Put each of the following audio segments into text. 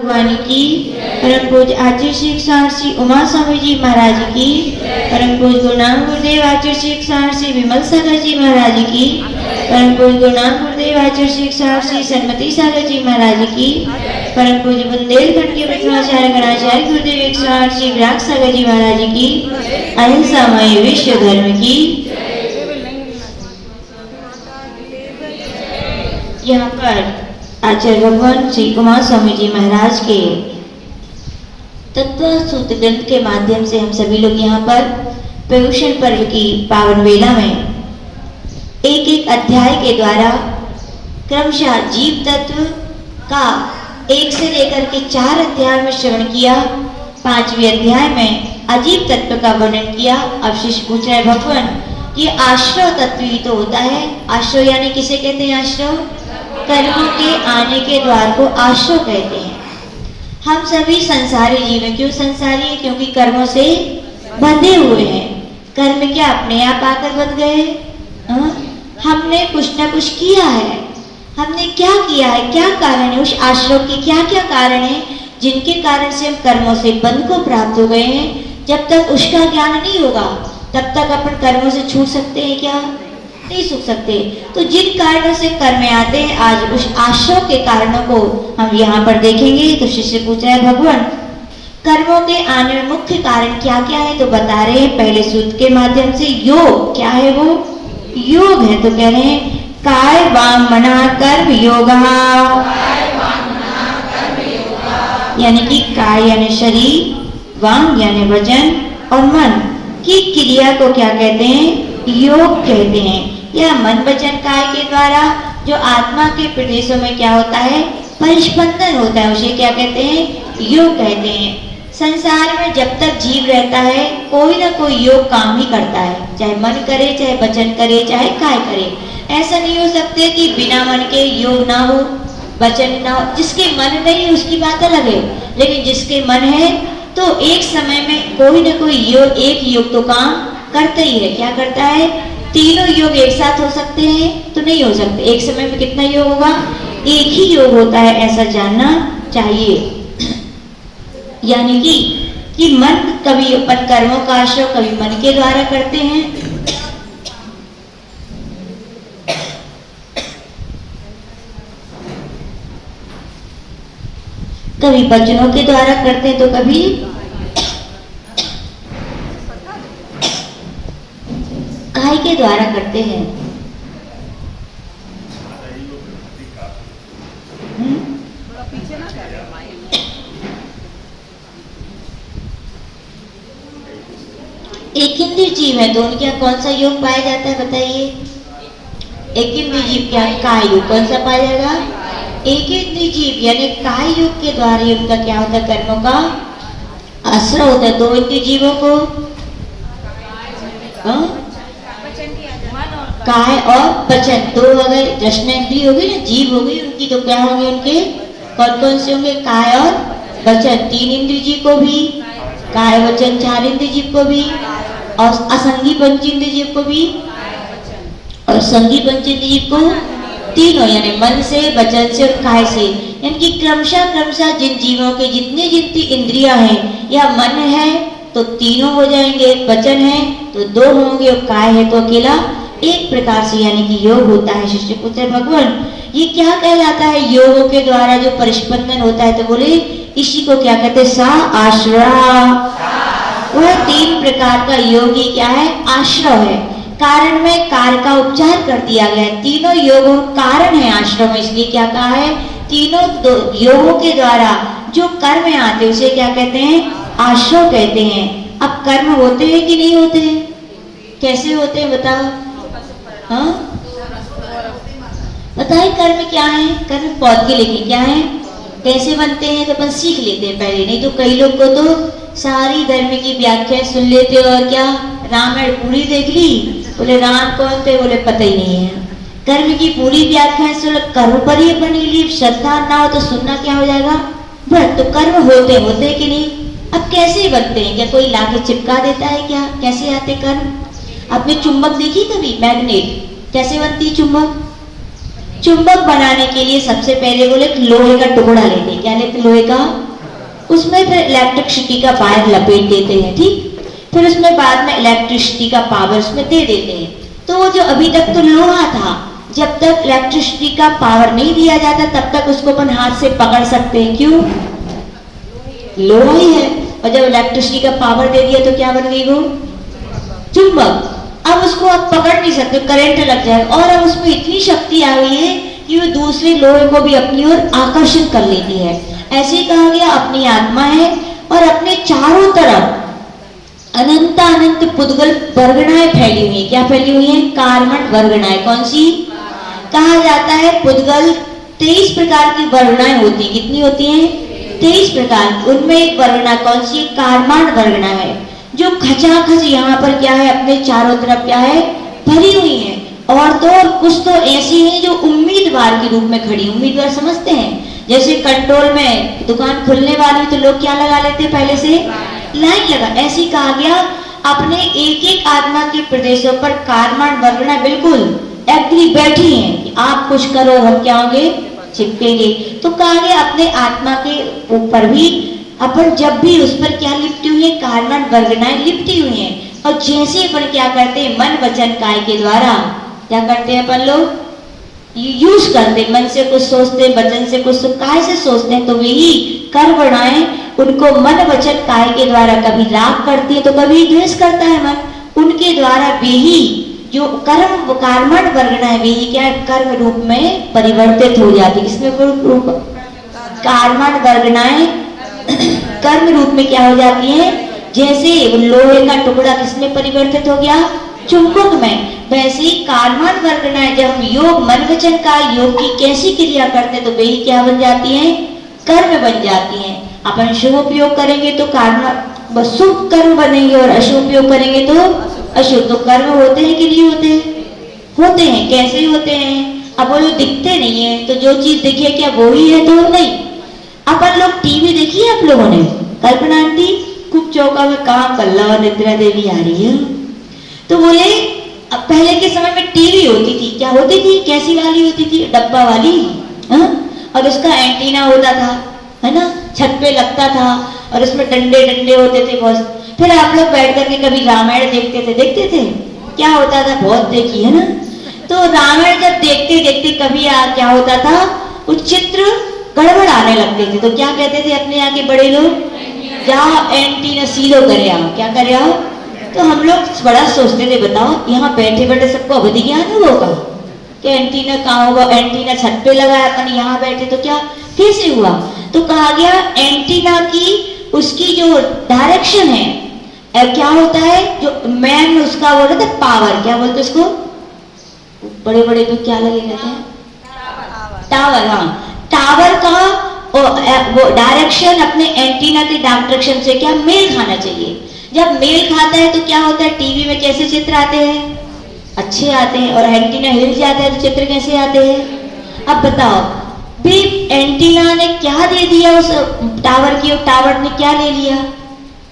भगवान की, परम पूज्य आचार्य श्री श्री उमा स्वामी जी महाराज की, परम पूज्य गुरुनाम गुरुदेव आचार्य श्री विमल सागर जी महाराज की, परम पूज्य गुरुनाम गुरुदेव आचार्य श्री सन्मति सागर जी महाराज की, परम पूज्य बुंदेलखंड के प्रथमाचार्य गणाचार्य गुरुदेव श्री विराग सागर जी महाराज की, अहिंसामय विश्व धर्म की। यहाँ पर आचार्य भगवान श्री उमा स्वामी जी महाराज के तत्व सूत्र ग्रंथ के माध्यम से हम सभी लोग यहाँ पर प्रयोषण पर्व की पावन वेला में एक एक अध्याय के द्वारा क्रमशः जीव तत्व का 1 से लेकर के 4 अध्याय में श्रवण किया। 5वें अध्याय में अजीव तत्व का वर्णन किया। अब शिष्य पूछ रहे भगवान, ये आश्रव तत्व ही तो होता है। आश्रव यानी किसे कहते हैं? आश्रव कर्मों के आने के द्वार को आश्रव कहते हैं। हम सभी संसारी जीव हैं। क्यों संसारी है? क्योंकि कर्मों से बंधे हुए हैं। कर्म क्या अपने आप आकर बंध गए? हमने कुछ ना कुछ किया है। हमने क्या किया है? क्या कारण है? उस आश्रव के क्या क्या कारण है जिनके कारण से हम कर्मों से बंध को प्राप्त हो गए हैं? जब तक उसका ज्ञान नहीं होगा तब तक अपन कर्मों से छूट सकते हैं क्या? नहीं छूट सकते। तो जिन कारणों से कर्म आते हैं, आज उस आश्रव के कारणों को हम यहाँ पर देखेंगे। तो शिष्य पूछ रहे भगवान, कर्मों के आने में मुख्य कारण क्या क्या है? तो बता रहे हैं पहले सूत्र के माध्यम से। योग क्या है? वो योग है। तो कह रहे हैं काय वाम मना कर्म योगा, यानी कि काय यानी शरीर, वाम यानी वचन और मन की क्रिया को क्या कहते हैं? योग कहते हैं। यह मन वचन काय के द्वारा जो आत्मा के प्रदेशों में क्या होता है? परिस्पंदन होता है, उसे क्या कहते हैं? योग कहते हैं। संसार में जब तक जीव रहता है कोई ना कोई योग काम ही करता है, चाहे मन करे, चाहे वचन करे, चाहे काय करे। ऐसा नहीं हो सकते कि बिना मन के योग ना हो, वचन ना हो। जिसके मन नहीं उसकी बात अलग है, लेकिन जिसके मन है तो एक समय में कोई ना कोई योग, एक योग तो काम करता ही है। क्या करता है? तीनों योग एक साथ हो सकते हैं? तो नहीं हो सकते। एक समय में कितना योग होगा? एक ही योग होता है, ऐसा जानना चाहिए। यानी कि मन कभी अपन कर्मों का आश्रय कभी मन के द्वारा करते हैं, कभी वचनों के द्वारा करते हैं, तो कभी काय के द्वारा करते हैं। एक इंद्रिय जीव है तो उनके यहाँ कौन सा योग पाया जाता है? बताइए। एक इंद्रिय जीव क्या काय योग कौन सा पाया जाएगा? एक इंद्रिय जीव यानी काय योग के द्वारा ही उनका क्या होता है? कर्मों का आश्रय होता है। 2 इंद्रिय जीवों को काय और वचन, 2 अगर दर्शनेंद्रिय हो गई ना, जीव हो गई उनकी, तो क्या होंगे उनके? कौन कौन से होंगे? काय और वचन। 3 इंद्रिय जीव को भी काय वचन, 4 इंद्रिय जीव को भी, और असंगी पंचेंद्रिय जीव को भी, और संगी पंचेंद्रिय जीव को तीनों, यानी मन से, वचन से और काय से। यानी कि क्रमशः जिन जीवों के जितनी इंद्रियां हैं, या मन है तो तीनों हो जाएंगे, वचन है तो 2 होंगे, और काय है तो अकेला एक प्रकार से, यानी कि योग होता है। शिष्य पूछे भगवान, ये क्या कहलाता है? योगों के द्वारा जो परिस्पंदन होता है, तो बोले इसी को क्या कहते हैं? सा आश्रय। वह 3 प्रकार का योग ही क्या है? आश्रय है। कारण में कार्य का उपचार कर दिया गया है। तीनों योगों कारण है आश्रय में, इसलिए क्या कहा है? तीनों योगों के द्वारा जो कर्म आते हैं उसे क्या कहते हैं? आश्रय कहते हैं। अब कर्म होते हैं कि नहीं होते हैं? कैसे होते हैं बताओ? हाँ बताइए, कर्म क्या है? कर्म पौध के लेके क्या है, कैसे बनते हैं, तो अपन सीख लेते हैं पहले। नहीं तो कई लोग को तो सारी धर्म की व्याख्या सुन लेते हो, और क्या रामायण पूरी देख ली, बोले राम कौन थे, बोले पता ही नहीं है। कर्म की पूरी व्याख्या सुन, कर्म पर ही अपने लिए श्रद्धा ना हो तो सुनना क्या हो जाएगा? बस। तो कर्म होते कि नहीं? अब कैसे बनते हैं? क्या कोई लाके चिपका देता है क्या? कैसे आते कर्म? आपने चुंबक देखी कभी? मैग्नेट कैसे बनती है चुंबक? चुंबक बनाने के लिए सबसे पहले वो लोग लोहे का टुकड़ा लेते हैं। क्या लेते हैं? लोहे का। उसमें फिर इलेक्ट्रिसिटी का वायर लपेट देते हैं, ठीक। फिर उसमें बाद में इलेक्ट्रिसिटी का पावर उसमें दे देते हैं। तो वो जो अभी तक तो लोहा था, जब तक इलेक्ट्रिसिटी का पावर नहीं दिया जाता तब तक उसको अपन हाथ से पकड़ सकते हैं। क्यों? लोहा ही है। और जब इलेक्ट्रिसिटी का पावर दे दिया तो क्या बन गई वो? चुंबक। अब उसको आप पकड़ नहीं सकते, करंट लग जाएगा। और अब उसमें इतनी शक्ति आ गई है कि वो दूसरे लोहे को भी अपनी ओर आकर्षित कर लेती है। ऐसे ही कहा गया अपनी आत्मा है और अपने चारों तरफ अनंत अनंत पुद्गल वर्गणाएं फैली हुई है। क्या फैली हुई है? कार्मण वर्गणाएं। कौन सी? कहा जाता है पुद्गल 23 प्रकार की वर्गणाएं होती है। कितनी होती हैं? 23 प्रकार। उनमें एक वर्गणा कौन सी? कार्माण वर्गणा है, जो खचाखच यहाँ पर क्या है, अपने चारों तरफ क्या है, भरी हुई है। और तो और कुछ तो ऐसी हैं जो उम्मीदवार के रूप में खड़ी। उम्मीदवार समझते हैं? जैसे कंट्रोल में दुकान खुलने वाली तो लोग क्या लगा लेते हैं? पहले से लाइन लगा। ऐसी कहा गया अपने एक एक आत्मा के प्रदेशों पर कार्माण वर्गणा बिल्कुल एग्री बैठी हैं कि आप कुछ करो हम क्या होंगे? चिपकेंगे। तो कहा गया अपने आत्मा के ऊपर भी अपन जब भी उस पर क्या लिपटी हुई है? कार्मण वर्गणाएं लिपटी हुई हैं। और जैसे अपन क्या करते हैं? मन वचन काय के द्वारा क्या करते हैं अपन लोग? यूज करते, मन से कुछ सोचते, वचन से कुछ, काय से सोचते हैं। तो वही कर्मणाएं उनको मन वचन काय के द्वारा कभी राग करती है तो कभी द्वेष करता है मन। उनके द्वारा वही जो कर्म कार्मण वर्गणाएं वही क्या है? कर्म रूप में परिवर्तित हो जाती है। किसमें रूप? कार्मण वर्गणाएं कर्म रूप में क्या हो जाती है? जैसे लोहे का टुकड़ा किसमें परिवर्तित हो गया? चुंबक में। वैसे ही कार्मण वर्गणाएं जब हम योग मन वचन का योग की कैसी क्रिया करते तो वही क्या बन जाती है? कर्म बन जाती हैं। अपन शुभ उपयोग करेंगे तो कर्म शुभ कर्म बनेंगे और अशुभ उपयोग करेंगे तो अशुभ। तो कर्म होते हैं कि नहीं होते? होते हैं। कैसे होते हैं? अब वो दिखते नहीं है, तो जो चीज दिखे क्या वो ही है? तो नहीं। अपन लोग टीवी देखी है आप लोगों ने? कल्पना आंटी खूब चौका में काम कर ला और निद्रा देवी आ रही है। तो बोले अब पहले के समय में टीवी होती थी। क्या होती थी? कैसी वाली होती थी? डब्बा वाली। हाँ? और उसका एंटीना होता था, है ना, छत पे लगता था और उसमें डंडे डंडे होते थे बहुत। फिर आप लोग बैठ करके कभी रामायण देखते थे? क्या होता था? बहुत देखी है ना। तो रामायण जब देखते देखते कभी क्या होता था? वो चित्र गड़बड़ आने लगते थे। तो क्या कहते थे अपने यहाँ के बड़े लोग? जाओ एंटीना सीधो करे आओ। क्या करे आओ? तो हम लोग बड़ा सोचते थे, बताओ यहाँ बैठे बैठे सबको अवधि ज्ञान होगा कि एंटीना कहाँ होगा? एंटीना छत पे लगा है, अपन यहाँ बैठे तो क्या कैसे हुआ? तो कहा गया एंटीना की उसकी जो डायरेक्शन है क्या होता है? जो मैन उसका वो रहता है पावर, क्या बोलते उसको? बड़े बड़े पे क्या लगे रहते हैं? टावर। हाँ, टावर का वो डायरेक्शन अपने एंटीना के डायरेक्शन से क्या मेल खाना चाहिए। जब मेल खाता है तो क्या होता है? टीवी में कैसे चित्र आते हैं? अच्छे आते हैं। और एंटीना हिल जाता है तो चित्र कैसे आते हैं? अब बताओ भी एंटीना ने क्या दे दिया उस टावर की? टावर ने क्या ले लिया?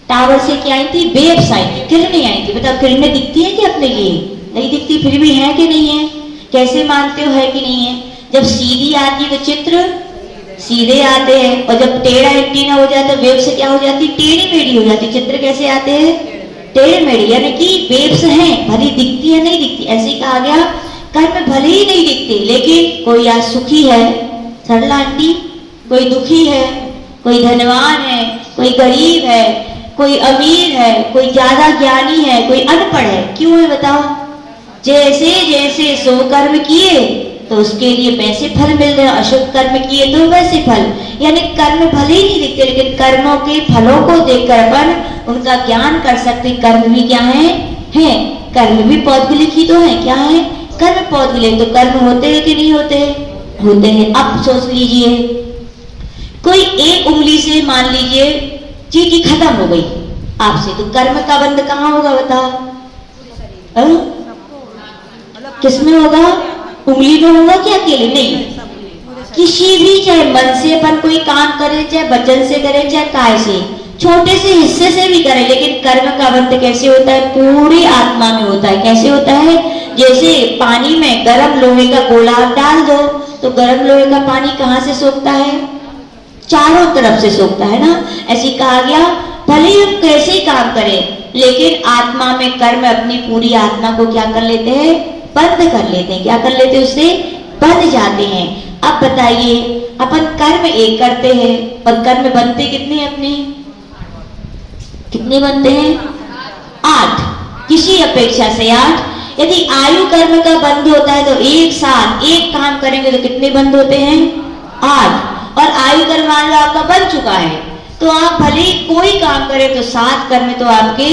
टावर से क्या आई थी? वेव्स आई थी, किरणें आई थी। बताओ किरणें दिखती है कि अपने लिए? नहीं दिखती। फिर भी है कि नहीं है? कैसे मानते हो है कि नहीं है? जब सीधी आती है तो चित्र सीधे आते हैं, और जब टेढ़ा एंटीना हो जाता है वेव से क्या हो जाती है? टेढ़ी मेढ़ी हो जाती है। चित्र कैसे आते हैं? टेढ़े मेढ़ी। यानी कि वेव्स हैं, भली दिखती है नहीं दिखती। ऐसे ही कहा गया कर्म भले ही नहीं दिखते, लेकिन कोई आज सुखी है सरला आंटी, कोई दुखी है, कोई धनवान है, कोई गरीब है, कोई अमीर है, कोई ज्यादा ज्ञानी है, कोई अनपढ़ है। क्यों है बताओ? जैसे जैसे सो कर्म किए तो उसके लिए वैसे फल मिल रहे, अशुभ कर्म किए तो वैसे फल। यानी कर्म भले ही नहीं दिखते, लेकिन कर्मों के फलों को देखकर अपन उनका ज्ञान कर सकते। कर्म भी क्या है? कर्म भी पौधगलिक ही तो है। क्या है? कर्म पौधगलिक। तो कर्म होते हैं कि नहीं होते? होते हैं। अब सोच लीजिए कोई एक उंगली से मान लीजिए चीटी खत्म हो गई आपसे, तो कर्म का बंध कहाँ होगा बताओ? किसमें होगा? उंगली में होगा कि अकेले? नहीं, किसी भी, चाहे मन से अपन कोई काम करे, चाहे वचन से करे, चाहे काय से, छोटे से हिस्से से भी करे, लेकिन कर्म का बंध कैसे होता है? पूरी आत्मा में होता है। कैसे होता है? जैसे पानी में गर्म लोहे का गोला डाल दो तो गर्म लोहे का पानी कहाँ से सोखता है? चारों तरफ से सोखता है ना। ऐसे कहा गया भले ही हम कैसे ही काम करें, लेकिन आत्मा में कर्म अपनी पूरी आत्मा को क्या कर लेते हैं? बंद कर लेते हैं। क्या कर लेते हैं? उससे बंध जाते हैं। अब बताइए, अपन कर्म एक करते हैं और कर्म बनते कितने हैं अपने? कितने बनते हैं? 8। किसी अपेक्षा से 8। यदि आयु कर्म का बंद होता है तो एक साथ एक काम करेंगे तो कितने बंद होते हैं? 8। और आयु कर्म मान लो आपका बन चुका है, तो आप भले कोई काम करें तो 7 कर्म तो आपके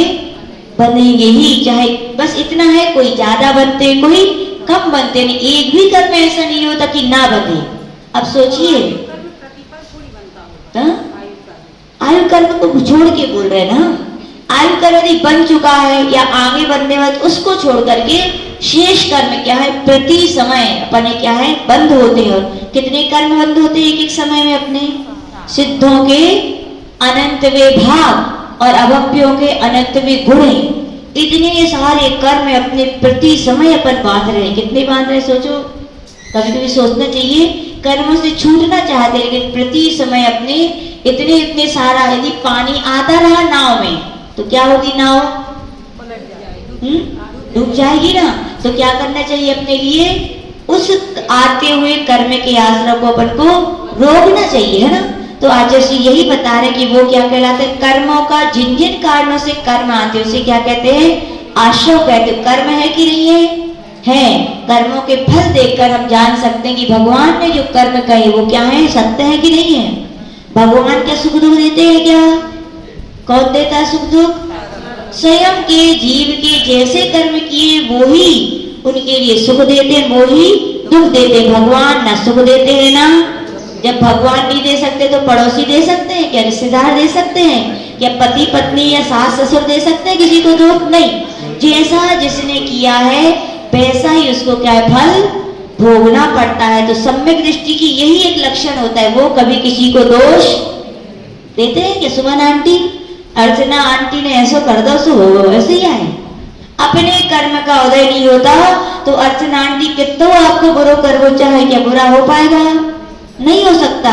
बनेंगे ही। चाहे बस इतना है, कोई ज्यादा बनते कोई कम बनते नहीं। एक भी कर्म ऐसा नहीं होता कि ना बने। अब सोचिए, आयु कर्म को छोड़ के बोल रहे ना। आयु कर्म यदि बन चुका है या आगे बनने वाले, उसको छोड़ करके शेष कर्म क्या है? प्रति समय अपने क्या है? बंद होते हैं। और कितने कर्म बंद होते हैं एक एक समय में अपने? सिद्धों के अनंतवे भाग और अभव्यों के अनंतवे गुण। इतने सारे कर्म अपने प्रति समय अपन बांध रहे हैं। कितने बांध रहे हैं सोचो। कभी कभी सोचना चाहिए, कर्मों से छूटना चाहते, लेकिन प्रति समय अपने इतने इतने सारा। यदि पानी आता रहा नाव में तो क्या होगी? नाव डूब जाएगी ना। तो क्या करना चाहिए अपने लिए? उस आते हुए कर्म के आश्रय को अपन को रोकना चाहिए, है ना। तो आचार्य जी यही बता रहे कि वो क्या कहलाते हैं? कर्मों का जिन जिन कारणों से कर्म आते हैं उसे क्या कहते हैं? आश्रय कहते हैं। कर्म है कि नहीं है? है। कर्मों के फल देखकर हम जान सकते हैं कि भगवान ने जो कर्म कहे वो क्या है? सत्य है कि नहीं है? भगवान क्या सुख दुख देते हैं क्या? कौन देता है सुख दुख? स्वयं के जीव के जैसे कर्म किए वो ही उनके लिए सुख देते हैं, वो ही दुख देते हैं। भगवान ना सुख देते हैं ना। जब भगवान नहीं दे सकते तो पड़ोसी दे सकते हैं क्या? रिश्तेदार दे सकते हैं क्या? पति पत्नी या सास ससुर दे सकते हैं किसी को दुख? नहीं। जैसा जिसने किया है वैसा ही उसको क्या है? फल भोगना पड़ता है। तो सम्यक दृष्टि की यही एक लक्षण होता है, वो कभी किसी को दोष देते हैं क्या? सुमन आंटी, अर्चना आंटी ने ऐसा कर दो सो हो, ऐसे ही आए। अपने कर्म का उदय नहीं होता तो अर्चना आंटी कितना आपको बुरा कर्म चाहे, क्या बुरा हो पाएगा? नहीं हो सकता।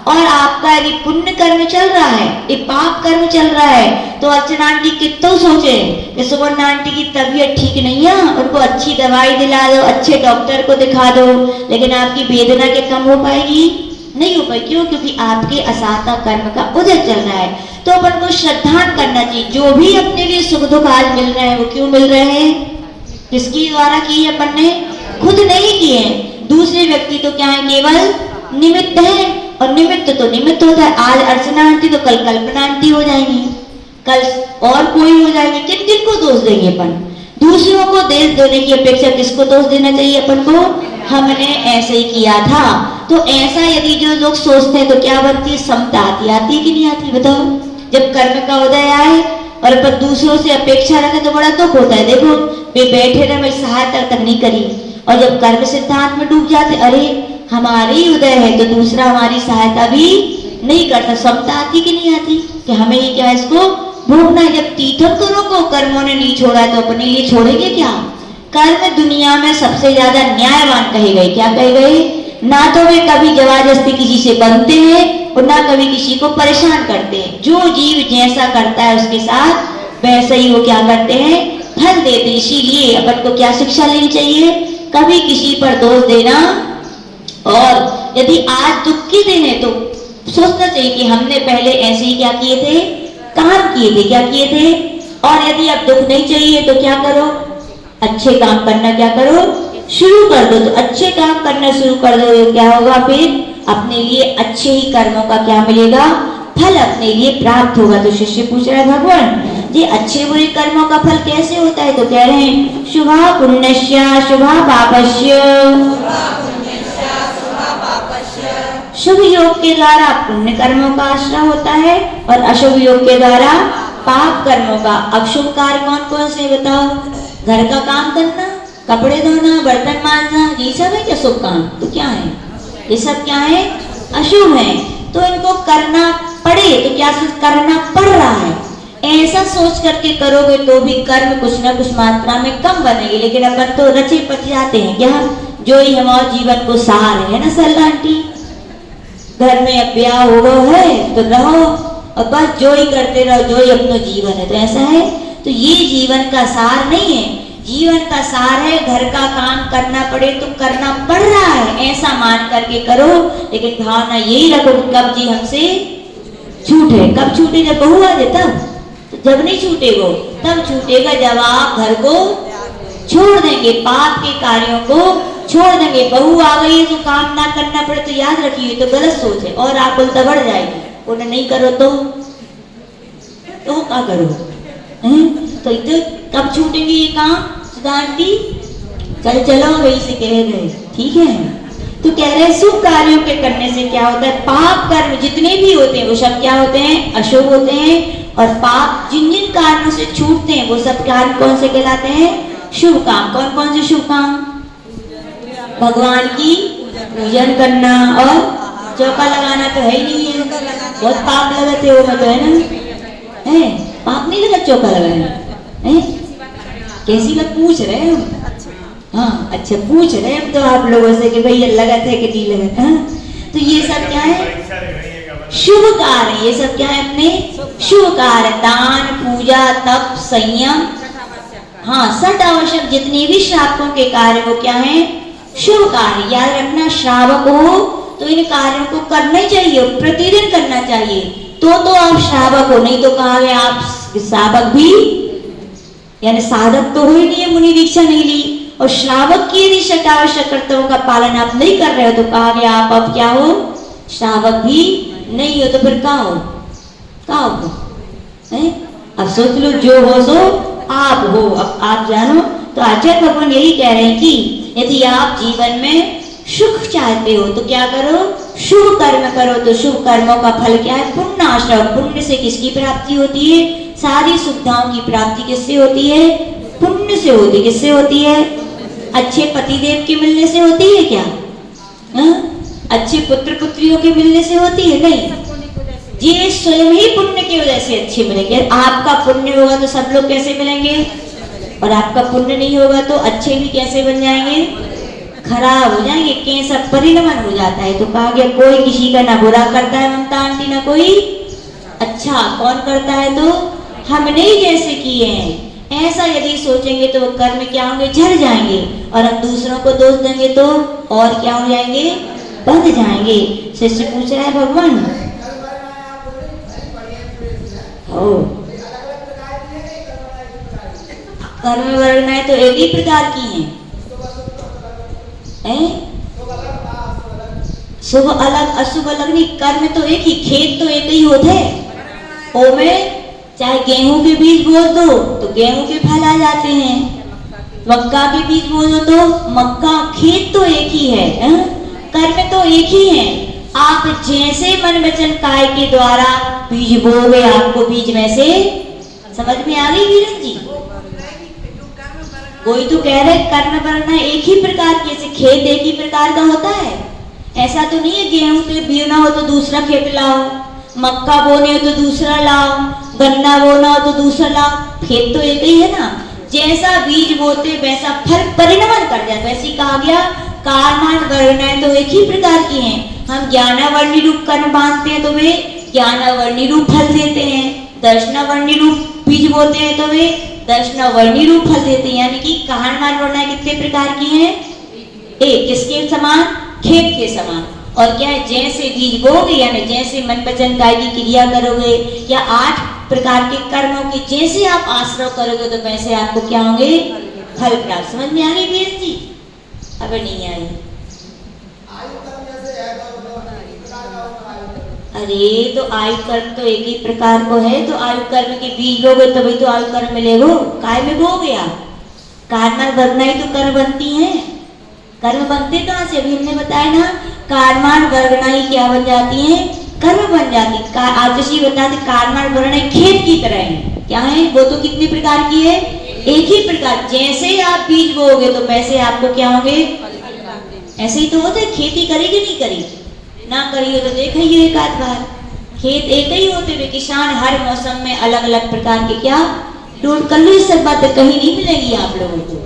और आपका यदि पुण्य कर्म चल रहा है, ये पाप कर्म चल रहा है, तो अर्चना आंटी कितना सोचे कि सुमन आंटी की तबीयत ठीक नहीं है, उनको अच्छी दवाई दिला दो, अच्छे डॉक्टर को दिखा दो, लेकिन आपकी वेदना के कम हो पाएगी? नहीं हो पाएगी। क्यों? क्योंकि आपके असाता कर्म का उदय चल रहा है। तो अपन को श्रद्धान करना चाहिए। जो भी अपने लिए सुख दुख आज मिल रहे हैं वो क्यों मिल रहे हैं? किसकी द्वारा की अपन ने? खुद नहीं किए। दूसरे व्यक्ति तो क्या है? केवल निमित्त है। और निमित्त तो निमित्त होता है। आज अर्चना आंटी तो कल कल्पना आंटी हो जाएंगी, कल और कोई हो जाएंगे। किन किन को दोष देंगे अपन? दूसरों को दोष देने की अपेक्षा किसको दोष देना चाहिए अपन को? हमने ऐसे ही किया था। तो ऐसा यदि जो लोग सोचते हैं तो क्या बनती है? समता आती है कि नहीं आती? बताओ। जब कर्म का उदय आए और अपन दूसरों से अपेक्षा रखे तो बड़ा दुख होता है। देखो वे बैठे रहे, मैं सहायता तक नहीं करी, और जब कर्म सिद्धांत में डूब जाते, अरे हमारे ही उदय है तो दूसरा हमारी सहायता भी नहीं करता। समता आती कि नहीं आती? कि हमें ही क्या इसको भोगना है। जब तीर्थंकरों को कर्मों ने नहीं छोड़ा तो अपने लिए छोड़ेंगे क्या? कर्म दुनिया में सबसे ज्यादा न्यायवान कहे गए। क्या कहे गए? ना तो वे कभी जबरदस्ती किसी से बनते हैं और ना कभी किसी को परेशान करते हैं। जो जीव जैसा करता है उसके साथ वैसे ही वो क्या करते हैं? फल देते। इसीलिए अपन को क्या शिक्षा लेनी चाहिए? कभी किसी पर दोष देना, और यदि आज दुख के दिन है तो सोचना चाहिए कि हमने पहले ऐसे ही क्या किए थे? काम किए थे। क्या किए थे? और यदि अब दुख नहीं चाहिए तो क्या करो? अच्छे काम करना क्या करो? शुरू कर दो। तो अच्छे काम करना शुरू कर दो, ये क्या होगा? फिर अपने लिए अच्छे ही कर्मों का क्या मिलेगा? फल अपने लिए प्राप्त होगा। तो शिष्य पूछ रहा है, भगवान जी अच्छे बुरे कर्मों का फल कैसे होता है? तो कह रहे हैं शुभा पुण्यस्य शुभा पापस्य। शुभ योग के द्वारा पुण्य कर्मों का आश्रय होता है और अशुभ योग के द्वारा पाप कर्मों का। अब शुभ कार्य कौन कौन से बताओ? घर का काम करना, कपड़े धोना, बर्तन मांजना, ये सब है क्या शुभ काम? तो क्या है? ये सब क्या है? अशुभ है। तो इनको करना पड़े तो क्या करना पड़ रहा है, ऐसा सोच करके करोगे तो भी कर्म कुछ ना कुछ मात्रा में कम बनेगी। लेकिन अपन तो रचे पच जाते हैं क्या? जो ही हमारे जीवन को सार है ना सरला आंटी। घर में अब ब्याह हो गया है तो रहो और बस जो ही करते रहो, जो ही अपना जीवन है। तो ऐसा है, तो ये जीवन का सार नहीं है। जीवन का सार है घर का काम करना पड़े तो करना पड़ रहा है, ऐसा मान करके करो। लेकिन भावना यही रखो कब जी हमसे छूटे। कब छूटे? जब बहू आ जाए तब। तो जब नहीं छूटेगा तब छूटेगा जब आप घर को छोड़ देंगे, पाप के कार्यों को छोड़ देंगे। बहू आ गई है तो काम ना करना पड़े तो याद रखिए तो गलत सोच है और आप बोलता बढ़ जाएगी। उन्हें नहीं करो तो क्या करो? तो कब छूटेंगे ये काम? सुधांती चलो वही से कह रहे, ठीक है। तो कह रहे शुभ कार्यों के करने से क्या होता है? पाप कर्म जितने भी होते हैं वो सब क्या होते हैं? अशुभ होते हैं। और पाप जिन जिन कारणों से छूटते हैं वो सब कार्य कौन से कहलाते हैं? शुभ काम। कौन कौन से शुभ काम? भगवान की पूजन करना और चौका लगाना तो है ही नहीं है। बहुत पाप लगाते हो मैं तो, है ना? है पाप नहीं लगा चौका लगाना है? कैसी बात पूछ रहे हैं हम? हाँ अच्छा पूछ रहे हैं हम तो आप लोगों से कि भैया लगा था कि नहीं लगा था। तो ये सब क्या है? शुभ कार्य। ये सब क्या है? अपने शुभ कार्य, दान, पूजा, तप, संयम, हाँ सट आवश्यक जितने भी श्रावकों के कार्य वो क्या है? शुभ कार्य। याद रखना श्रावक हो तो इन कार्यों को करना ही चाहिए, प्रतिदिन करना चाहिए। तो आप श्रावक हो, नहीं तो कहा गया आप श्रावक भी यानी साधक तो हो ही नहीं है, मुनि दीक्षा नहीं ली। और श्रावक की यदि शटावश्यक कर्तव्यों का पालन आप नहीं कर रहे हो तो कहा गया आप अब क्या हो? श्रावक भी नहीं हो। तो फिर क्या हो? क्या हो? अब सोच लो जो हो सो आप हो, अब आप जानो। तो आचार्य भगवान यही कह रहे हैं कि यदि आप जीवन में सुख चाहते हो तो क्या करो? शुभ कर्म करो। तो शुभ कर्मों का फल क्या है? पुण्य आश्रय। पुण्य से किसकी प्राप्ति होती है? सारी सुविधाओं की प्राप्ति किससे होती है? पुण्य से होती है। किससे होती है? अच्छे पतिदेव के मिलने से होती है क्या? अच्छे पुत्र पुत्रियों के मिलने से होती है? नहीं, ये स्वयं ही पुण्य की वजह से अच्छे मिलेंगे। आपका पुण्य होगा तो सब लोग कैसे मिलेंगे? और आपका पुण्य नहीं होगा तो अच्छे भी कैसे बन जाएंगे? खराब हो जाएंगे। कैसा परिणमन हो जाता है। तो कहा गया कोई किसी का ना बुरा करता है ममता आंटी, ना कोई अच्छा। कौन करता है? तो हमने ही जैसे किए हैं। ऐसा यदि सोचेंगे तो कर्म क्या होंगे? झड़ जाएंगे। और हम दूसरों को दोष देंगे तो और क्या हो जाएंगे? बंध जाएंगे। शिष्य पूछ रहा है भगवान कर्म वर्गनाएं तो एक ही प्रकार की हैं। शुभ अलग अशुभ अलग नहीं। कर्म तो एक ही, खेत तो एक ही होते हैं। ओ में चाहे गेहूं के बीज बो दो तो गेहूं के फल आ जाते हैं, मक्का के बीज बो दो तो मक्का, खेत तो एक ही है। कर्म तो एक ही है। आप जैसे मन वचन काय के द्वारा बीज बोगे आपको बीज में से समझ में आ गई वीरन जी? कोई तो कह रहे कर्म वरना एक ही प्रकार के, जैसे खेत एक ही प्रकार का होता है। ऐसा तो नहीं है गेहूं के बीना हो तो दूसरा खेत लाओ, मक्का बोने हो तो दूसरा लाओ, गन्ना बोना हो तो दूसरा लाओ। खेत तो एक ही है ना। जैसा बीज बोते वैसा फल परिणमन कर जाए। वैसे कहा गया कारमान वर्णाएं तो एक ही प्रकार की हैं। हम ज्ञानावर्णी रूप कर्म बांधते हैं तो वे ज्ञानावर्णी रूप फल देते हैं। दर्शनावर्णी रूप बीज बोते हैं तो वे दर्शनावर्णी रूप फल देते हैं। यानी कि कारमान वर्णाएं कितने प्रकार की हैं? एक, किसके समान? खेत के समान। और क्या है? जैसे बीज बोगे यानी जैसे मन वचन काय की क्रिया करोगे या 8 प्रकार के कर्मों की जैसे आप आश्रय करोगे तो वैसे आपको क्या होंगे? फल प्राप्त। समझ में आ गई वीर जी? अब नहीं आई। अरे तो आयु कर्म तो एक ही प्रकार को है। तो आयु कर्म के बीज बोगे तभी तो आयु कर्म मिलेगा। काय में बोगे आप? कारमान वर्गनाएं तो कर्म बनती हैं। कर्म बनते कहाँ से? अभी हमने बताया ना, कारमान वर्गनाएं क्या बन जाती हैं? कर्म बन जाती। आदर्शी बताते कारमान वर्गनाएं खेत की तरह है। क्या है? वो तो कितने प्रकार की है? एक ही प्रकार। जैसे आप बीज बोगे तो वैसे आपको क्या होंगे? ऐसे ही तो होता है। खेती करी कि नहीं करी? ना करी हो तो देखिए एक आध बार। खेत एक ही होते हुए किसान हर मौसम में अलग अलग प्रकार के क्या टूट कर सब बातें कहीं नहीं मिलेगी आप लोगों को।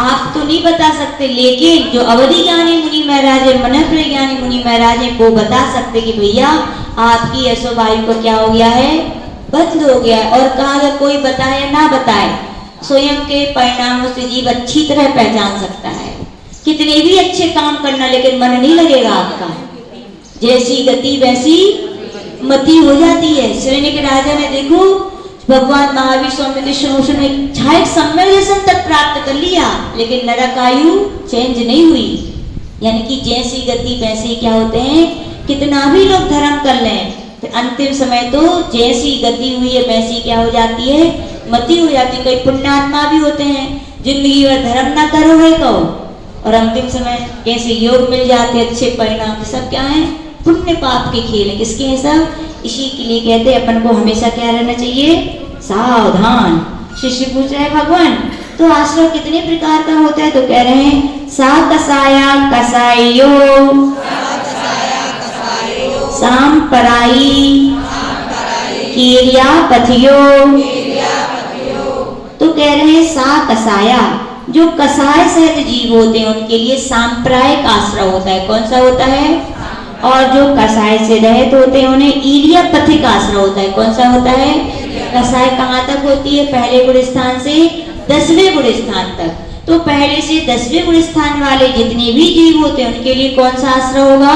आप तो नहीं बता सकते, लेकिन जो अवधि ज्ञानी मुनि महाराज है, मन प्रज्ञानी मुनि महाराज है, वो बता सकते कि भैया आपकी यशोवायु को क्या हो गया है, बंद हो गया है। और कहा अगर कोई बताए या ना बताए, स्वयं के परिणामों से जीव अच्छी तरह पहचान सकता है। कितने भी अच्छे काम करना, लेकिन मन नहीं लगेगा आपका, जैसी गति वैसी मति हो जाती है। श्रेणी के राजा ने देखो भगवान महावीर स्वामी के शोषण में छाया सम्मेलन तक प्राप्त कर लिया, लेकिन नरकायु चेंज नहीं हुई। यानी कि जैसी गति वैसे क्या होते हैं, कितना भी लोग धर्म कर लें तो अंतिम समय तो जैसी गति हुई है वैसी क्या हो जाती है, मति हो जाती है। कई पुण्यात्मा भी होते हैं, जिंदगी भर धर्म ना करो है कहो, और अंतिम समय कैसे योग मिल जाते, अच्छे परिणाम। सब क्या है, पुण्य पाप के खेल है। किसके हैं सब? इसी के लिए कहते हैं अपन को हमेशा क्या रहना चाहिए, सावधान। शिष्य पूछ रहे हैं भगवान तो आश्रम कितने प्रकार का होता है? तो कह रहे हैं सा कसाया कसायो, साम पराई कीरिया पथियो। तो कह रहे हैं सा कसाया, जो कसाय सहित जीव होते हैं उनके लिए सांप्रदायिक आश्रय होता है। कौन सा होता है? और जो कसाय से रहित होते हैं उन्हें ईरिया पथिक आश्रय होता है। कौन सा होता है? कसाय कहाँ तक होती है? पहले गुण स्थान से 10वें गुण स्थान तक। तो पहले से 10वें गुण स्थान वाले जितने भी जीव होते हैं उनके लिए कौन सा आश्रय होगा?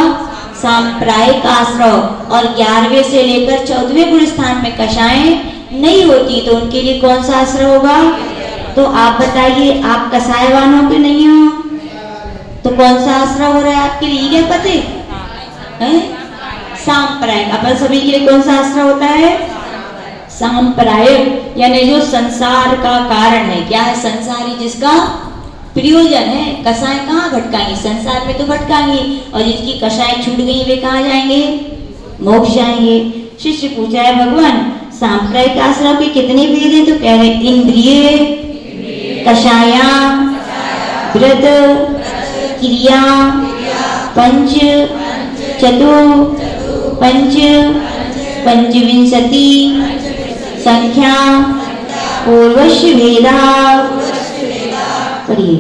सांप्रदायिक आश्रय। और 11वें से लेकर 14वें गुण स्थान में कसाएं नहीं होती, तो उनके लिए कौन सा आश्रय होगा? तो आप बताइए, आप कसायवानों के नहीं हो तो कौन सा आश्रय हो रहा है आपके लिए? ईरिया पथिक सांप्रदायिक। अपन सभी के लिए कौन सा आश्रय होता है? सांप्रदायिक। यानी जो संसार का कारण है, क्या है? संसारी जिसका प्रयोजन है। कसाय कहाँ भटकाएंगे? संसार में तो भटकाएंगे, और जिनकी कसाय छूट गई वे कहाँ जाएंगे? मोक्ष जाएंगे। शिष्य पूछा है भगवान सांप्रदायिक आश्रय के कितने भेद हैं? तो कह रहे इंद्रिय, कषाया, व्रत, क्रिया, पंच, चतु, पंच, पंचविंशति, संख्या, पूर्वस्य भेदा। पढ़िए।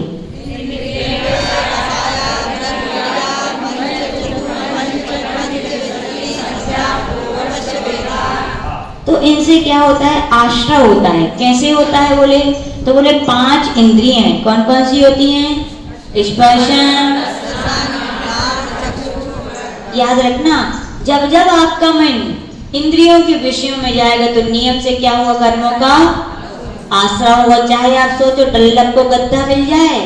तो इनसे क्या होता है? आश्रय होता है। कैसे होता है बोले? तो बोले 5 इंद्रियां हैं। कौन कौन सी होती हैं? स्पर्शन। याद रखना, जब जब आपका मन इंद्रियों के विषयों में जाएगा तो नियम से क्या होगा? कर्मों का आश्रय होगा। चाहे आप सोचो डल्लक को गद्दा मिल जाए,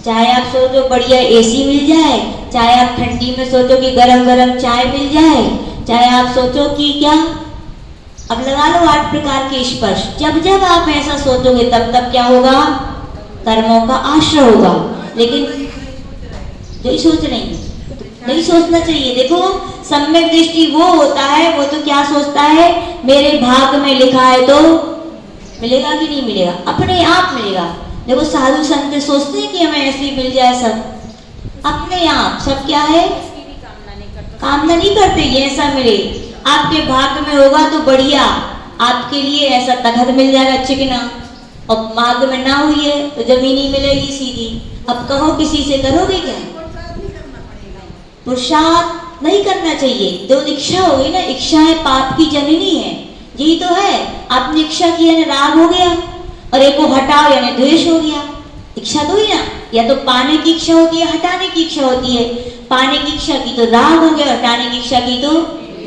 चाहे आप सोचो बढ़िया एसी मिल जाए, चाहे आप ठंडी में सोचो कि गरम गरम चाय मिल जाए, चाहे आप सोचो कि क्या, अब लगा लो 8 प्रकार के स्पर्श। जब जब आप ऐसा सोचोगे तब तब क्या होगा? कर्मों का आश्रय होगा। लेकिन जो सोच रहे हैं नहीं सोचना चाहिए। देखो सम्यक दृष्टि वो होता है, वो तो क्या सोचता है? मेरे भाग में लिखा है तो मिलेगा कि नहीं मिलेगा? अपने आप मिलेगा। देखो साधु संत सोचते हैं कि हमें ऐसे ही मिल जाए सब, अपने आप सब क्या है? कामना नहीं करते ये ऐसा मिले। आपके भाग में होगा तो बढ़िया, आपके लिए ऐसा तखत मिल जाएगा चिकना, और भाग में ना हुई है तो जमीन ही मिलेगी सीधी। अब कहो किसी से करोगे क्या? पुरुषार्थ नहीं करना चाहिए। जो इच्छा होगी ना, इच्छाएं पाप की जननी है, यही तो है। आपने इच्छा की यानी राग हो गया, और एक को हटाओ यानी द्वेष हो गया। इच्छा तो ही ना, या तो पाने की इच्छा होती है, हटाने की इच्छा होती है। पाने की इच्छा की तो राग हो गया, हटाने की इच्छा की तो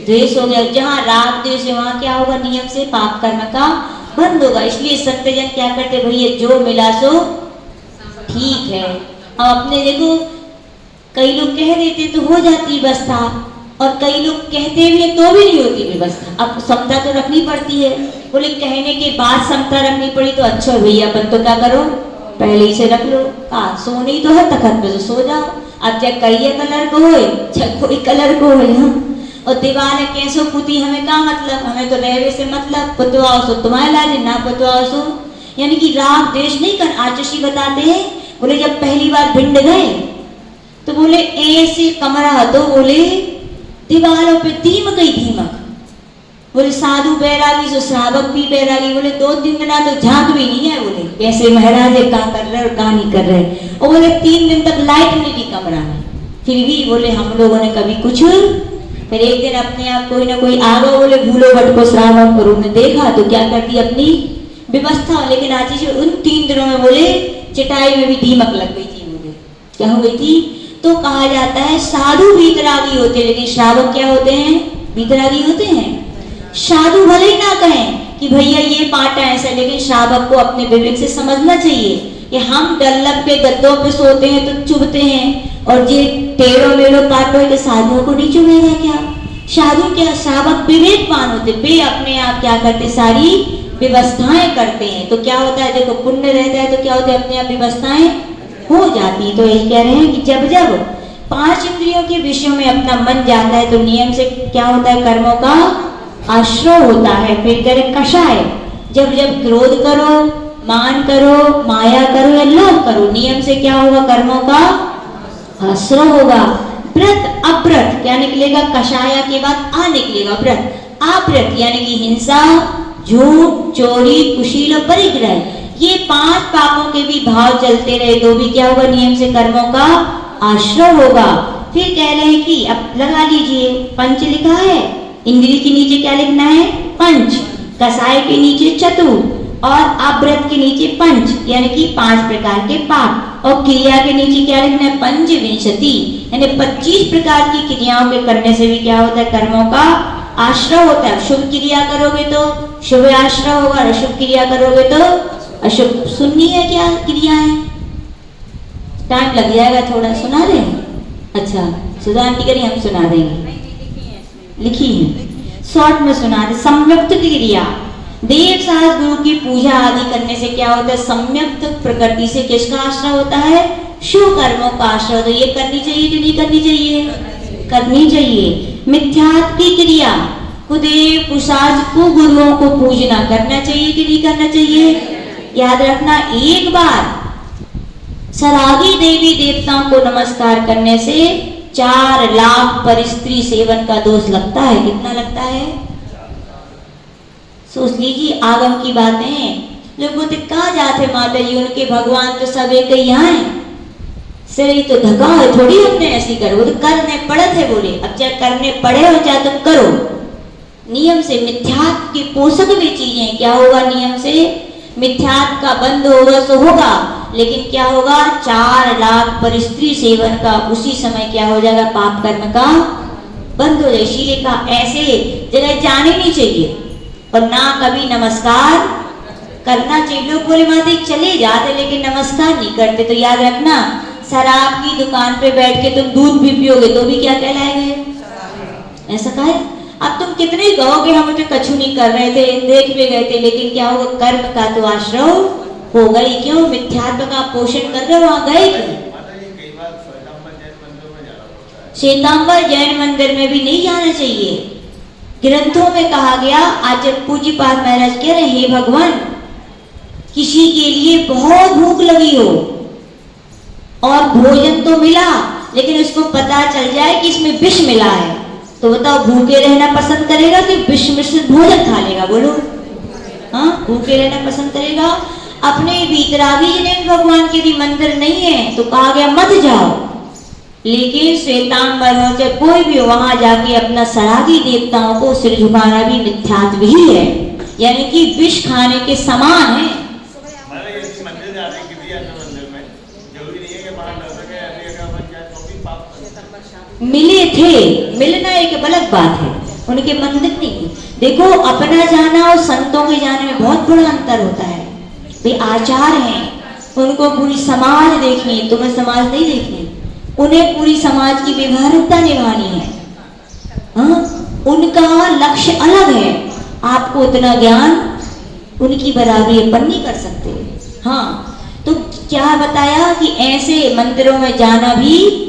द्वेष हो गया। जहाँ राग द्वेष है वहां क्या होगा? नियम से पाप कर्म का बंद होगा। इसलिए संतजन क्या करते? भैया जो मिला सो ठीक है। अब अपने देखो कई लोग कह देते तो हो जाती व्यवस्था, और कई लोग कहते भी तो भी नहीं होती व्यवस्था। अब समता तो रखनी पड़ती है। बोले कहने के बाद समता रखनी पड़ी तो अच्छा भैया अपन तो क्या करो, पहले ही से रख लो। सोनी तो है तखत पे तो सो जाओ। अब चाहे कई कलर को हो चाहे कोई कलर को हो, और दीवार कैसो पुती हमें क्या मतलब? हमें तो रहवे से मतलब, पुतवाओ सो तुम्हारे लाज, ना पुतवाओ सो। यानी कि राग द्वेष नहीं कर। आचर्षी बताते हैं, बोले जब पहली बार भिंड गए तो बोले ऐसे कमरा तो बोले दीवारों पे दीमक ही दीमक, बोले साधु बैरागी जो श्रावक भी बैरागी, बोले 2-3 दिन तो झांक भी नहीं है, बोले कैसे महाराज है, क्या कर रहे और क्या नहीं कर रहे। और बोले 3 दिन तक लाइट नहीं थी कमरा में, फिर भी बोले हम लोगों ने कभी कुछ। फिर एक दिन अपने आप कोई ना कोई आ गया, बोले भूलो भट को श्रावक करो, ने देखा तो क्या कर दी अपनी व्यवस्था। लेकिन आज उन 3 दिनों में बोले चटाई में भी दीमक लग गई थी, बोले क्या हो गई थी। तो कहा जाता है साधु वीतरागी होते हैं, लेकिन श्रावक क्या होते हैं, वीतरागी होते हैं। साधु भले ही ना कहें कि भैया ये पाटा ऐसा, लेकिन श्रावक को अपने विवेक से समझना चाहिए कि हम डल्लब के गद्दों पे सोते हैं तो चुभते हैं, और ये टेढ़ो मेढ़ो पाटो के साधुओं को नहीं चुभेगा क्या। साधु क्या, श्रावक विवेकवान होते, वे अपने आप क्या करते, सारी व्यवस्थाएं करते हैं। तो क्या होता है, देखो पुण्य रहता है तो क्या होता है, अपने आप व्यवस्थाएं हो जाती है। तो यही कह रहे हैं कि जब जब 5 इंद्रियों के विषयों में अपना मन जाता है तो नियम से क्या होता है, कर्मों का आश्रय होता है। फिर करें कषाय, जब जब क्रोध करो, मान करो, माया करो या लोभ करो, नियम से क्या होगा, कर्मों का आश्रय होगा। व्रत अव्रत क्या निकलेगा, कषाय के बाद आ निकलेगा व्रत। अव्रत यानी कि हिंसा, झूठ, चोरी, कुशील और परिग्रह, ये 5 पापों के भी भाव चलते रहे तो भी क्या होगा, नियम से कर्मों का आश्रय होगा। फिर कह रहे हैं कि अब लगा लीजिए, पंच लिखा है, इंद्रिय के नीचे क्या लिखना है, पंच, कसाय के नीचे चतुर और अव्रत के नीचे पंच यानी कि 5 प्रकार के पाप, और क्रिया के नीचे क्या लिखना है, पंचविंशति यानी 25 प्रकार की क्रियाओं के करने से भी क्या होता है, कर्मों का आश्रय होता है। शुभ क्रिया करोगे तो शुभ आश्रय होगा, और अशुभ क्रिया करोगे तो अशुभ। सुननी है क्या क्रिया है, टाइम लग जाएगा थोड़ा, सुना दें। अच्छा सुधा आंटी करिए, हम सुना देंगे, लिखी है शॉर्ट में सुना दे। सम्यक्त क्रिया, देव साहस गुरु की पूजा आदि करने से क्या होता है, सम्यक्त प्रकृति से किसका आश्रय होता है, शुभ कर्मों का आश्रय। तो ये करनी चाहिए कि नहीं करनी चाहिए, करनी चाहिए। मिथ्यात्व की क्रिया, कुदेव कुशाच को गुरुओं को पूजना करना चाहिए कि नहीं करना चाहिए। याद रखना, एक बार सरागी देवी देवताओं को नमस्कार करने से 4 लाख पर स्त्री सेवन का दोष लगता है। कितना लगता है, सोच लीजिए। आगम की बातें, लोग बोलते कहाँ जाते माता जी, उनके भगवान तो सब एक ही यहाँ है, शरीर तो धका है, थोड़ी हमने ऐसी करो, वो तो करने पड़े थे। बोले अब चाहे करने पड़े हो चाहे तो करो, नियम से। मिथ्यात्व के पोषक भी चीजें, क्या होगा, नियम से मिथ्यात्व का बंद होगा तो होगा, लेकिन क्या होगा, 4 लाख पर स्त्री सेवन का उसी समय क्या हो जाएगा, पाप कर्म का बंद हो जाए। इसीलिए का ऐसे जगह जाने नहीं चाहिए और ना कभी नमस्कार करना चाहिए। लोग बोले माते चले जाते लेकिन नमस्कार नहीं करते। तो याद रखना, शराब की दुकान पे बैठ के तुम दूध भी पियोगे तो भी क्या कहलाएंगे, ऐसा कहा है। अब तुम कितने कहोगे हम तो कछु नहीं कर रहे थे, देख भी गए थे, लेकिन क्या होगा, कर्म का तो आश्रय हो गई। क्यों, मिथ्यात्व का पोषण कर रहे हो, वहां गए क्यों। श्वेतांबर जैन मंदिर में भी नहीं जाना चाहिए। ग्रंथों में कहा गया, आज पूज्य पाद महाराज कह रहे, हे भगवान, किसी के लिए बहुत भूख लगी हो और भोजन तो मिला, लेकिन उसको पता चल जाए कि इसमें विष मिला है, तो बताओ भूखे रहना पसंद करेगा कि विष मिश्रित भोजन खा लेगा, बोलो। हाँ, भूखे रहना पसंद करेगा। अपने वीतरागी जैन भगवान के भी मंदिर नहीं है तो कहा गया मत जाओ, लेकिन श्वेतांबर हो चाहे कोई भी हो, वहां जाके अपना सरागी देवताओं को सिर झुकाना भी मिथ्यात्व ही है, यानी कि विष खाने के समान है। मिले थे, मिलना एक अलग बात है, उनके मंदिर नहीं। देखो, अपना जाना और संतों के जाने में बहुत बड़ा अंतर होता है। वे आचार हैं, उनको पूरी समाज देखनी है, तुम्हें समाज नहीं देखनी, उन्हें पूरी समाज की व्यवहारिकता निभानी है। हाँ, उनका लक्ष्य अलग है। आपको उतना ज्ञान उनकी बराबरी अपन नहीं कर सकते। हाँ, तो क्या बताया कि ऐसे मंदिरों में जाना भी,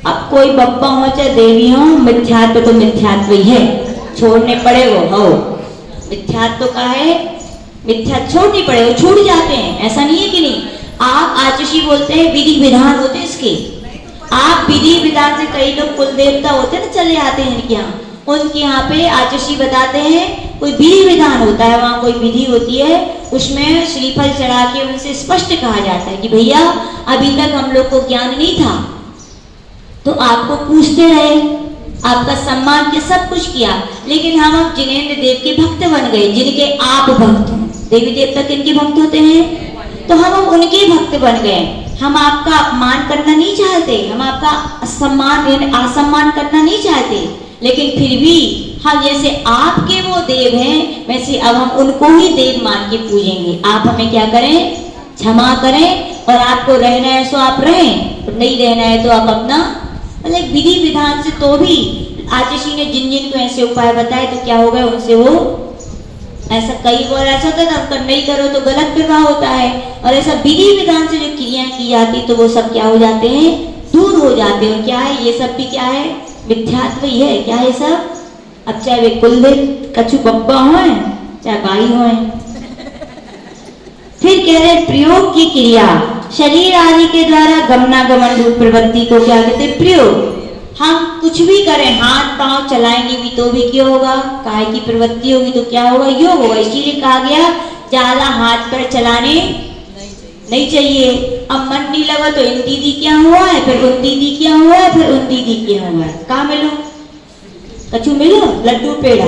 अब कोई बप्पा हो चाहे देवी हो, मिथ्यात्व तो मिथ्यात्व ही है, छोड़ने पड़े वो हो। मिथ्यात्व का है, मिथ्या छोड़नी पड़े, वो छूट जाते हैं, ऐसा नहीं है कि नहीं। आप आचुषी बोलते हैं, विधि विधान होते हैं इसके, आप विधि विधान से, कई लोग कुल देवता होते हैं ना चले आते हैं इनके यहाँ, उनके यहाँ पे आचार्य बताते हैं कोई विधि विधान होता है, वहाँ कोई विधि होती है, उसमें श्रीफल चढ़ा के उनसे स्पष्ट कहा जाता है कि भैया अभी तक हम लोग को ज्ञान नहीं था, तो आपको पूछते रहे, आपका सम्मान के सब कुछ किया, लेकिन हम अब जिनेंद्र देव के भक्त बन गए, जिनके आप भक्त हैं। देवी देवता किनके भक्त होते हैं? तो हम अब उनके भक्त बन गए। हम आपका अपमान करना नहीं चाहते, हम आपका असम्मान करना नहीं चाहते, लेकिन फिर भी हम जैसे आपके वो देव हैं, वैसे अब हम उनको ही देव मान के पूजेंगे। आप हमें क्या करें? क्षमा करें, और आपको रहना है सो आप रहें, और नहीं रहना है तो आप अपना मतलब विधि विधान से। तो भी आचार्य ने जिन जिन को ऐसे उपाय बताए तो क्या हो गए उनसे, वो ऐसा कई बार ऐसा होता है ना, नहीं करो तो गलत विवाह होता है, और ऐसा विधि विधान से जो क्रियाएं की जाती तो वो सब क्या हो जाते हैं? दूर हो जाते हैं। और क्या है ये सब भी? क्या है? मिथ्यात्व ही है। क्या है सब? अब चाहे वे कुलदेव कछु बब्बा हो चाहे बाई हो। फिर कह रहे प्रयोग की क्रिया, शरीर आदि के द्वारा गमनागमन रूप प्रवृत्ति को क्या कहते हैं? प्रयोग। हम कुछ भी करें, हाथ पांव चलाएंगे भी तो भी क्या होगा? काय की प्रवृत्ति होगी तो क्या होगा? योग होगा। इसीलिए कहा गया ज्यादा हाथ पैर चलाने नहीं चाहिए। अब मन नहीं लगा तो इन दीदी क्या हुआ है, फिर उन दीदी क्या हुआ है, फिर उन दीदी क्या हुआ है। कहाँ मिलो? कछु मिलो? लड्डू पेड़ा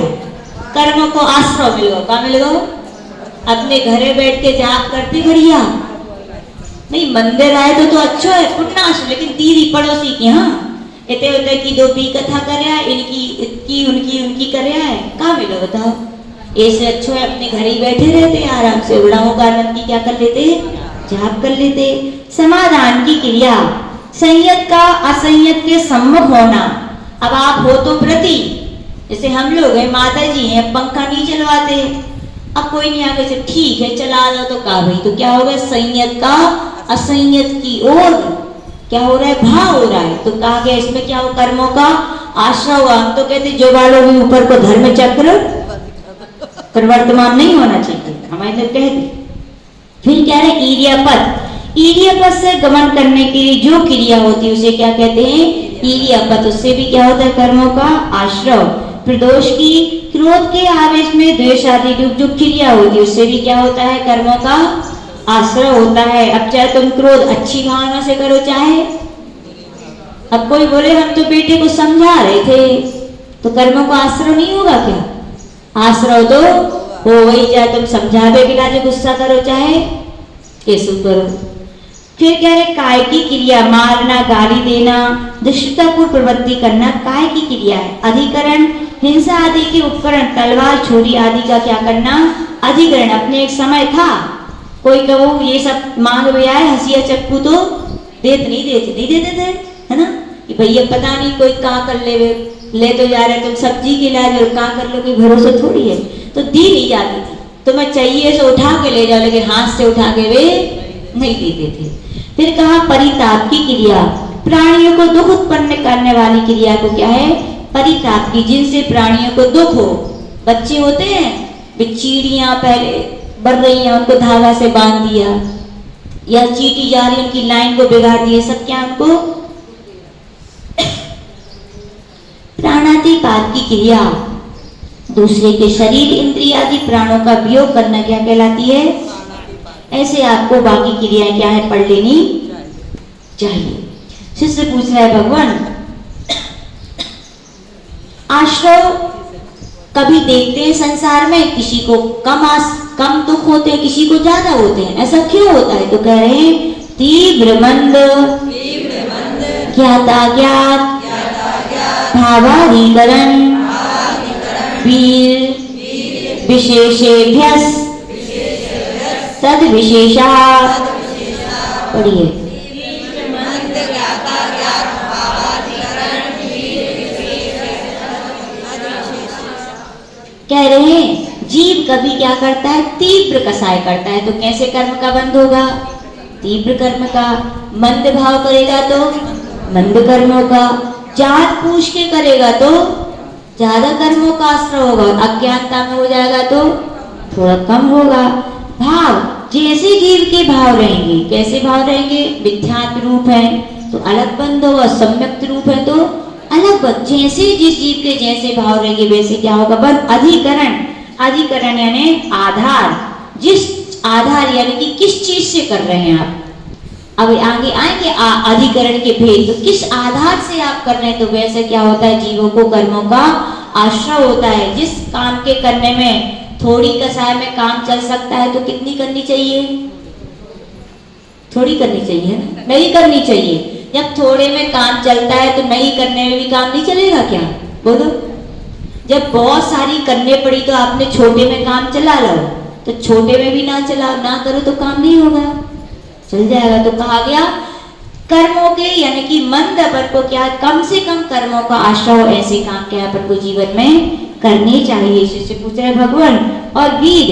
कर्म को आश्रय मिलो। कहाँ मिलो? अपने घरे बैठ के जाप करते बढ़िया नहीं, मंदिर आए तो अच्छा है पुण्याश, लेकिन दीदी पड़ोसी की हाँ इतने होते कि दो बी कथा करे, इनकी उनकी उनकी करे है। कहाँ मिलो बताओ? ऐसे अच्छा है अपने घर ही बैठे रहते आराम से, उड़ाओं का आनंद की क्या कर लेते? जाप कर लेते। समाधान की क्रिया, संयत का असंयत के सम्मुख होना। अब आप हो तो व्रती, जैसे हम लोग हैं, माता जी हैं, पंखा नहीं चलवाते, अब कोई नहीं आगे से ठीक है चला लो तो कहा भाई, तो क्या हो गया? संयत का असंयत की ओर क्या हो रहा है? भाव हो रहा है। तो कहा गया इसमें क्या हो? कर्मों का आश्रय हुआ। हम तो कहते जो वालों भी ऊपर को धर्म चक्र प्रवर्तमान नहीं होना चाहिए, हमारे तो कहते। फिर क्या है? ईर्यापद। ईर्यापद से गमन करने के लिए जो क्रिया होती है उसे क्या कहते हैं? ईर्यापद। उससे भी क्या होता है? कर्मों का आश्रय। प्रदोष की, क्रोध के आवेश में द्वेष आदि जो क्रिया होती है उससे भी क्या होता है? कर्मों का आश्रय होता है। अब चाहे तुम क्रोध अच्छी भावना से करो, चाहे अब कोई बोले हम तो बेटे को समझा रहे थे, तो कर्मों का आश्रय नहीं होगा क्या? आश्रय तो हो वही, चाहे तुम समझावे बिना जो गुस्सा करो, चाहे कैसे करो। फिर कह रहे काय की क्रिया, मारना, गाली देना, दुष्टतापूर्ण प्रवृत्ति करना काय की क्रिया है। अधिकरण, हिंसा आदि के उपकरण, तलवार छुरी आदि का क्या करना? अधिकरण। अपने एक समय था, कोई कहो ये सब मांग में आए, हंसिया चप्पू तो नहीं देते थे, है ना, कि भैया पता नहीं कोई कहाँ कर ले तो जा रहे तुम सब्जी के लाए और कहाँ कर लो, कोई भरोसा थोड़ी है। तो दी नहीं जाती थी, तुम्हें चाहिए तो उठा के ले जाओ, लेकिन हाथ से उठा के वे नहीं देते थे। फिर कहा परिताप की क्रिया, प्राणियों को दुख उत्पन्न करने वाली क्रिया को क्या है? परिताप की, जिनसे प्राणियों को दुख हो। बच्चे होते हैं, चिड़ियां पहले बढ़ रही हैं, उनको धागा से बांध दिया, या चींटी जा रही उनकी लाइन को बिगाड़ दिया, सब क्या उनको प्राणातिपात की क्रिया। दूसरे के शरीर इंद्रिय आदि प्राणों का वियोग करना क्या कहलाती है? ऐसे आपको बाकी क्रियाएं क्या है? पढ़ लेनी चाहिए। शिष्य पूछ रहा है भगवान, आश्रय कभी देखते हैं संसार में किसी को कम दुख होते हैं, किसी को ज्यादा होते हैं, ऐसा क्यों होता है? तो कह रहे हैं तीव्र मंद, ज्ञाताज्ञात, भावाधिकरण, वीर, विशेषेभ्यस, तद विशेषात्। पढ़िए। कह रहे हैं जीव कभी क्या करता है? तीव्र कसाय करता है। तो कैसे कर्म का बंध होगा? तीव्र कर्म का। मंद भाव करेगा तो मंद कर्मों का, जात पूछ के करेगा तो ज्यादा कर्मों का आश्रय होगा, अज्ञानता में हो जाएगा तो थोड़ा कम होगा। भाव, जैसे जीव के भाव रहेंगे, कैसे भाव रहेंगे? मिथ्यात्व रूप है, तो अलग बंध होगा, सम्यक्त रूप है तो अलग बंध। जैसे जिस जीव के जैसे भाव रहेंगे वैसे क्या होगा बंध। अधिकरण, अधिकरण यानी आधार, जिस आधार यानी कि किस चीज से कर रहे हैं आप। अब आगे आएंगे अधिकरण के भेद, तो किस आधार से आप कर रहे हैं। तो वैसे क्या होता है, जीवों को कर्मों का आश्रय होता है। जिस काम के करने में थोड़ी कसाय में काम चल सकता है तो कितनी करनी चाहिए, थोड़ी करनी चाहिए ना, नहीं करनी चाहिए। जब थोड़े में काम चलता है तो नहीं करने में भी काम नहीं चलेगा क्या, बोलो। जब बहुत सारी करने पड़ी तो आपने छोटे में काम चला लो, तो छोटे में भी ना चला ना करो तो काम नहीं होगा, चल जाएगा। तो कहा गया कर्मों के यानी कि मंद अपन को क्या, कम से कम कर्मों का आश्रय हो, ऐसे काम क्या अपन को जीवन में करने चाहिए। इससे पूछ रहे भगवान। और वीर,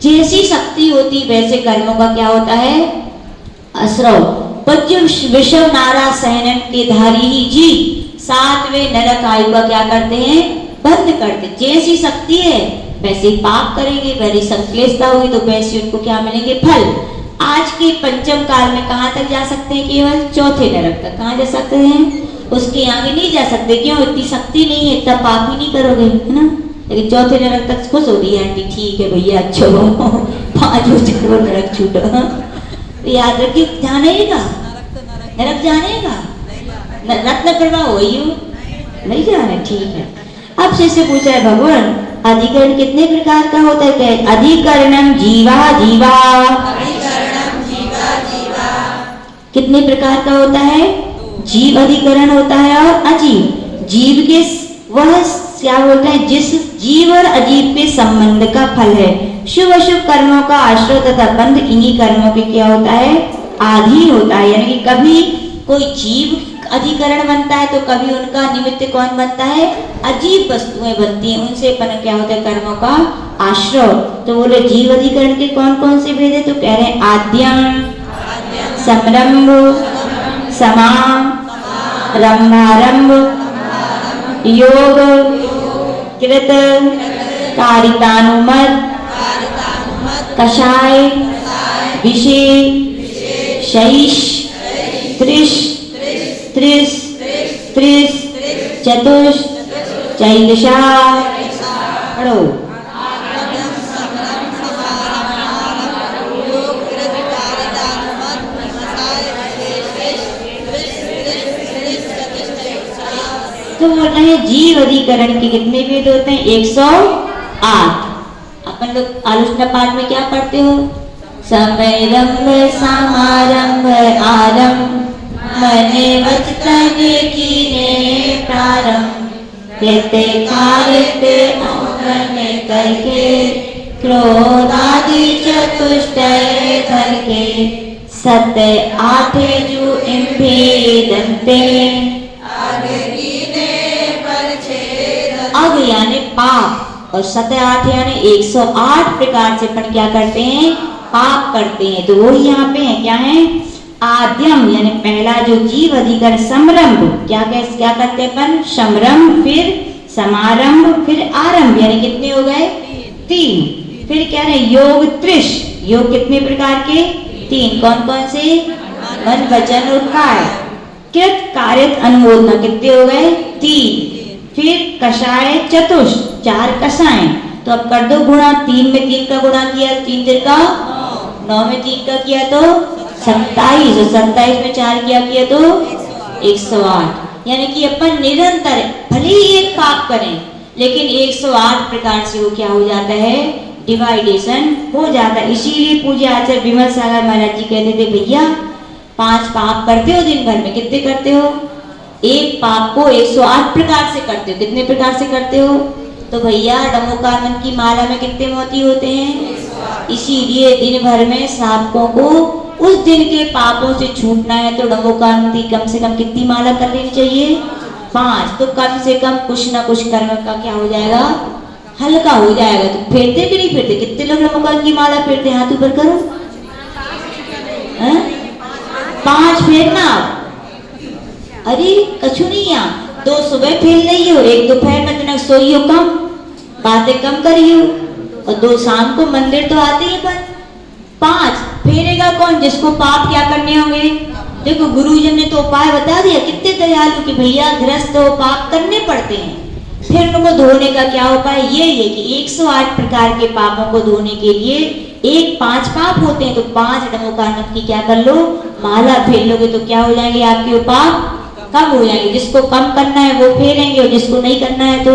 जैसी शक्ति होती वैसे कर्मों का क्या होता है, आश्रय। पद्य विषव नारा सहनन के धारी ही जी, सातवें नरक आयु का क्या करते हैं, बंद करते। जैसी शक्ति है वैसे पाप करेंगे, वैसी संक्लेशता होगी तो वैसे उनको क्या मिलेंगे, फल। आज के पंचम काल में कहाँ तक जा सकते हैं, केवल चौथे नरक तक। कहाँ जा सकते हैं, उसके आगे नहीं जा सकते। क्यों, इतनी शक्ति नहीं है, इतना पाप ही नहीं करोगे, है ना। लेकिन चौथे नरक तक खुश हो रही है आंटी, ठीक है भैया, अच्छा हो 5 नरक छूटो। तो याद रखिए, जानेगा नरक, जानेगा रत्न प्रभा हो नहीं जाने, ठीक है। अब से पूछा है भगवान, अधिकरण कितने प्रकार का होता है। अधिकरणम जीवा जीवा, कितने प्रकार का होता है, जीव अधिकरण होता है और अजीव। जीव के वह क्या बोलते हैं, जिस जीव और अजीव के संबंध का फल है। शुभ अशुभ कर्मों का आश्रय तथा बंध इन्हीं कर्मों के क्या होता है, आधीन होता है। यानी कि कभी कोई जीव अधिकरण बनता है तो कभी उनका निमित्त कौन बनता है, अजीब वस्तुएं बनती हैं, उनसे अपन क्या होता है, कर्मों का आश्रय। तो बोले जीव अधिकरण के कौन कौन से भेद है, तो कह रहे हैं आद्यम, समरंभ, समा, रंभारंभ, योग, कृत, कारितानुमत, कषाय, विषय, शैष, त्रिश, त्रिस, त्रिस, चतुष, चैतसा, पढ़ो। तो बोल रहे हैं जीव अधिकरण के कितने भेद होते हैं, 108। अपन लोग आलोचना पाठ में क्या पढ़ते हो, समरंभ समारंभ आरंभ, मने वचने कीने प्रारंभ, कृते कार्यते औघने करके, क्रोधादि चतुष्टय धर के, सत्य आठे जू इम्भेदन्ते। अग यानी पाप और सत 8 यानी 108 प्रकार से अपन क्या करते हैं, पाप करते हैं। तो वो यहाँ पे है, क्या है, आद्यम यानी पहला जो जीव अधिकरण। समरंभ क्या करते हैं अपन, समरंभ, फिर समारंभ, फिर आरंभ, यानी कितने हो गए, 3। फिर क्या है, योग, त्रिश, योग कितने प्रकार के, 3। कौन कौन से, मन वचन और काय। कृत कार्यत अनुमोदना कितने हो गए, 3। फिर कषाय, चतुष, 4 कषाय। तो अब कर दो गुणा, 3 में 3 का गुणा किया, 3 दिन का 9 में 3 का किया तो 27, और 27 में 4 किया तो 108। यानी कि अपन निरंतर भले ही एक पाप करें लेकिन 108 प्रकार से वो क्या हो जाता है, डिवाइडेशन हो जाता है। इसीलिए पूज्य आचार्य विमल सागर महाराज जी कहते थे, भैया 5 पाप करते हो दिन भर में, कितने करते हो, एक पाप को 108 प्रकार से करते हो। कितने प्रकार से करते हो, तो भैया डमोकारमन की माला में कितने मोती होते हैं। इसीलिए दिन भर में साधकों को उस दिन के पापों से छूटना है तो डमोकारमन की कम से कम कितनी माला कर लेनी चाहिए, 5। तो कम से कम कुछ ना कुछ कर्म का क्या हो जाएगा, हल्का हो जाएगा। तो फेरते कि नहीं फेरते, कितने लोग डमोकारमन की माला फेरते, हाथ ऊपर करो, 5 फेरना। अरे कछु नहीं, यहाँ 2 सुबह फेर लियो, 1 दोपहर में तनक सोइयो कम, बातें कम करियो, और 2 शाम को मंदिर तो आते ही। पर 5 फेरेगा कौन, जिसको पाप क्या करने होंगे, देखो गुरुजन ने तो उपाय बता दिया, कितने दयालु कि भैया गृहस्थ हो, पाप करने पड़ते हैं। फिर उनको धोने का क्या उपाय, ये है कि 108 प्रकार के पापों को धोने के लिए 5 पाप होते हैं, तो 5 नमोकारणाम की क्या कर लो, माला फेर लोगे तो क्या हो जाएंगे, आपके पाप कम हो जाएंगे। जिसको कम करना है वो फेरेंगे, और जिसको नहीं करना है तो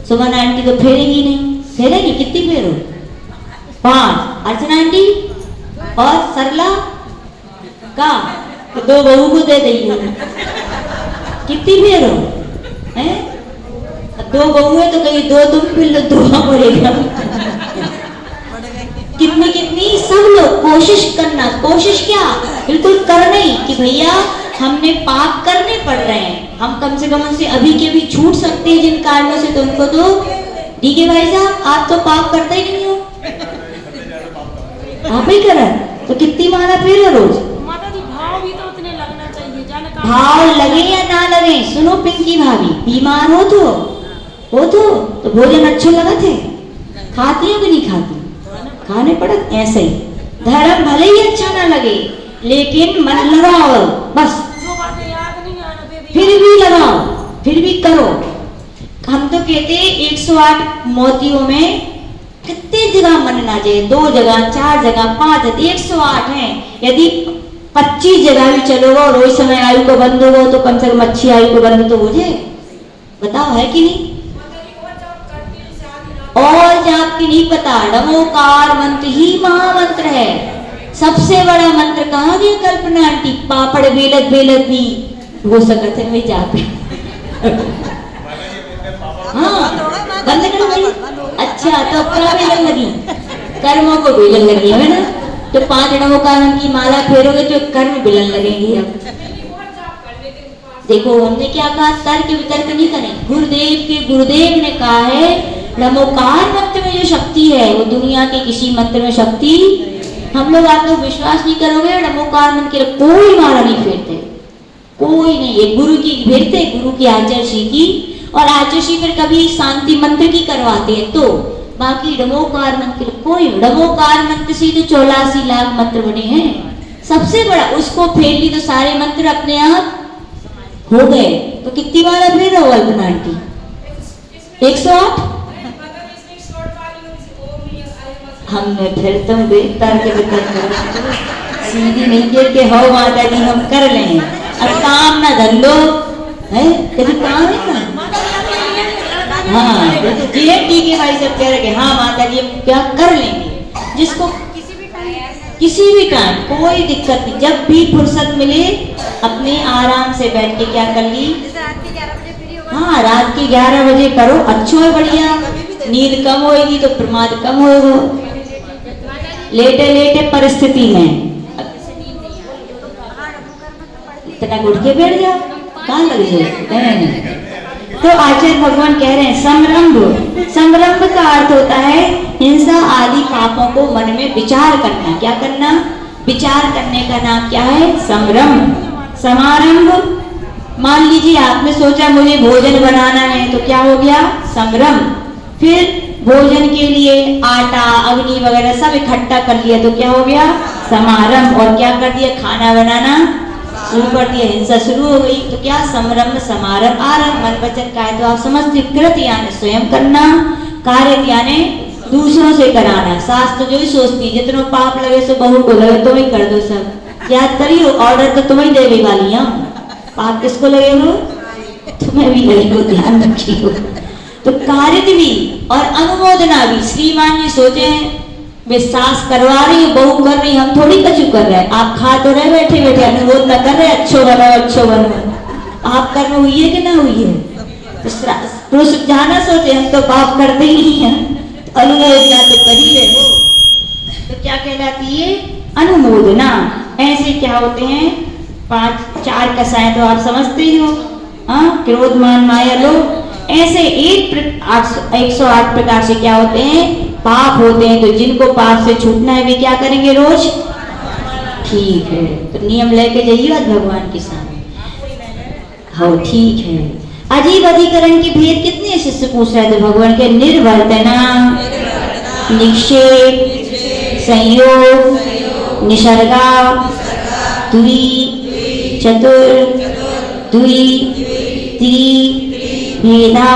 सुमन आंटी तो फेरेंगी नहीं। फेरेंगी, कितनी फेरो, 5। अर्चना आंटी और सरला का तो 2 बहू को दे देंगे, कितनी फेरो हैं, 2 बहू है तो कहीं 2 तुम फिर लो, 2 पड़ेगा। कितनी सब लोग कोशिश करना, कोशिश क्या बिल्कुल करना ही कि भैया हमने पाप करने पड़ रहे हैं, हम कम से कम उनसे अभी के भी छूट सकते हैं जिन कारणों से, तो उनको तो डीके भाई साहब आप तो पाप करते ही नहीं हो, आप ही करा तो कितनी माला फेर रोज। माता जी भाव भी तो उतने लगना चाहिए, जाने का भाव लगे या ना लगे, सुनो पिंकी भाभी, बीमार हो तो भोजन अच्छे लगा थे, खाती हो कि नहीं खाती, खाने पड़त। ऐसे ही धर्म भले ही अच्छा ना लगे लेकिन मन लगाओ, बस जो बातें याद नहीं आना फिर भी लगाओ, फिर भी करो। हम तो कहते 108 मोतियों में कितने जगह मन ना जाए, 2 जगह 4 जगह 5 108 है। यदि 25 जगह भी चलोगे और रोज समय आयु को बंद होगा तो कम से कम अच्छी आयु को बंद तो हो जाए, बताओ है कि नहीं। और जाप की नहीं पता, नमोकार मंत्र ही महामंत्र है। सबसे बड़ा मंत्र कहा गया कल्पना आंटी, पापड़ बेलत बेलत भी हो सकते हैं में जाप। हाँ बंद कर भाई, अच्छा तो अपना बेलन लगी, कर्मों को बेलन लगी है ना, तो 5 नमोकार की माला फेरोगे तो कर्म बेलन लगेंगे। अब देखो हमने क्या कहा, तर्क वितर्क नहीं करें, गुरुदेव ने कहा है नमोकार मंत्र में जो शक्ति है वो दुनिया के किसी मंत्र में शक्ति, हम लोग आप लोग विश्वास नहीं करोगे, नमोकार मंत्र के कोई माला नहीं फेरते, कोई नहीं, ये गुरु की फेरते, गुरु की आचार्य की, और आचार्य फिर कभी शांति मंत्र की करवाते हैं, तो बाकी नमोकार मंत्र कोई, नमोकार मंत्र से तो 84 लाख मंत्र बने हैं, सबसे बड़ा उसको फेर ली तो सारे मंत्र अपने आप हो गए। तो कितनी माला फेर हो कल्पना आंटी, 108। हमने फिर तुम बेहतर के सीधी नहीं गिर के हो माता जी हम कर लें, अब काम ना धंधो है, कभी काम है ना। हाँ ठीक भाई सब कह रहे हाँ माता जी हम क्या कर लेंगे, जिसको किसी भी टाइम कोई दिक्कत नहीं, जब भी फुर्सत मिले अपने आराम से बैठ के क्या कर ली, हाँ रात के 11 बजे करो, अच्छो है बढ़िया, नींद कम होगी तो प्रमाद कम होगा, लेटे लेटे परिस्थिति में इतना उठ के बैठ जाओ, कहाँ लग जाए। तो आचार्य भगवान कह रहे हैं संरंभ का अर्थ होता है हिंसा आदि पापों को मन में विचार करना। क्या करना, विचार करने का नाम क्या है, संरंभ। समारंभ, मान लीजिए आपने सोचा मुझे भोजन बनाना है तो क्या हो गया, संरंभ। फिर भोजन के लिए आटा अग्नि वगैरह सब इकट्ठा कर लिया तो क्या हो गया, समारंभ। और क्या कर दिया, खाना बनाना शुरू कर दिया, हिंसा शुरू हो गई, तो क्या समरंभ समारंभ आरंभ। मन वचन का है तो आप समझते, कृत यानी स्वयं करना, कार्य यानी दूसरों से कराना। शास्त्र जो ही सोचती जितना पाप लगे सो बहू को लगे तुम ही कर दो, सब याद करियो, ऑर्डर तो तुम्हें देने वाली है, पाप किसको लगेगा, तुम्हें भी लगेगा, ध्यान रखियो। तो कार्य भी और अनुमोदना भी, श्रीमान जी सोचे हैं वे सास करवा रही है, बहू कर रही, हम थोड़ी कछु कर रहे हैं, आप खा तो रहे बैठे बैठे, अनुमोदना कर रहे अच्छो बनो, आप कर्म हुई है कि ना हुई है। तो जाना सोचे हम तो पाप करते ही नहीं है, अनुमोदना तो कर ही रहे हो, तो क्या कहलाती है, अनुमोदना। ऐसे क्या होते हैं 4 कसाएं तो आप समझते ही हो, क्रोध मान माया लोभ, ऐसे 108 प्रकार से क्या होते हैं, पाप होते हैं। तो जिनको पाप से छूटना है वे क्या करेंगे रोज, ठीक है, तो नियम लेके जाइए आज भगवान के सामने। हाँ ठीक है। अजीब अधिकरण के भेद कितने शिष्य पूछ रहे थे भगवान के, निर्वर्तना, निक्षेप, संयोग, निसर्गा, तुरी, चतुर द्वि त्रि भेदा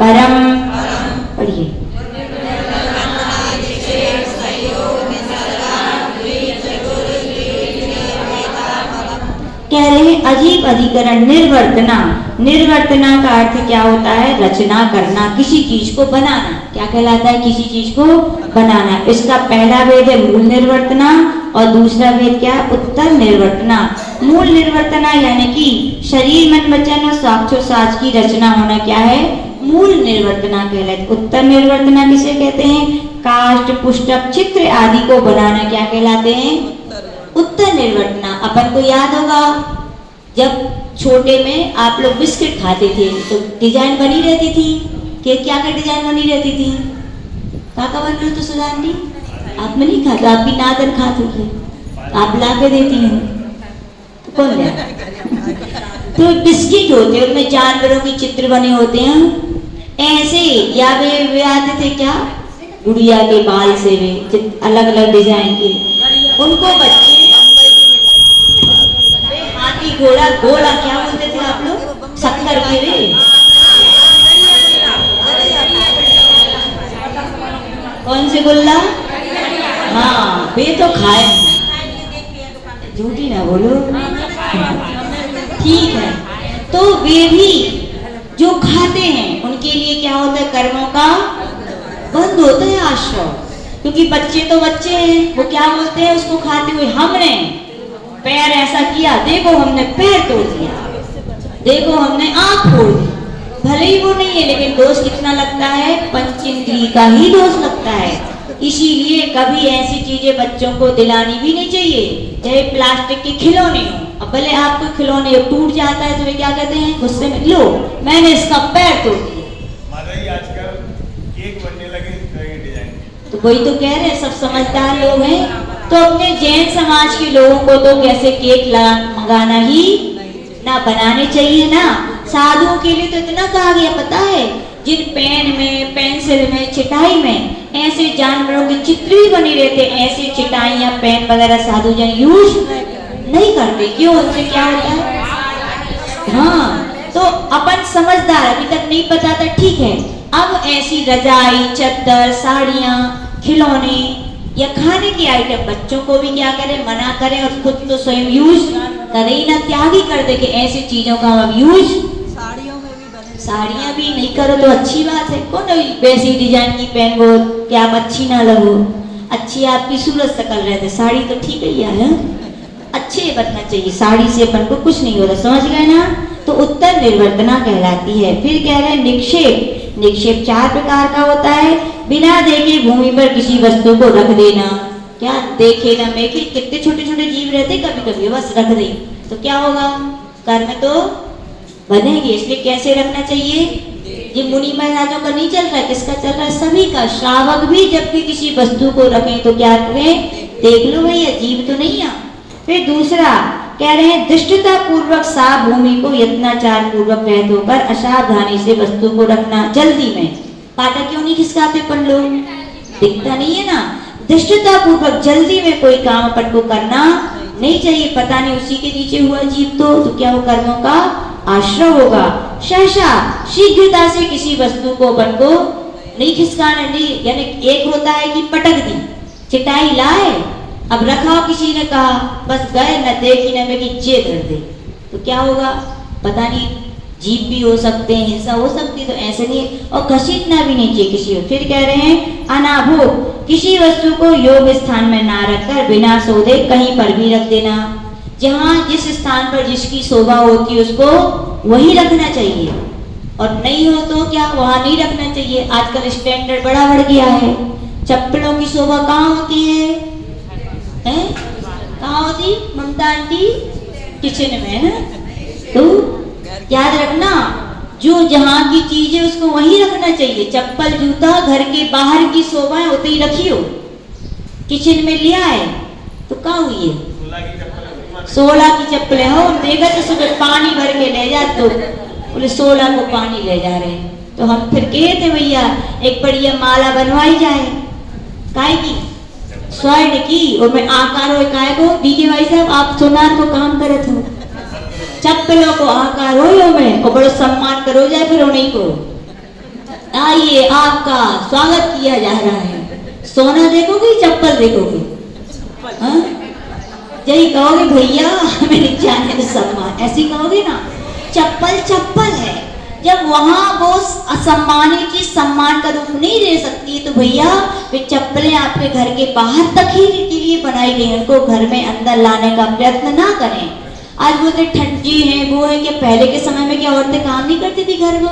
परम। पढ़िए। कह रहे हैं अजीब अधिकरण निर्वर्तना। निर्वर्तना का अर्थ क्या होता है? रचना करना, किसी चीज को बनाना। क्या कहलाता है? किसी चीज को बनाना। इसका पहला वेद है मूल निर्वर्तना और दूसरा वेद क्या है? उत्तर निर्वर्तना। मूल निर्वर्तना यानी कि शरीर मन वचन और साक्षो साज की रचना होना क्या है? मूल निर्वर्तना कहलाती। उत्तर निर्वर्तना किसे कहते हैं? काष्ठ पुष्टक चित्र आदि को बनाना क्या कहलाते हैं? उत्तर निर्वर्तना। अपन को याद होगा जब छोटे में आप लोग बिस्किट खाते थे तो डिजाइन बनी रहती थी कि क्या क्या डिजाइन बनी रहती थी? काका बन रहे हो तो सुजान जी आप में नहीं खाते, आप भी नादन खाते थे, आप ला के देती हैं तो कौन है? तो बिस्किट होते हैं उनमें जानवरों के चित्र बने होते हैं ऐसे, या वे आते थे क्या गुड़िया के बाल से वे अलग अलग डिजाइन के, उनको बच्चे हाथी घोड़ा घोड़ा क्या बोलते थे आप लोग? शक्कर के रे कौन से गुल्ला? हाँ वे तो खाए, झूठी ना बोलो, ठीक है। तो वे भी जो खाते हैं उनके लिए क्या होता है? कर्मों का बंद होता है आश्रम, क्योंकि बच्चे तो बच्चे हैं, वो क्या बोलते हैं उसको खाते हुए? हमने पैर ऐसा किया, देखो हमने पैर तोड़ दिया, देखो हमने आंख फोड़ दी। भले ही वो नहीं है लेकिन दोष कितना लगता है? पंचेंद्रिय का ही दोष लगता है। इसीलिए कभी ऐसी चीजें बच्चों को दिलानी भी नहीं चाहिए, चाहे प्लास्टिक के खिलौने हो। अब भले आपको खिलौने टूट जाता है तो वे क्या कहते हैं गुस्से में, लो मैंने इसका पैर तोड़ दिया। आजकल केक बनने लगे डिजाइन, तो वही तो कह रहे हैं सब समझदार लोग हैं। तो अपने जैन समाज के लोगों को तो कैसे केक मंगाना ही ना बनाने चाहिए ना। साधुओं के लिए तो इतना कहा गया पता है, जिन पेन में पेंसिल में चिटाई में ऐसे जानवरों के चित्र भी बने रहते, ऐसे चिटाई या पेन वगैरह साधु जन यूज नहीं करते। क्यों? उनसे क्या होता है? हाँ तो अपन समझदार, अभी तक नहीं पता था ठीक है। अब ऐसी रजाई चद्दर साड़ियाँ खिलौने या खाने के आइटम बच्चों को भी क्या करें? मना करें और खुद तो स्वयं यूज करें ही ना, त्याग ही कर दे कि ऐसी चीजों का अब यूज। साड़ियाँ भी नहीं करो तो अच्छी बात है, कौन वैसी डिजाइन की पहन वो कि आप अच्छी ना लगो, अच्छी आपकी सूरत शकल रहते, साड़ी तो ठीक ही है, अच्छे बनना चाहिए, साड़ी से अपन को कुछ नहीं होता, समझ गए ना। तो उत्तर निर्वर्तना कहलाती है। फिर कह रहे हैं निक्षेप। निक्षेप 4 प्रकार का होता है। बिना देखे भूमि पर किसी वस्तु को रख देना। क्या देखे ना देखे, कितने छोटे छोटे जीव रहते कभी कभी, बस रख दे तो क्या होगा? कर्म तो बनेगी। इसलिए कैसे रखना चाहिए? ये मुनि महाराजों का नहीं चल रहा है, किसका चल रहा है? सभी का। श्रावक भी जब भी किसी वस्तु को रखें तो क्या करें? देख लो भैया जीव तो नहीं है। फिर दूसरा कह रहे हैं दृष्टता पूर्वक साफ भूमि को यत्नाचार पूर्वक रहते होकर असावधानी से वस्तु को रखना। जल्दी में पाटा क्यों नहीं खिसकाते अपन लोग? दिखता नहीं है ना। दृष्टता पूर्वक जल्दी में कोई काम अपन को करना नहीं चाहिए, पता नहीं उसी के नीचे हुआ जीव तो क्या वो कर्मों का आश्रय होगा। सहसा शीघ्रता से किसी वस्तु को अपन को नहीं खिसकाना नहीं, यानी एक होता है कि पटक दी, चिटाई लाए, अब रखा किसी ने कहा बस गए न देखी न में कि जे धर दे तो क्या होगा? पता नहीं जीव भी हो सकते हैं, हिंसा हो सकती है, तो ऐसे नहीं। और घसीटना भी नहीं चाहिए किसी को। फिर कह रहे हैं अनाभोग, किसी वस्तु को योग्य स्थान में ना रखकर बिना सौदे कहीं पर भी रख देना। जहाँ जिस स्थान पर जिसकी शोभा होती है उसको वही रखना चाहिए, और नहीं हो तो क्या वहाँ नहीं रखना चाहिए। आजकल स्टैंडर्ड बड़ा बढ़ गया है। चप्पलों की शोभा कहाँ होती है? कहाँ होती? ममता आंटी किचन में है। तो याद रखना जो जहाँ की चीज है उसको वहीं रखना चाहिए। चप्पल जूता घर के बाहर की शोभा है उतनी रखियो, किचन में लिया है तो कहाँ हुई है? 16 की चप्पलें हो देखा तो सुबह पानी भर के ले जा, तो बोले 16 को पानी ले जा रहे हैं। तो हम फिर कहे थे भैया एक बढ़िया माला बनवाई जाए, काय की? स्वर्ण की। और मैं आकार हो काय को डी के भाई साहब आप सोनार को काम करे थे चप्पलों को आकार हो यो में और बड़ो सम्मान करो जाए फिर उन्हीं को। आइए आपका स्वागत किया जा रहा है। सोना देखोगे चप्पल देखोगे? हाँ? यही कहोगे भैया मेरे जाने में सम्मान, ऐसी कहोगे ना। चप्पल चप्पल है, जब वहां वो असम्मानित चीज सम्मान का रूप नहीं दे सकती तो भैया वे चप्पलें आपके घर के बाहर तक ही के लिए बनाई गई, उनको घर में अंदर लाने का प्रयत्न ना करें। आज बोलते ठंडी है वो है कि पहले के समय में क्या औरतें काम नहीं करती थी घर में?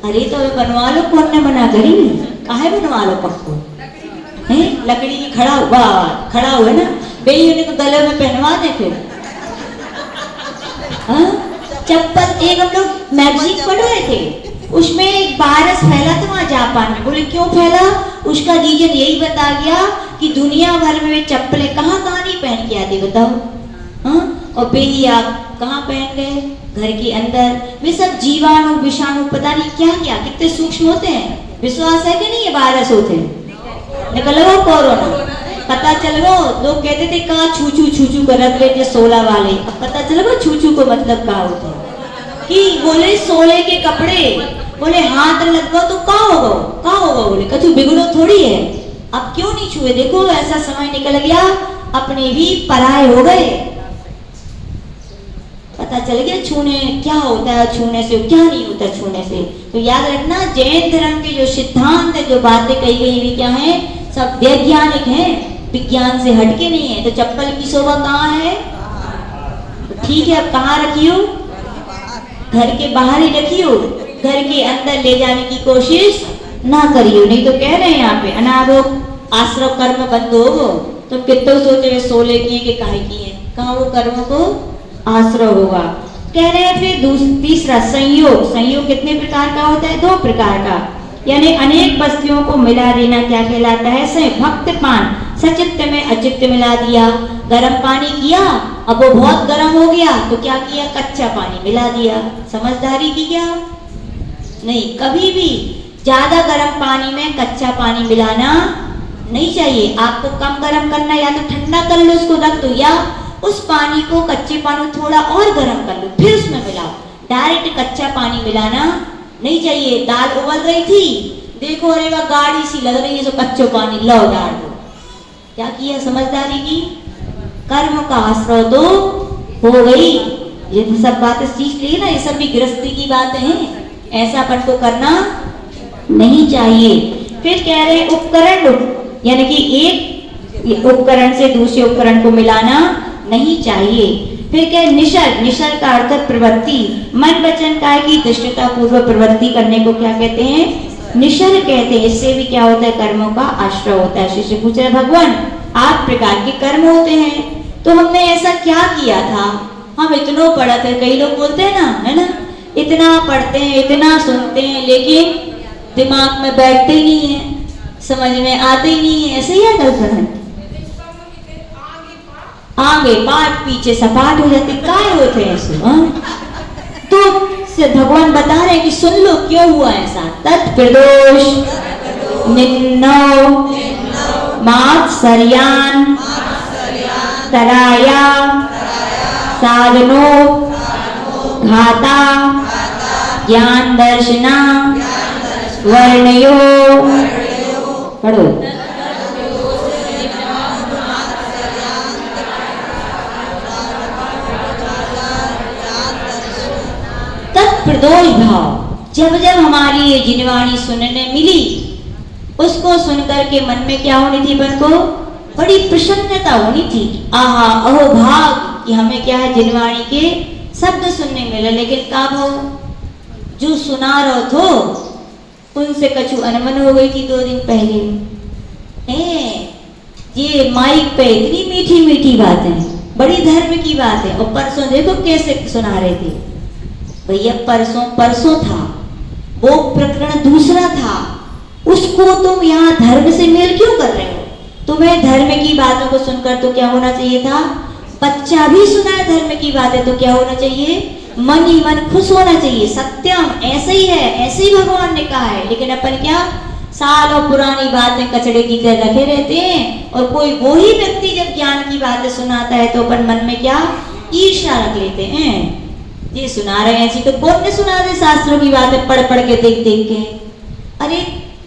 अरे तो बनवा लो, कौन ने मना करी? काहे बनवा लो पक्को है, लकड़ी की खड़ा हुआ ना बेई उन्हें तो गले में पहनवा दे फिर। हाँ? चप्पल एक हम लोग मैगजीन पढ़ रहे थे, उसमें एक वायरस फैला था वहां जापान में। बोले क्यों फैला? उसका रीजन यही बता गया कि दुनिया भर में वे चप्पलें कहाँ नहीं पहन के आते बताओ। हाँ? और बेही आप कहाँ पहन गए? घर के अंदर। वे सब जीवाणु विषाणु पता नहीं क्या क्या कितने सूक्ष्म होते हैं। विश्वास है कि नहीं ये वायरस होते हैं? निकल गो कोरोना, पता चल गो। लोग कहते थे कहाँ छू करत रहे 16 वाले, अब पता चल गो छू को मतलब क्या होता है। कि बोले 16 के कपड़े, बोले हाथ लग गो तो क्या होगा? बोले कछु बिगड़ो थोड़ी है। अब क्यों नहीं छुए? देखो ऐसा समय निकल गया, अपने भी पराये हो गए। पता चल गया छूने क्या होता है, छूने से क्या नहीं होता छूने से। तो याद रखना जैन धर्म के जो सिद्धांत है, जो बातें कही गई वे क्या है, सब वैज्ञानिक हैं, विज्ञान से हटके नहीं है। तो चप्पल की शोभा कहाँ है? ठीक है, अब कहाँ रखियो? घर के बाहर ही रखियो, घर के अंदर ले जाने की कोशिश ना करियो। नहीं तो कह रहे हैं यहाँ पे अनादो आश्रम कर्म बंद हो। तुम कितने सोचे 16 किए कि काहे किए, कहाँ वो कर्म को आश्रय होगा। कह रहे हैं फिर तीसरा संयोग कितने प्रकार का होता है? 2 प्रकार का, यानी अनेक वस्तुओं को मिला देना क्या कहलाता है? भक्त पान, सचित्त में अचित्त मिला दिया। गर्म पानी किया, अब वो बहुत गर्म हो गया तो क्या किया? कच्चा पानी मिला दिया। समझदारी की क्या? नहीं, कभी भी ज्यादा गर्म पानी में कच्चा पानी मिलाना नहीं चाहिए। आपको कम गर्म करना, या तो ठंडा कर लो उसको रख दो, या उस पानी को कच्चे पानी थोड़ा और गर्म कर लो फिर उसमें मिलाओ। डायरेक्ट कच्चा पानी मिलाना नहीं चाहिए। दाल उबल रही थी, देखो अरे वह गाढ़ी सी लग रही है, तो कच्चो पानी लो डाल दो। क्या किया? समझदारी की। कर्म का आश्रय तो हो गई। ये सब बातें सीख ली ना, ये सब भी गृहस्थी की बातें हैं, ऐसा अपन को करना नहीं चाहिए। फिर कह रहे उपकरण, यानी कि एक उपकरण से दूसरे उपकरण को मिलाना नहीं चाहिए। फिर क्या? निषद का अर्थ प्रवृत्ति, मन वचन काय की दृष्टता पूर्वक प्रवृत्ति करने को क्या कहते हैं? निषद कहते हैं। इससे भी क्या होता है? कर्मों का आश्रय होता है। शिष्य पूछ रहे भगवान 8 प्रकार के कर्म होते हैं, तो हमने ऐसा क्या किया था? हम इतना पढ़ा थे, कई लोग बोलते हैं ना, है ना, इतना पढ़ते हैं इतना सुनते हैं लेकिन दिमाग में बैठते ही नहीं है, समझ में आते ही नहीं है। ऐसे ही है गर्लफ्रेंड, आगे पाठ पीछे सपाट हो जाते, काय होते हैं ऐसे। तो से भगवान बता रहे हैं कि सुन लो क्यों हुआ ऐसा। तत्प्रदोष निन्नो मात्सर्यान तराया साधनो घाता ज्ञान दर्शना वर्णयो पढ़ो। तत्प्रदोष भाव, जब जब हमारी ये जिनवाणी सुनने मिली, उसको सुनकर के मन में क्या होनी थी? अपन को बड़ी प्रसन्नता होनी थी। आहा अहो भाग कि हमें क्या है? जिनवाणी के शब्द सुनने मिले। लेकिन का भाव? जो सुना रहो थो उनसे कछु अनमन हो गई थी 2 दिन पहले। ये माइक पे इतनी मीठी मीठी बातें, बड़ी धर्म की बात है, और परसों देखो कैसे सुना रहे थे। भैया परसों था, वो प्रकरण दूसरा था, उसको तुम यहाँ धर्म से मेल क्यों कर रहे हो? तुम्हें धर्म की बातों को सुनकर तो क्या होना चाहिए था? बच्चा भी सुना है धर्म की बातें तो क्या होना चाहिए? मन ही मन खुश होना चाहिए। सत्यम ऐसे ही है, ऐसे ही भगवान ने कहा है। लेकिन अपन क्या सालों पुरानी बातें कचड़े की तरह रखे रहते हैं, और कोई वो ही व्यक्ति जब ज्ञान की बातें सुनाता है तो अपन मन में क्या ईर्ष्या रख लेते हैं। ये सुना रहे हैं ऐसी तो कौन ने सुना दे शास्त्रों की बातें पढ़ पढ़ के देख देख के। अरे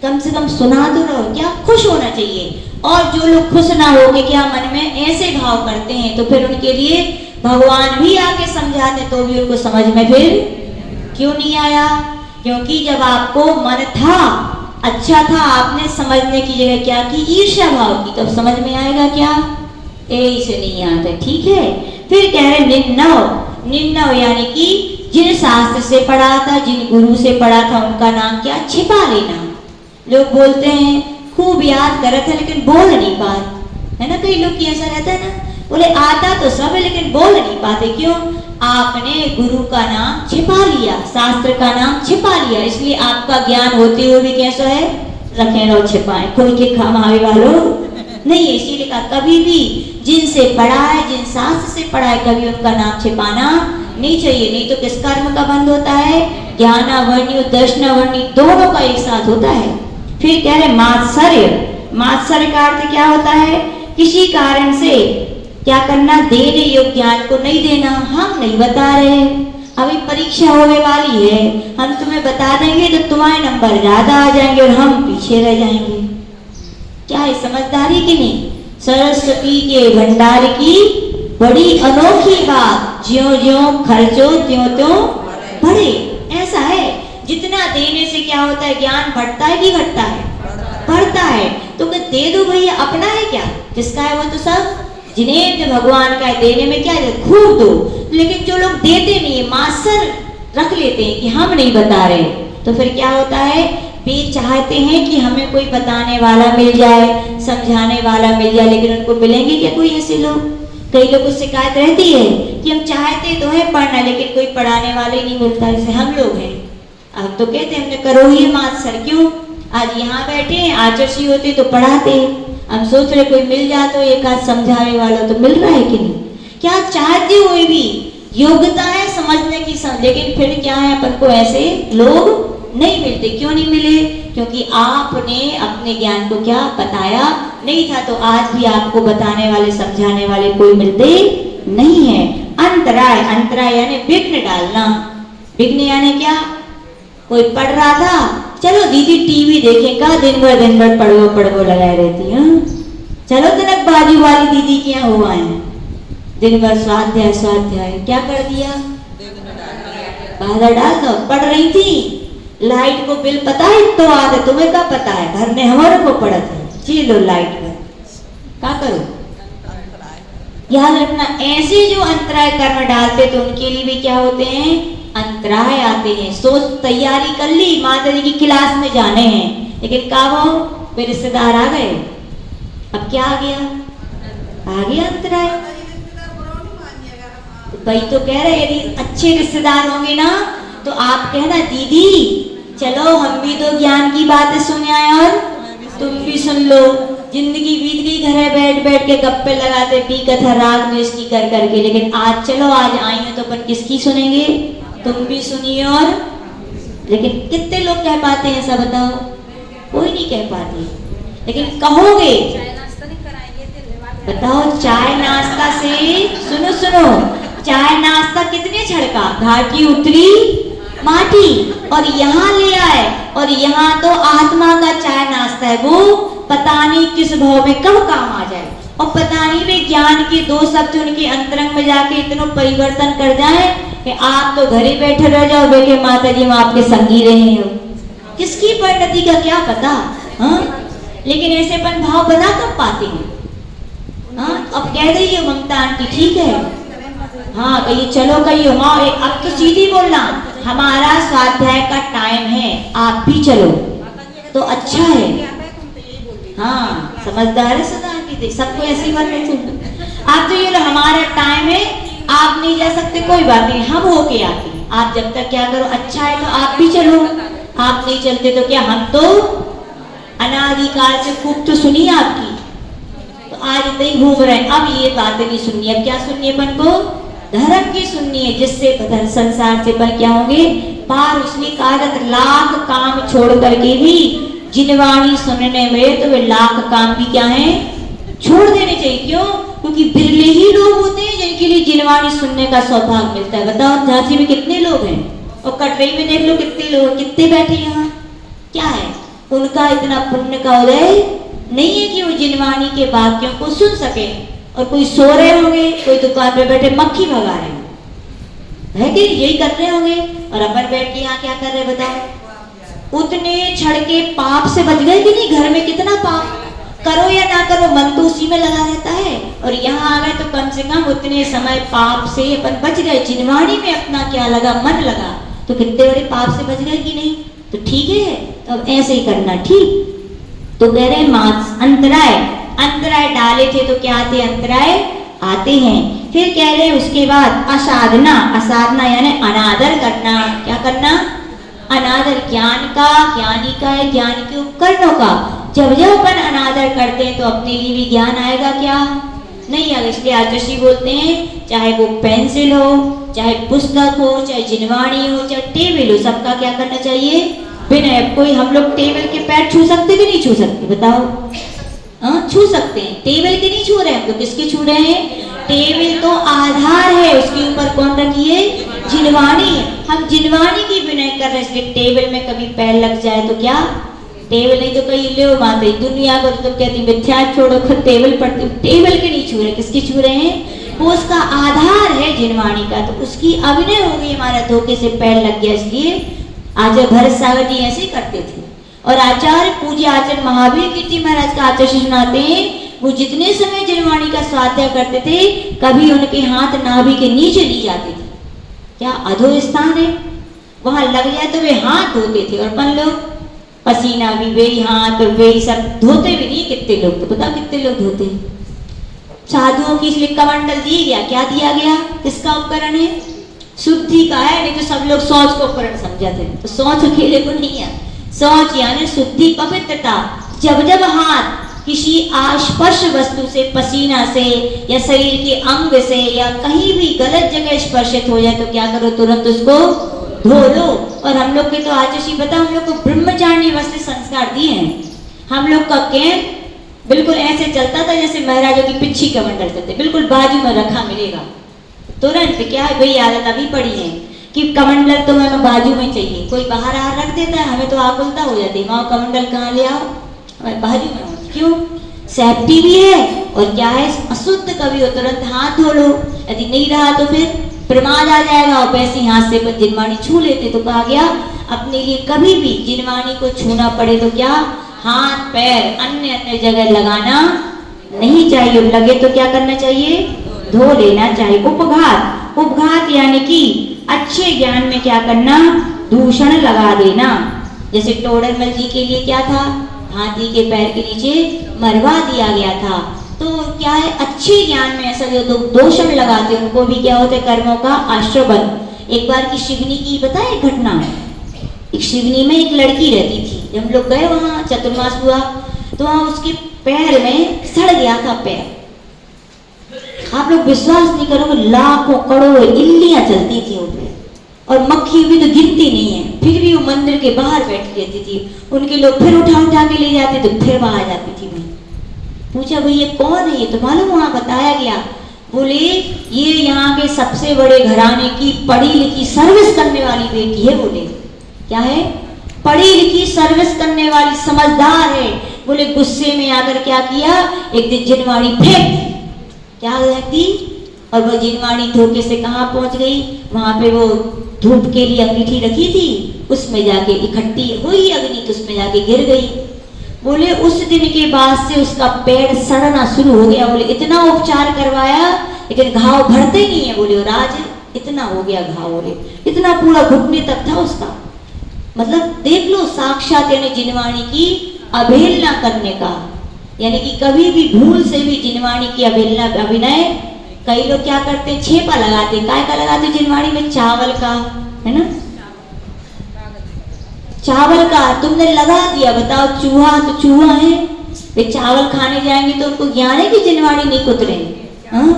कम से कम सुना तो रहो, क्या खुश होना चाहिए। और जो लोग खुश ना हो के क्या मन में ऐसे भाव करते हैं तो फिर उनके लिए भगवान भी आके समझाते तो भी उनको समझ में फिर क्यों नहीं आया। क्योंकि जब आपको मन था अच्छा था, आपने समझने की जगह क्या की, ईर्ष्या भाव की, तब समझ में आएगा क्या, ऐसे नहीं आता। ठीक है, फिर कह रहे निन्नव। निन्नव यानी कि जिन शास्त्र से पढ़ा था, जिन गुरु से पढ़ा था, उनका नाम क्या, छिपा लेना। लोग बोलते हैं खूब याद कर थे लेकिन बोल नहीं पाते, है ना। कई लोग की ऐसा रहता है ना, बोले आता तो सब है लेकिन बोल नहीं पाते। क्यों, आपने गुरु का नाम छिपा लिया, शास्त्र का नाम छिपा लिया, इसलिए आपका ज्ञान होते हुए भी कैसा है, रखे रहो छिपाए, खोल के खामावे वालों नहीं। इसीलिए कहा कभी भी जिनसे पढ़ा है, जिन शास्त्र से पढ़ा है, कभी उनका नाम छिपाना नहीं चाहिए। नहीं तो किस कर्म का बंद होता है, ज्ञानावर्ण्य दर्शनावर्ण्य दोनों का एक साथ होता है। फिर कह रहे मात्सर्य। मात्सर्य का अर्थ क्या होता है, किसी कारण से क्या करना, देने योग्य ज्ञान को नहीं देना। हम नहीं बता रहे, अभी परीक्षा होने वाली है, हम तुम्हें बता देंगे तो तुम्हारे नंबर ज्यादा आ जाएंगे और हम पीछे रह जाएंगे। क्या है समझदारी की नहीं। सरस्वती के भंडार की बड़ी अनोखी बात, ज्यों ज्यों खर्चो त्यों त्यों बढ़े। ऐसा है, जितना देने से क्या होता है, ज्ञान बढ़ता है कि घटता है, बढ़ता है। तो दे दो भैया, अपना है क्या, जिसका है वो तो सब जिन्हें तो भगवान का है, देने में क्या है, खूब दो। लेकिन जो लोग देते नहीं है, मास्टर रख लेते हैं कि हम नहीं बता रहे, तो फिर क्या होता है, वे चाहते हैं कि हमें कोई बताने वाला मिल जाए, समझाने वाला मिल जाए, लेकिन उनको मिलेंगे क्या कोई ऐसे लोग। कई लोगों को शिकायत रहती है कि हम चाहते तो है पढ़ना लेकिन कोई पढ़ाने वाले नहीं मिलता, जैसे हम लोग हैं। अब तो कहते हमने करो ही मास्टर, क्यों आज यहाँ बैठे हैं, आचर्षी होते तो पढ़ाते। हम सोच रहे कोई मिल जाए तो एक आध समझाने वाला, तो मिल रहा है कि नहीं। क्या चाहते हुए भी योग्यता है समझने की, लेकिन फिर क्या है, अपन को ऐसे लोग नहीं मिलते। क्यों नहीं मिले, क्योंकि आपने अपने ज्ञान को क्या बताया नहीं था। तो आज भी आपको बताने वाले समझाने वाले कोई मिलते नहीं है। अंतराय, अंतराय यानी विघ्न डालना। विघ्न यानी क्या, कोई पढ़ रहा था, चलो दीदी टीवी देखेगा, दिन भर पढ़ो लगाए रहती है। चलो तनक बाजू वाली दीदी के यहाँ हुआ है, दिन भर स्वाध्याय स्वाध्याय, क्या कर दिया, बाधा डाल दो। पढ़ रही थी, लाइट को बिल पता है तो आते, तुम्हें क्या पता है, घर ने हमारे को पड़ा था, चलो लाइट पर क्या करो। याद रखना, ऐसे जो अंतराय कर्म डालते तो उनके लिए भी क्या होते हैं, अंतराय आते हैं। सोच तैयारी कर ली, माता जी की क्लास में जाने हैं, लेकिन क्या वो मेरे रिश्तेदार आ गए, अब क्या आ गया, आ गया अंतराय। भाई तो कह रहे यदि अच्छे रिश्तेदार होंगे ना तो आप कहना दीदी चलो हम भी तो ज्ञान की बातें सुने आए और तुम भी सुन लो। जिंदगी बीत गई घर में बैठ बैठ के गप्पे लगाते, पी कथा राग द्वेष की कर करके, लेकिन आज चलो आज आई हैं तो अपन किसकी सुनेंगे, तुम भी सुनिए। और लेकिन कितने लोग कह पाते हैं ऐसा बताओ, कोई नहीं कह पाते। लेकिन कहोगे बताओ, चाय नाश्ता से सुनो सुनो, चाय नाश्ता कितने छड़का, घाटी उतरी माटी और यहाँ ले आए, और यहाँ तो आत्मा का चाय नाश्ता है, वो पता नहीं किस भाव में कब काम आ जाए, और पता नहीं वे ज्ञान के दो शब्द उनके अंतरंग में जाके इतना परिवर्तन कर जाए कि आप तो घर ही बैठे रह जाओ, बेटे माता जी हम आपके संगी रहे हो, किसकी परिणति का क्या पता। हाँ, लेकिन ऐसे अपन भाव बना कर पाते हैं। हाँ, अब कह रही हो ममता आंटी ठीक है, हाँ कहिए चलो कहिए, हाँ अब तो सीधी बोलना, हमारा स्वाध्याय का टाइम है, आप भी चलो तो अच्छा है। हाँ समझदार है सदा आंटी, सबको ऐसी बात नहीं सुनना। आप तो ये लो हमारा टाइम है, आप नहीं जा सकते कोई बात नहीं, हम होके आते हैं, आप जब तक क्या करो अच्छा है तो आप भी चलो, आप नहीं चलते तो क्या, हम तो अनादिकाल से खूब तो सुनी आपकी, तो आज इतने ही घूम रहे हैं। अब ये बातें नहीं सुननी, अब क्या सुननी है अपन को, धर्म की सुननी है, जिससे संसार से पर क्या होंगे पार। उसने कहा लाख काम छोड़ करके भी जिनवाणी सुनने में, तो वे लाख काम भी क्या है छोड़ देने चाहिए। क्यों, क्योंकि बिरले ही लोग होते हैं जिनके लिए जिनवाणी सुनने का सौभाग्य मिलता है। बताओ झांसी में कितने लोग हैं, और कटरई में देख लो कितने लोग, कितने बैठे यहाँ। क्या है, उनका इतना पुण्य का उदय नहीं है कि वो जिनवाणी के वाक्यों को सुन सके। और कोई सो रहे होंगे, कोई दुकान पे बैठे मक्खी भगा रहे हैं, है कि यही कर रहे होंगे, और अपन बैठ के यहाँ क्या कर रहे बताओ। उतने क्षण के पाप से बच गए कि नहीं। घर में कितना पाप करो या ना करो, मन तो उसी में लगा रहता है, और यहाँ आ गए तो कम से कम उतने समय पाप से अपन बच गए। जिनवाणी में अपना क्या लगा, मन लगा, तो कितने बड़े पाप से बच गए कि नहीं। तो ठीक है, तो अब ऐसे ही करना। ठीक, तो कह रहे मास अंतराय, अंतराय डाले थे तो क्या आते, अंतराय आते हैं। फिर कह रहे उसके बाद असाधना, असाधना यानी अनादर करना। क्या करना, अनादर ज्ञान का, ज्ञानी का है, ज्ञान के उपकरणों का। जब जब अपन अनादर करते हैं तो अपने लिए भी ज्ञान आएगा क्या, नहीं आएगा। इसलिए आचार्य बोलते हैं चाहे वो पेंसिल हो, चाहे पुस्तक हो, चाहे जिनवाणी हो, चाहे टेबल हो, सबका क्या करना चाहिए, बिना। कोई हम लोग टेबल के पैर छू सकते कि नहीं छू सकते बताओ। हाँ, छू सकते हैं, टेबल के नहीं छू रहे हैं। तो किसके छू रहे हैं, टेबल तो आधार है, उसके ऊपर कौन रखी है, जिनवाणी। हम जिनवाणी की विनय कर रहे हैं, इसलिए टेबल में कभी पैर लग जाए तो क्या, टेबल नहीं तो कहीं ले माते दुनिया को तो कहती मिथ्या छोड़ो, खुद टेबल पड़ती, टेबल के नहीं छू रहे, किसकी छू रहे हैं, वो उसका आधार है जिनवाणी का। तो उसकी अभिनय हो गई, हमारा धोखे से पैर लग गया। इसलिए आचार्य भरत सागर जी ऐसे ही करते थे। और आचार्य पूज्य आचार्य महावीर कीर्ति महाराज का आचार्य सुनाते हैं, वो जितने समय जिनवाणी का स्वाध्याय करते थे, कभी उनके हाथ नाभि के नीचे नहीं जाते थे। क्या अधो स्थान है, वहां लग जाए तो वे हाथ धोते थे। और अपन लोग पसीना भी वे हाथ और वे सब धोते भी नहीं। कितने लोग, तो बताओ कितने लोग धोते हैं। साधुओं की इसलिए कमंडल दिया गया, क्या दिया गया, किसका उपकरण है, शुद्धि का है। नहीं तो सब लोग शौच को उपकरण समझते हैं, तो शौच अकेले को नहीं है। शौच यानी शुद्धि, पवित्रता। जब जब हाथ किसी स्पर्श वस्तु से, पसीना से या शरीर के अंग से या कहीं भी गलत जगह स्पर्शित हो जाए तो क्या करो, तुरंत उसको धो लो। और हम लोग के तो आचार्य बता, हम लोग को ब्रह्मचारी वस्त्र संस्कार दिए हैं। हम लोग का कैंप बिल्कुल ऐसे चलता था जैसे महाराजों की पिच्छी कमंडल चलते, बिल्कुल बाजू में रखा मिलेगा। तुरंत क्या है भाई, आदत अभी पड़ी है कि कमंडल तो हमें बाजू में चाहिए। कोई बाहर रख देता है, हमें तो आकुलता हो जाती है, वहाँ कमंडल कहाँ ले आओ, हमें बाजू में। क्यों, सेफ्टी भी है, और क्या है, अशुद्ध कभी हो तुरंत हाथ धो लो। यदि नहीं रहा तो फिर प्रमाद आ जाएगा। और वैसे हाथ से अपन जिनवाणी छू लेते तो कहा गया, अपने लिए कभी भी जिनवाणी को छूना पड़े तो क्या, हाथ पैर अन्य अन्य जगह लगाना नहीं चाहिए। लगे तो क्या करना चाहिए, धो लेना चाहिए। उपघात, उपघात यानी कि अच्छे ज्ञान में क्या करना, दूषण लगा देना। जैसे टोडरमल जी के लिए क्या था, हाथी के पैर के नीचे मरवा दिया गया था। तो क्या है, अच्छे ज्ञान में ऐसा जो दोषण लगाते उनको भी क्या होता है, कर्मों का आश्रवन। एक बार की शिवनी की बताए घटना। एक शिवनी में एक लड़की रहती थी। जब हम लोग गए वहाँ, चतुर्मास हुआ तो वहाँ उसके पैर में सड़ गया था पैर। आप लोग विश्वास नहीं करोगे, लाखों करोड़ों इल्लियां चलती थी उन पे, और मक्खी भी तो गिनती नहीं है। फिर भी वो मंदिर के बाहर बैठी रहती थी। उनके लोग फिर उठा उठा के ले जाते तो फिर वहां जाती थी। मैं पूछा भाई ये कौन है, ये तो मालूम, वहां बताया गया। बोले ये यहाँ के सबसे बड़े घराने की पढ़ी लिखी सर्विस करने वाली बेटी है। बोले क्या है, पढ़ी लिखी सर्विस करने वाली समझदार है। बोले गुस्से में आकर क्या किया, एक दिन जिनवाणी फेंक दी। क्या रहती, और वो जिनवाणी धोखे से कहाँ पहुंच गई, वहां पे वो धूप के लिए अंगीठी रखी थी, उसमें जाके इकट्ठी हुई अग्नि, तो उसमें जाके गिर गई। बोले उस दिन के बाद से उसका पैर सड़ना शुरू हो गया। बोले इतना उपचार करवाया लेकिन घाव भरते नहीं है। बोले और आज इतना हो गया घाव, बोले इतना पूरा घुटने तक था उसका। मतलब देख लो, साक्षात यानी जिनवाणी की अवहेलना करने का, यानी कि कभी भी भूल से भी जिनवाणी की अवहेलना, अभिनय। कई लोग क्या करते हैं, छेपा लगाते, काय का लगाते जिनवाणी में, चावल का, है ना, चावल का तुमने लगा दिया। बताओ चूहा तो चूहा है, वे चावल खाने जाएंगे तो उनको ज्ञान है कि जिनवाणी नहीं कुतरेंगे। हाँ,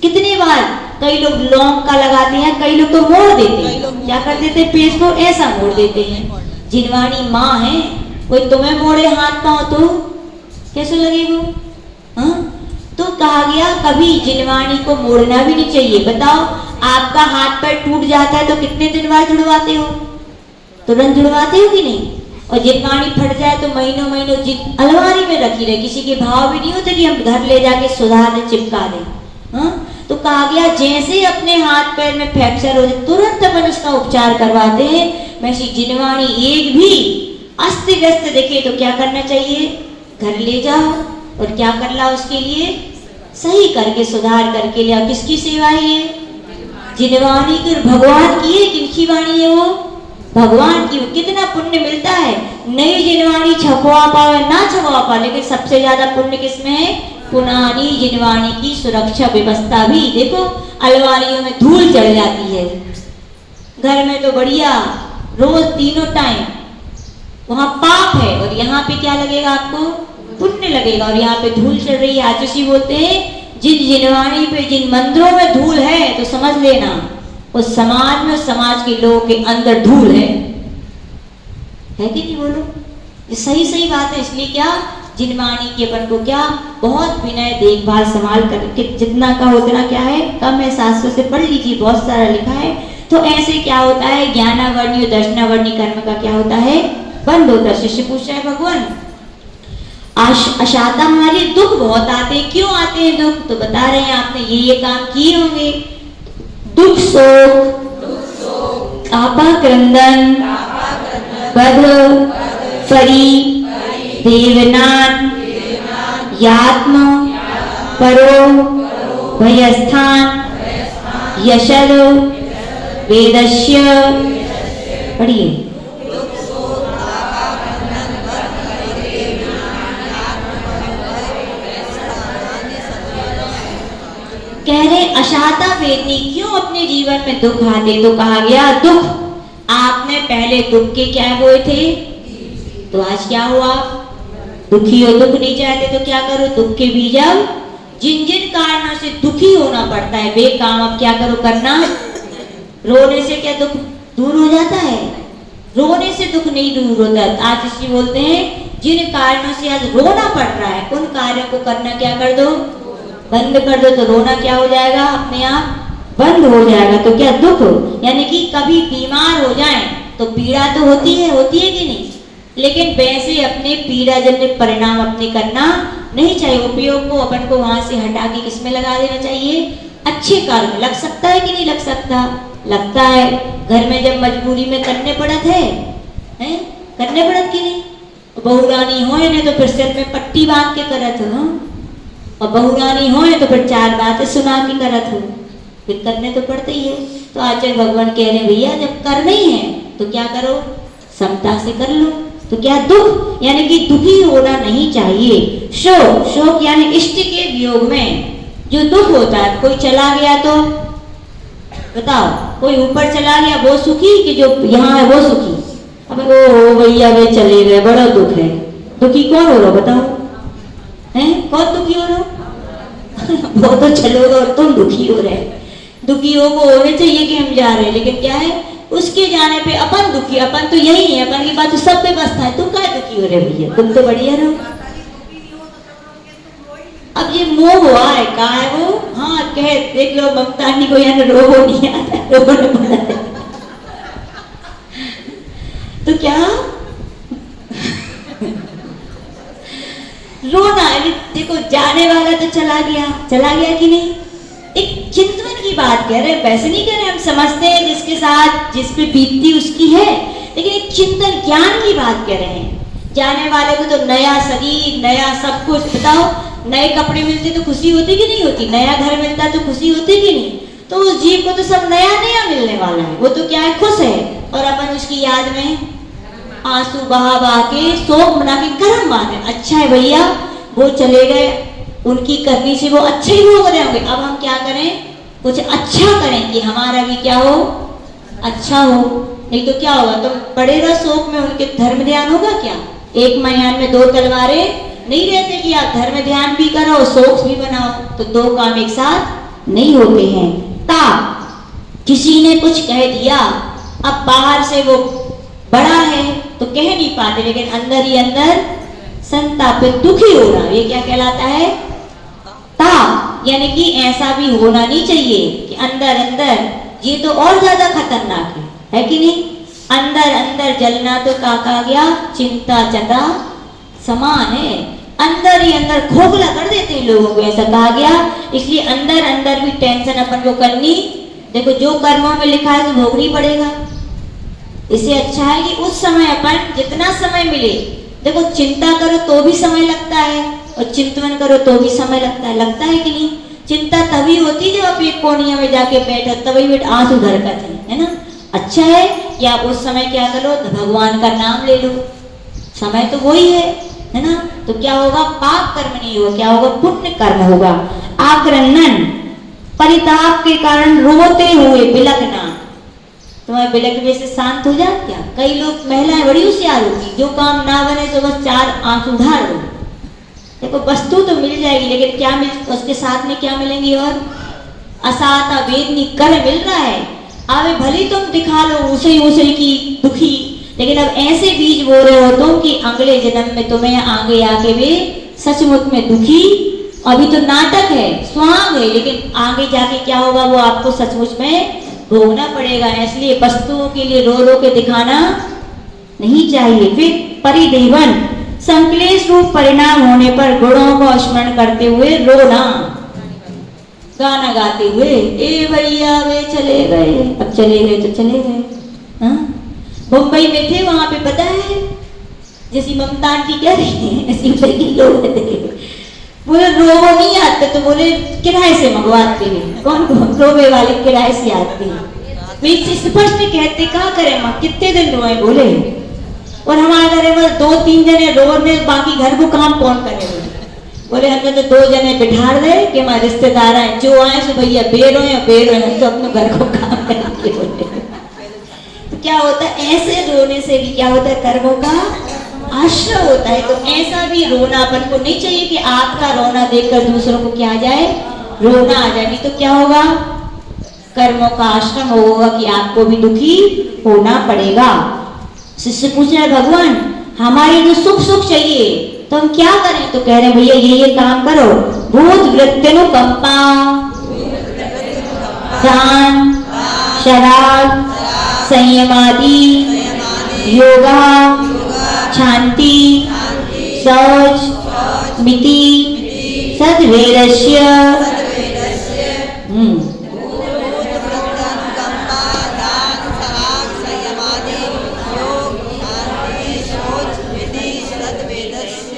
कितने बार कई लोग लौंग का लगाते हैं, कई लोग तो मोड़ देते हैं। क्या कर देते हैं, पेज को ऐसा मोड़ देते हैं। जिनवाणी माँ है, कोई तुम्हें मोड़े हाथ पाँव तो कैसे लगेगा। हाँ, तो कहा गया कभी जिनवाणी को मोड़ना भी नहीं चाहिए। बताओ आपका हाथ पैर टूट जाता है तो कितने दिन बाद जुड़वाते हो? तुरंत जुड़वाते हो कि नहीं? और जिनवाणी फट जाए तो महीनों महीनों अलमारी में रखी रहे, किसी के भाव भी नहीं होते कि हम घर ले जाके सुधार दें, चिपका दें। हाँ? तो कहा गया जैसे अपने हाथ पैर में फ्रैक्चर हो जाए तुरंत अपन उसका उपचार करवाते हैं, वैसी जिनवाणी एक भी अस्त व्यस्त दिखे तो क्या करना चाहिए? घर ले जाओ और क्या कर ला उसके लिए? सही करके सुधार करके लिया। किसकी सेवा है ये? जिनवाणी की। भगवान की है। किनकी वाणी है वो? भगवान की। कितना पुण्य मिलता है। नई जिनवाणी छपवा पाओ ना छपवा पाओ, लेकिन सबसे ज्यादा पुण्य किसमें है? पुरानी जिनवाणी की सुरक्षा व्यवस्था भी। देखो अलमारियों में धूल चढ़ जाती है, घर में तो बढ़िया रोज तीनों टाइम, वहां पाप है और यहाँ पे क्या लगेगा आपको? पुण्य लगेगा। और यहाँ पे धूल चढ़ रही है। आचुषी बोलते हैं जिन जिनवाणी पे, जिन मंदिरों में धूल है तो समझ लेना उस समाज में, समाज के लोगों के अंदर धूल है कि नहीं? बोलो ये सही सही बात है। इसलिए क्या जिनवाणी के अपन को क्या बहुत विनय देखभाल संभाल करके जितना का उतना क्या है कम है। शास्त्रों से पढ़ लीजिए, बहुत सारा लिखा है। तो ऐसे क्या होता है? ज्ञानावर्णी और दर्शनावर्णी कर्म का क्या होता है? बंद होता है। शिष्य पूछ रहा है भगवान अशाता हमारे दुख बहुत आते हैं, क्यों आते हैं दुख? तो बता रहे हैं आपने ये काम किए होंगे। दुख शोक आपा क्रंदन बध फरी देवनान यात्म परो भयस्थान यशल वेदस्य। पढ़िए। कह रहे अशाता वेदनी, क्यों अपने जीवन में दुख आते? तो कहा गया दुख आपने पहले दुख के क्या हुए थे, तो आज क्या हुआ? दुखी हो। दुख नहीं चाहते तो क्या करो? दुख के बीज। अब जिन जिन कारणों से दुखी होना पड़ता है वे काम अब क्या करो? करना। रोने से क्या दुख दूर हो जाता है? रोने से दुख नहीं दूर होता। आज इसलिए बोलते हैं जिन कारणों से आज रोना पड़ रहा है उन कार्यों को करना क्या कर दो? बंद कर दो। तो रोना क्या हो जाएगा? अपने आप बंद हो जाएगा। तो क्या दुख, यानी कि कभी बीमार हो जाए तो पीड़ा तो होती है कि नहीं? लेकिन वैसे अपने पीड़ा जन्य परिणाम अपने करना नहीं चाहिए। उपयोग को अपन को वहां से हटा के किसमें लगा देना चाहिए? अच्छे कार्य में। लग सकता है कि नहीं लग सकता? लगता है। घर में जब मजबूरी में करने पड़त है, करने पड़त कि नहीं? बहुरानी होए ने तो फिर सिर में पट्टी बांध के करत हो, और बहुरानी होए तो फिर चार बातें सुना के करत हो, फिर करने तो पड़ते ही है। तो आचार्य भगवान कह रहे भैया जब करना ही है तो क्या करो? समता से कर लो। तो क्या दुख, यानी कि दुखी होना नहीं चाहिए। शोक, शोक यानी इष्ट के वियोग में जो दुख होता है। कोई चला गया तो बताओ, कोई ऊपर चला गया वो सुखी कि जो यहाँ है वो सुखी? अब ओ भैया वे चले गए, बड़ा दुख है। दुखी कौन हो रहा बताओ? हैं? कौन दुखी हो रहा? वो तो चलोगे और तुम दुखी हो रहे। दुखी हो वो होने चाहिए कि हम जा रहे हैं, लेकिन क्या है उसके जाने पे अपन दुखी। अपन तो यही है, अपन की बात तो सब व्यवस्था है, तुम क्या दुखी हो रहे भैया? तुम तो बढ़िया रहो। अब ये मोह हुआ है, कहा है वो? हाँ कह देख लो ममतानी को यहाँ रोहो नहीं आता, रोने पड़ा है। तो क्या रोना है? देखो जाने वाला तो चला गया कि नहीं? एक चिंतन की बात कह रहे हैं, वैसे नहीं कह रहे। हम समझते हैं जिसके साथ जिस पे बीतती उसकी है, लेकिन एक चिंतन ज्ञान की बात कह रहे हैं। जाने वाले को तो नया शरीर, नया सब कुछ। बताओ नए कपड़े मिलते तो खुशी होती कि नहीं होती? नया घर मिलता तो खुशी होती कि नहीं? तो उस जीव को तो सब नया नया मिलने वाला है, वो तो क्या है? खुश है। और अपन उसकी याद में आंसू बहा बहा के शोक मना के कर्म माने। अच्छा है भैया वो चले गए, उनकी करनी से वो अच्छे ही हो गए होंगे। अब हम क्या करें? कुछ अच्छा करें कि हमारा भी क्या हो? अच्छा हो। नहीं तो क्या होगा? तुम पड़े रहो शोक में, उनके धर्म ध्यान होगा क्या? एक मयान में दो तलवारें नहीं रहते कि आप धर्म ध्यान भी करो शोक भी बनाओ, तो दो काम एक साथ नहीं होते हैं। ता किसी ने कुछ कह दिया, अब बाहर से वो बड़ा है तो कह नहीं पाते, लेकिन अंदर ही अंदर संतापित दुखी हो रहा, ये क्या कहलाता है? ता यानी कि ऐसा भी होना नहीं चाहिए कि अंदर अंदर, ये तो और ज्यादा खतरनाक है कि नहीं? अंदर अंदर जलना तो का गया चिंता चता समान है, अंदर ही अंदर खोखला कर देते हैं लोगों को, ऐसा कहा गया। इसलिए अंदर अंदर भी टेंशन अपन को करनी, देखो जो कर्मों में लिखा है तो भोगनी पड़ेगा। इससे अच्छा है कि उस समय अपन जितना समय मिले, देखो चिंता करो तो भी समय लगता है और चिंतन करो तो भी समय लगता है कि नहीं? चिंता तभी होती जब आप एक कोनिया में जाके बैठो, तभी बेट आंसू धरकत है ना? अच्छा है कि आप उस समय क्या करो, तो भगवान का नाम ले लो, समय तो वही है ना? तो क्या होगा, पाप कर्म नहीं होगा, क्या होगा, पुण्य कर्म होगा। आक्रंदन, परिताप के कारण रोते हुए बिलखना, तुम्हारे बिलखने से शांत हो जाए क्या? कई लोग, महिलाएं बड़ी होशियार होती, जो काम ना बने तो बस 4 आंसू धार दो। देखो वस्तु तो मिल जाएगी, लेकिन क्या मिल, उसके साथ में क्या मिलेंगी? और असाता वेदनी कर मिल रहा है, आवे भली तुम दिखा लो उसे की दुखी, लेकिन अब ऐसे बीज बो रहे हो तुम कि अगले जन्म में तुम्हें आगे आके वे सचमुच में दुखी, अभी तो नाटक है, स्वांग है, लेकिन आगे जाके क्या होगा वो आपको सचमुच में भोगना पड़ेगा। इसलिए वस्तुओं के लिए रो रो के दिखाना नहीं चाहिए। फिर परिदेवन, संक्लेश रूप परिणाम होने पर गुणों को स्मरण करते हुए रोना, गाना गाते हुए, ए भैया वे चले गए, अब चले गए तो चले गए। मुंबई में थे, वहां पे पता है जैसी ममता आंटी कह रही है, ऐसी लोग बोले रोबो नहीं आते तो बोले किराए से मंगवाते हैं। कौन कौन रोबे वाले किराए से आते हैं? स्पष्ट कहते, क्या करें माँ, कितने दिन रोए? बोले और हमारे घर में 2-3 जने रो रहे, बाकी घर को काम कौन करेगा? बोले हमने तो 2 जने बिठा रहे कि हमारे रिश्तेदार आए, जो आए सो भैया बेरो है तो अपने घर को काम करेंगे। बोले तो क्या होता है, ऐसे रोने से भी क्या होता है, कर्मों का आश्रय होता है। तो ऐसा भी रोना अपन को नहीं चाहिए कि आपका रोना देखकर दूसरों को क्या आ जाए, रोना आ जाए। नहीं तो क्या होगा, कर्मों का आश्रम होगा कि आपको भी दुखी होना पड़ेगा। शिष्य पूछ रहे भगवान हमारे जो सुख चाहिए तो हम क्या करें? तो कह रहे भैया ये काम करो, भूत वृत्त्यनुकंपा, दान, शराब, संयमादि, योगा, शांति, शौच, मिति, सद्वेदस्य,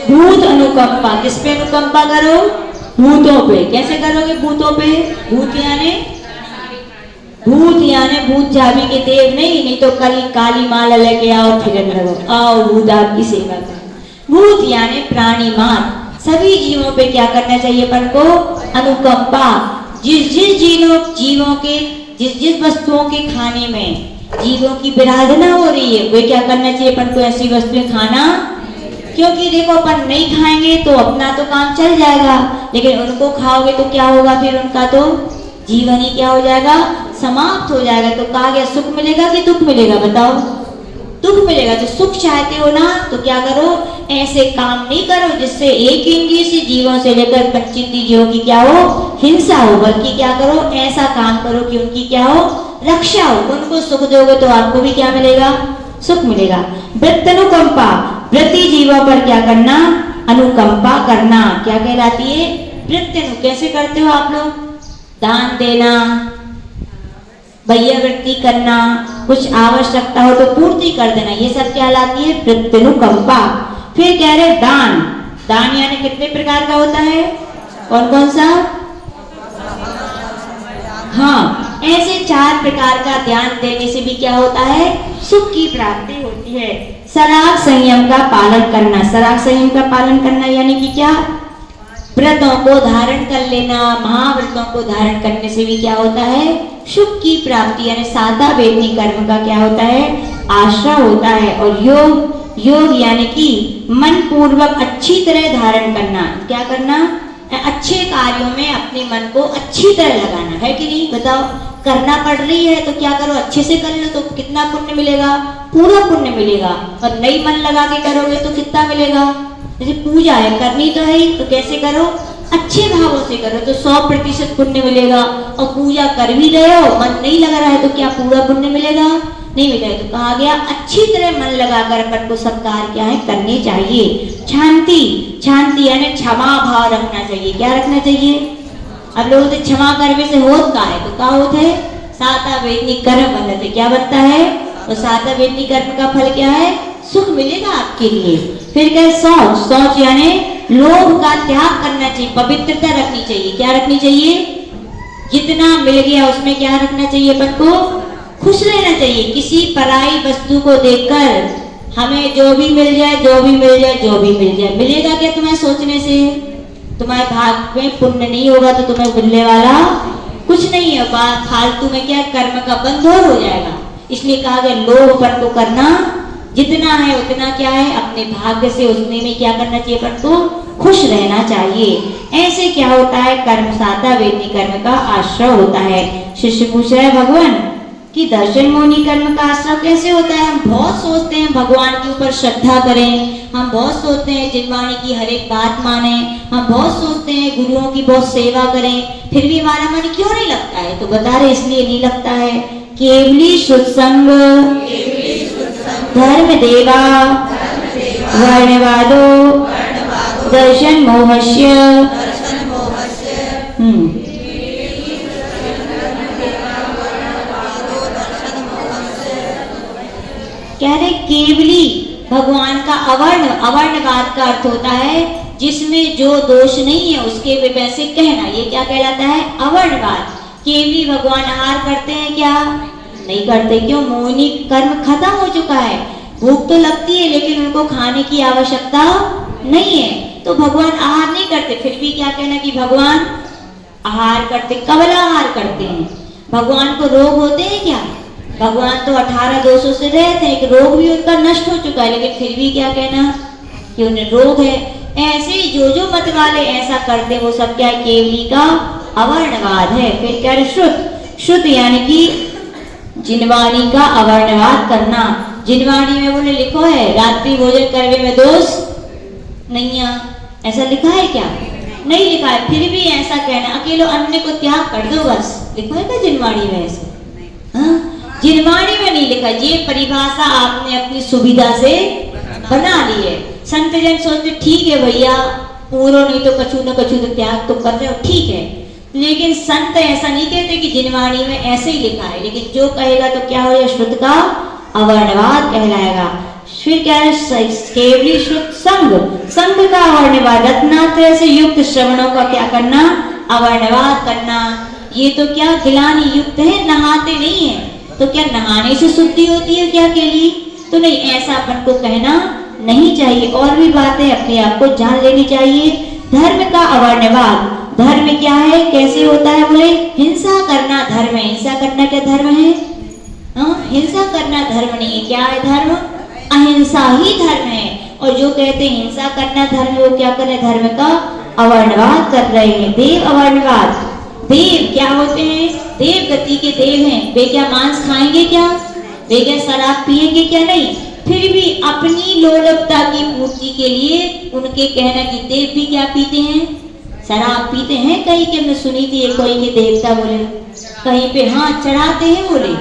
भूत अनुकंपा, किस पे अनुकंपा करो? भूतों पे। कैसे करोगे भूतों पे? भूत यानी भूत झाबी के देव नहीं तो कल काली माला लेके आओ, फिर आओ भूत आपकी सेवा करो। भूत यानी प्राणी मान, सभी जीवों पे क्या करना चाहिए अपन को? अनुकंपा। जिस जीवों के जिस वस्तुओं के खाने में जीवों की विराधना हो रही है, वे क्या करना चाहिए अपन को? ऐसी वस्तुएं खाना, क्योंकि देखो अपन नहीं खाएंगे तो अपना तो काम चल जाएगा, लेकिन उनको खाओगे तो क्या होगा, फिर उनका तो जीवन ही क्या हो जाएगा, समाप्त हो जाएगा। तो कहा गया सुख मिलेगा कि दुख मिलेगा? बताओ, दुख मिलेगा। तो सुख चाहते हो ना तो क्या करो, ऐसे काम नहीं करो जिससे एक इंद्रिय से जीवों से लेकर पंचेंद्रिय जीवों की क्या हो, हिंसा हो, बल्कि क्या करो, ऐसा काम करो कि उनकी क्या हो, रक्षा हो। उनको सुख दोगे तो आपको भी क्या मिलेगा, सुख मिलेगा। वृत्तनुकंपा, वृत्ति जीवों पर क्या करना, अनुकंपा करना, क्या कहलाती है? वृत्तनु। कैसे करते हो आप लोग? दान देना, भैया वृत्ति करना, कुछ आवश्यकता हो तो पूर्ति कर देना, ये सब क्या लाती है? वृत्तनुकंपा। फिर कह रहे दान, दान यानी कितने प्रकार का होता है? कौन कौन सा? हाँ, ऐसे 4 प्रकार का ध्यान देने से भी क्या होता है? सुख की प्राप्ति होती है। सराग संयम का पालन करना, सराग संयम का पालन करना यानी कि क्या? व्रतों को धारण कर लेना, महाव्रतों को धारण करने से भी क्या होता है? सुख की प्राप्ति, यानी सादा वेदनी कर्म का क्या होता है? आश्रय होता है। और योग यानी कि मन पूर्वक अच्छी तरह धारण करना, क्या करना? अच्छे कार्यों में अपने मन को अच्छी तरह लगाना है कि नहीं? बताओ, करना पड़ रही है तो क्या करो, अच्छे से कर लो तो कितना पुण्य मिलेगा? पूरा पुण्य मिलेगा। और नई मन लगा के करोगे तो कितना मिलेगा? जैसे पूजा है, करनी तो है ही, तो कैसे करो? अच्छे भावों से करो तो 100% पुण्य मिलेगा। और पूजा कर भी रहे हो, मन नहीं लग रहा है तो क्या पूरा पुण्य मिलेगा? नहीं मिलेगा। तो कहा गया अच्छी तरह मन लगाकर अपन को सब कार्य क्या है करने चाहिए। शांति, शांति यानी क्षमा भाव रखना चाहिए। क्या रखना चाहिए? अब लोग तो क्षमा करने से होत का है, तो क्या होता है? साता वेदनी कर्म बनते। क्या बनता है? तो साता वेदनी कर्म का फल क्या है? सुख मिलेगा आपके लिए। फिर क्या? शौच, शौच यानी लोभ का त्याग करना चाहिए, पवित्रता रखनी चाहिए। क्या रखनी चाहिए? जितना मिल गया उसमें क्या रखना चाहिए? अपन को खुश रहना चाहिए। किसी पराई वस्तु को देखकर हमें जो भी मिल जाए, जो भी मिल जाए, जो भी मिल जाए, मिलेगा क्या तुम्हें सोचने से? तुम्हारे भाग में पुण्य नहीं होगा तो तुम्हें मिलने वाला कुछ नहीं है। बात फालतू में क्या कर्म का बंधोर हो जाएगा। इसलिए कहा गया लोभ अपन को करना जितना है उतना क्या है अपने भाग्य से उतने में क्या करना चाहिए? अपन को खुश रहना चाहिए। ऐसे क्या होता है? कर्म साता वेदनी कर्म का आश्रय होता है। शिष्य पूछ रहे भगवान कि दर्शन मोनी कर्म का आश्रय कैसे होता है? हम बहुत सोचते हैं भगवान के ऊपर श्रद्धा करें, हम बहुत सोचते हैं जिनवाणी की हर एक बात माने, हम बहुत सोचते हैं गुरुओं की बहुत सेवा करें, फिर भी हमारा मन क्यों नहीं लगता है? तो बता रहे इसलिए नहीं लगता है। केवली सत्संग धर्म देवा वर्णवादो दर्शन मोहस्य। कह रहे केवली भगवान का अवर्ण, अवर्णवाद का अर्थ होता है जिसमें जो दोष नहीं है उसके वैसे कहना, ये क्या कहलाता है? अवर्णवाद। केवली भगवान आहार करते हैं क्या? नहीं करते। क्यों? मोहिनी कर्म खत्म हो चुका है। भूख तो लगती है लेकिन उनको खाने की आवश्यकता नहीं है, तो भगवान आहार नहीं करते। फिर भी क्या कहना कि भगवान आहार करते, कबल आहार करते हैं। भगवान को रोग होते हैं क्या? भगवान तो 18 दोषों से रहते हैं, एक रोग भी उनका नष्ट हो चुका है, लेकिन फिर भी क्या कहना कि उन्हें रोग है। ऐसे ही जो मत वाले ऐसा करते वो सब क्या? केवली का अवर्णवाद है। फिर क्या? श्रुत, श्रुत यानी कि जिनवाणी का अवर्णवाद करना। जिनवाणी में बोले लिखो है रात्रि भोजन करने में दोष नहीं है, ऐसा लिखा है क्या? नहीं लिखा है। फिर भी ऐसा कहना अकेले अन्न को त्याग कर दो बस, लिखो है क्या जिनवाणी में? ऐसा जिनवाणी में नहीं लिखा। ये परिभाषा आपने अपनी सुविधा से बना ली है। संत जन सोचते ठीक है भैया, पूरो नहीं तो कछु न कछु तो त्याग तुम कर रहे हो, ठीक है, लेकिन संत ऐसा नहीं कहते कि जिनवाणी में ऐसे ही लिखा है। लेकिन जो कहेगा तो क्या हो? श्रुत का अवर्णवाद कहलाएगा। फिर क्या है? केवली श्रुत संग, संग का अवर्णवाद, रत्नात्रय से युक्त श्रवणों का क्या करना? अवर्णवाद करना। ये तो क्या गिलानी युक्त है, नहाते नहीं है, तो क्या नहाने से शुद्धि होती है क्या के लिए? तो नहीं, ऐसा अपन को कहना नहीं चाहिए। और भी बातें अपने आप को जान लेनी चाहिए। धर्म का अवर्णवाद, धर्म क्या है, कैसे होता है? बोले हिंसा करना धर्म है। हिंसा करना क्या धर्म है? हिंसा करना धर्म नहीं है। क्या है धर्म? अहिंसा ही धर्म है। और जो कहते हैं हिंसा करना धर्म, वो क्या कर रहे? धर्म का अवर्णवाद कर रहे हैं। देव अवर्णवाद, देव क्या होते हैं? देव गति के देव हैं। वे क्या मांस खाएंगे क्या? वे क्या शराब पिएंगे क्या? नहीं। फिर भी अपनी लोलुपता की पूर्ति के लिए उनके कहना कि देव भी क्या पीते हैं? शराब पीते हैं। कहीं के मैं सुनी थी कोई के देवता बोले कहीं पे हाथ चढ़ाते हैं, बोले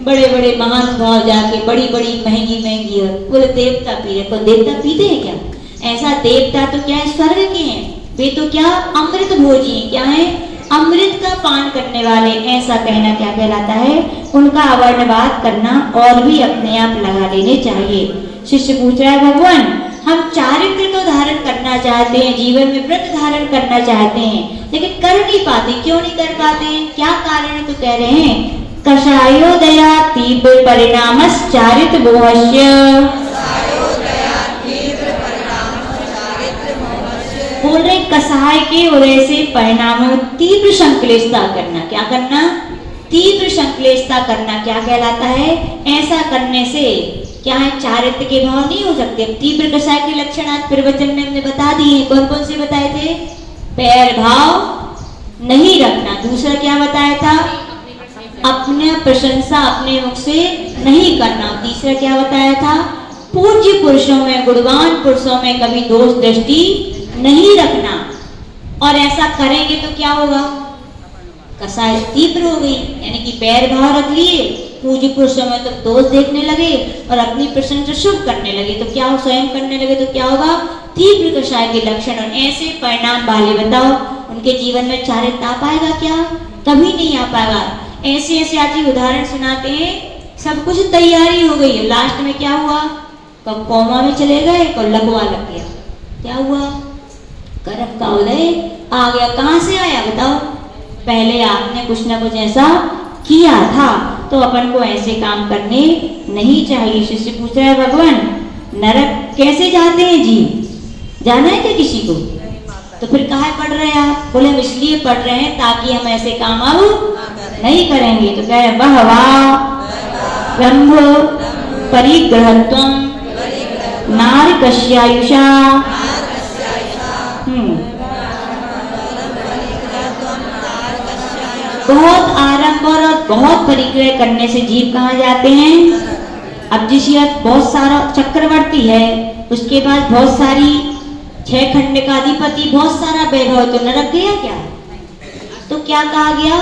बड़े बड़े महान भाव जाके बड़ी बड़ी महंगी महंगी, बोले देवता पी रहे। तो देवता पीते हैं क्या? ऐसा देवता तो क्या है? स्वर्ग के हैं। वे तो क्या अमृत भोजी हैं। क्या है? अमृत का पान करने वाले। ऐसा कहना क्या कहलाता है? उनका अवर्णवाद करना। और भी अपने आप लगा लेने चाहिए। शिष्य पूछ रहा है भगवान हम चारित्र तो धारण करना चाहते हैं, जीवन में व्रत धारण करना चाहते हैं, लेकिन कर नहीं पाते। क्यों नहीं कर पाते हैं? क्या कारण है? तो कह रहे हैं कषायोदया तीव्र परिणामस चारित्र मोहस्य। बोल रहे कषाय के उदय से परिणाम में तीव्र संक्लेशता करना। क्या करना? तीव्र संक्लेशता करना। क्या कहलाता है? ऐसा करने से क्या है? चारित्र के भाव नहीं हो सकते। तीव्र कषाय के लक्षण आज प्रवचन में हमने बता दिए। कौन कौन से बताए थे? पैर भाव नहीं रखना। दूसरा क्या बताया था? अपने प्रशंसा अपने मुख से नहीं करना। तीसरा क्या बताया था? पूज्य पुरुषों में, गुणवान पुरुषों में कभी दोष दृष्टि नहीं रखना। और ऐसा करेंगे तो क्या होगा? कसाय तीव्र हो गई, यानी कि पैर भाव रख लिए, पूज्य पुरुषों में तो दोष देखने लगे और अपनी प्रशंसा शुभ करने लगे, तो क्या हो, स्वयं करने लगे तो क्या होगा? तीव्र कषाय के लक्षण। और ऐसे परिणाम वाले बताओ उनके जीवन में चारित्र्य आ पाएगा क्या? कभी नहीं आ पाएगा। ऐसे ऐसे आज उदाहरण सुनाते हैं, सब कुछ तैयारी हो गई है, लास्ट में क्या हुआ? कब कौमा में चले गए, कब लगवा लग गया, क्या हुआ? कर्म का उदय आ गया। कहां से आया बताओ? पहले आपने कुछ ना कुछ ऐसा किया था, तो अपन को ऐसे काम करने नहीं चाहिए। शिष्य पूछ रहा है, भगवान नरक कैसे जाते हैं जी, जाना है क्या किसी को? तो फिर काहे पढ़ रहे हैं आप? बोले हम इसलिए पढ़ रहे हैं ताकि हम ऐसे काम अब नहीं करेंगे। तो कह रहे वाह वाह ब्रह्म परिग्रहत्वम नारकस्यायुषा। बहुत आरंभ और बहुत परिग्रह करने से जीव कहाँ जाते हैं? अब जिस बहुत सारा चक्रवर्ती है, उसके बाद बहुत सारी 6 खंड का अधिपति, बहुत सारा वैभव, तो नरक गया क्या? तो क्या कहा गया?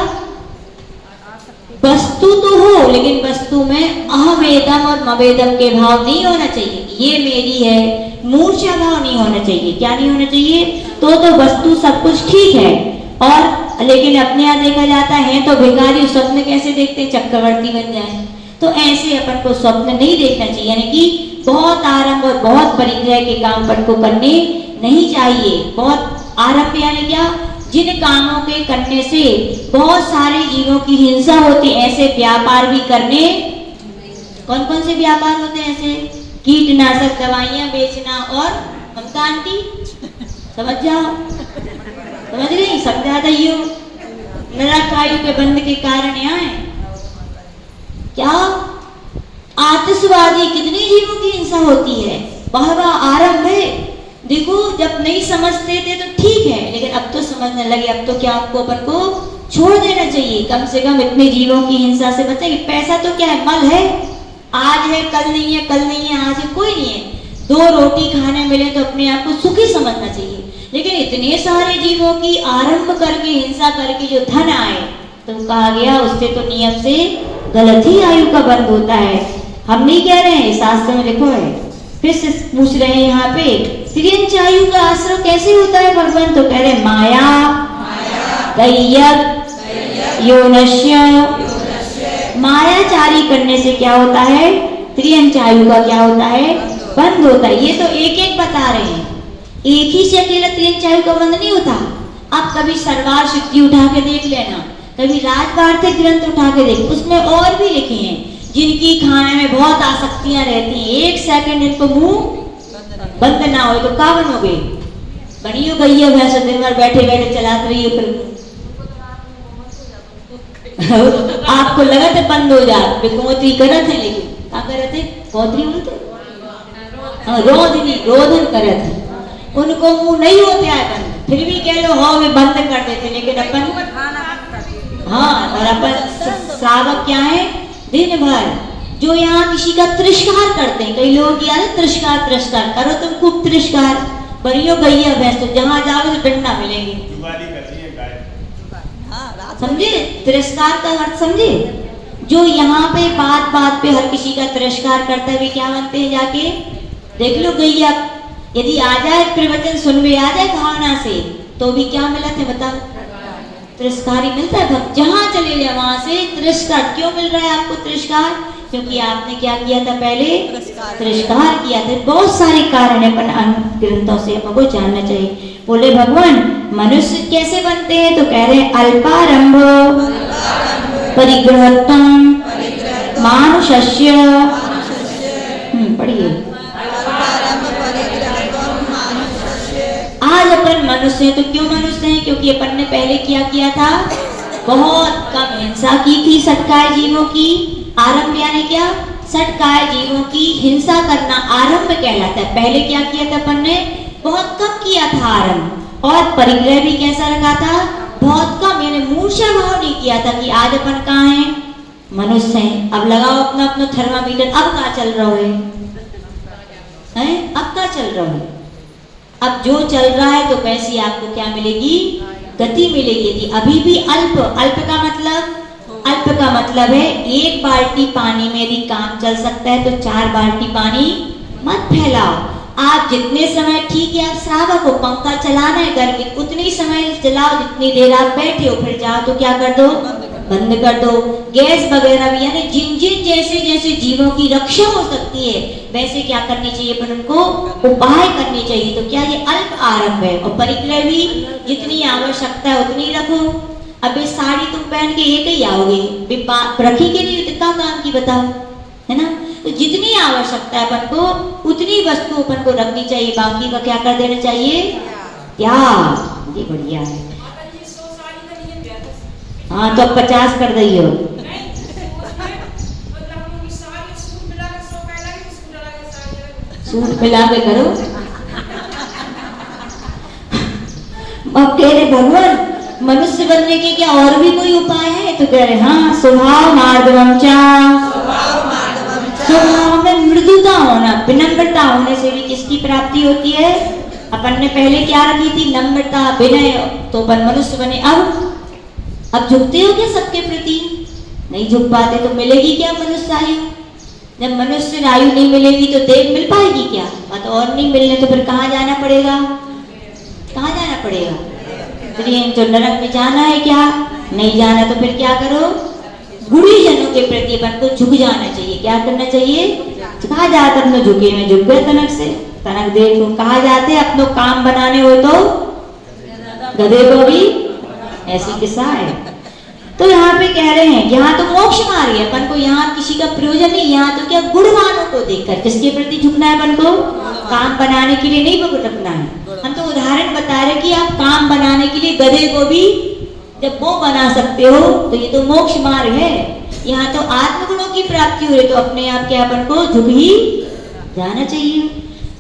वस्तु तो हो, लेकिन वस्तु में अहवेदम और मवेदम के भाव नहीं होना चाहिए। ये मेरी है, मूर्छा भाव नहीं होना चाहिए। क्या नहीं होना चाहिए? तो वस्तु सब कुछ ठीक है, और लेकिन अपने यहाँ देखा जाता है तो भिखारी स्वप्न कैसे देखते हैं? चक्रवर्ती बन जाए। तो ऐसे अपन को स्वप्न नहीं देखना चाहिए, यानी कि बहुत आरंभ और बहुत परिग्रह के काम अपन को करने नहीं चाहिए। बहुत आरंभ यानी क्या? जिन कामों के करने से बहुत सारे जीवों की हिंसा होती है, ऐसे व्यापार भी करने। कौन कौन से व्यापार होते हैं ऐसे? कीटनाशक दवाइयां बेचना और ममता आंटी, समझ जाओ, समझ गई? समझा दइयो। नरक आयु के बंद के कारण यहाँ है क्या? आतिशबाजी, कितनी जीवों की हिंसा होती है। वाह वाह आरंभ है। देखो जब नहीं समझते थे तो ठीक है, लेकिन अब तो समझने लगे। अब तो क्या आपको अपन को छोड़ देना चाहिए, कम से कम इतने जीवों की हिंसा से बचेंगे। पैसा तो क्या है, मल है, आज है कल नहीं है, कल नहीं है आज है, कोई नहीं है। 2 रोटी खाने मिले तो अपने आप को सुखी समझना चाहिए, लेकिन इतने सारे जीवों की आरंभ करके हिंसा करके जो धन आए, तो कहा गया उससे तो नियम से गलत ही आयु का बंद होता है। हम नहीं कह रहे हैं, शास्त्र में लिखो है। फिर से पूछ रहे हैं यहाँ पे, तिर्यंच आयु का आश्रय कैसे होता है भगवान? तो कह रहे माया दैयक योनश्य। मायाचारी करने से क्या होता है? तिर्यंच आयु का क्या होता है? बंद होता है। ये तो एक एक बता रहे हैं, एक ही से अकेला तिर्यंच आयु का बंद नहीं होता। आप कभी सरवार सिद्धि उठा के देख लेना, कभी राजवार्थिक ग्रंथ उठा के देख, उसमें और भी लिखे हैं जिनकी खाने में बहुत आसक्तियां रहती हैं, 1 सेकंड इनको मुंह बंद ना हो तो का बनोगे? बनी हो गई है भैंस, दिन भर बैठे बैठे चलाते रही हो, फिर आपको लगा था बंद हो जाए। गोत्री करत है, लेकिन क्या करते? गोत्री बोलते रोधनी रोधन करत है, उनको मुंह नहीं होते आए बंद, फिर भी कह लो हाँ वे बंद कर देते, लेकिन अपन हाँ। और अपन श्रावक क्या है? दिन भर जो यहाँ किसी का तिरस्कार करते हैं। कई लोग क्या है? तिरस्कार तिरस्कार करो, तुम खूब तिरस्कार बनियो गई है भैंस, तो जहाँ जाओगे तो डंडा मिलेंगे। समझे तिरस्कार का अर्थ? समझे? जो यहाँ पे बात बात पे हर किसी का तिरस्कार करता है, वे क्या बनते हैं? जाके देख लो गैया। यदि आ जाए प्रवचन सुन में आ जाए भावना से, तो भी क्या मिला थे बताओ? तिरस्कार ही मिलता है। जहाँ चले जाए वहां से तिरस्कार। क्यों मिल रहा है आपको तिरस्कार? क्योंकि आपने क्या किया था? पहले तिरस्कार किया था। बहुत सारे कारण है, पर ग्रंथों से हमको जानना चाहिए। बोले भगवान मनुष्य कैसे बनते हैं? तो कह रहे हैं अल्पारंभ परिग्रहत्वम मानुषस्य। पढ़िए। आज अपन मनुष्य हैं, तो क्यों मनुष्य हैं? क्योंकि अपन ने पहले क्या किया था? बहुत कम हिंसा की थी सटकाए जीवों की। आरंभ यानी क्या? सटकाए जीवों की हिंसा करना आरंभ कहलाता है। पहले क्या किया था अपन ने? बहुत कम किया था आरंभ। और परिग्रह भी कैसा रखा था? बहुत कम, यानी मूर्छा भाव नहीं किया था कि आज अपन कहाँ हैं? मनुष्य हैं। अब लगाओ अपना अपना थर्मामीटर, अब कहाँ चल रहा है? अब कहाँ चल रहा है? अब जो चल रहा है तो वैसी आपको क्या मिलेगी, गति मिलेगी। यदि अभी भी अल्प अल्प का मतलब है एक बाल्टी पानी में यदि काम चल सकता है तो 4 बाल्टी पानी मत फैलाओ। आप जितने समय, ठीक है आप श्रावक हो, पंखा चलाना है घर में, उतने ही समय चलाओ जितनी देर आप बैठे हो, फिर जाओ तो क्या कर दो, बंद कर दो। गैस वगैरह भी, यानी जिन जिन जैसे जैसे जीवों की रक्षा हो सकती है वैसे क्या करनी चाहिए, पर उनको उपाय करने चाहिए। तो क्या ये अल्प आरंभ है। और परिग्रह भी जितनी आवश्यकता है उतनी रखो। अब ये साड़ी तुम पहन के एक ही आओगे, रखी के नहीं कितना काम की बताओ, है ना। तो जितनी आवश्यकता है अपन को उतनी वस्तु अपन को रखनी चाहिए, बाकी का क्या कर देना चाहिए, त्याग। ये बढ़िया है। हाँ तो अब 50 कर दियो। सूट मिला के करो। अब कह रहे भगवान मनुष्य बनने के क्या और भी कोई उपाय है, तो कह रहे हाँ, स्वभाव मार्दवम चा, स्वभाव में मृदुता होना, विनम्रता होने से भी किसकी प्राप्ति होती है। अपन ने पहले क्या रखी थी, नम्रता विनय, तो अपन मनुष्य बने। अब झुकते हो क्या सबके प्रति, नहीं झुक पाते तो मिलेगी क्या मनुष्य आयु। जब मनुष्य आयु नहीं मिलेगी तो देव मिल पाएगी क्या, बात और नहीं मिलने तो फिर कहाँ जाना पड़ेगा, कहाँ जाना पड़ेगा। तो नरक में जाना है क्या, नहीं जाना, तो फिर क्या करो, गुरुजनों के प्रति अपन को झुक जाना चाहिए। क्या करना चाहिए, कहा जाता अपने झुके में झुक गए तनक से, तनक देखो कहा जाते अपनों काम बनाने हो तो गधे को भी, ऐसी किस्सा है। तो यहाँ पे कह रहे हैं यहाँ तो मोक्ष मार्ग है, अपन को यहाँ किसी का प्रयोजन नहीं, यहाँ तो क्या गुणवानों को देखकर किसके प्रति झुकना है, अपन को काम बनाने के लिए नहीं भुगतना है। हम तो उदाहरण बता रहे कि आप काम बनाने के लिए गधे को भी जब वो बना सकते हो तो ये तो मोक्ष मार्ग है। यहाँ तो आत्मगुणों की प्राप्ति हो रही, तो अपने आप के अपन को झुक ही जाना चाहिए।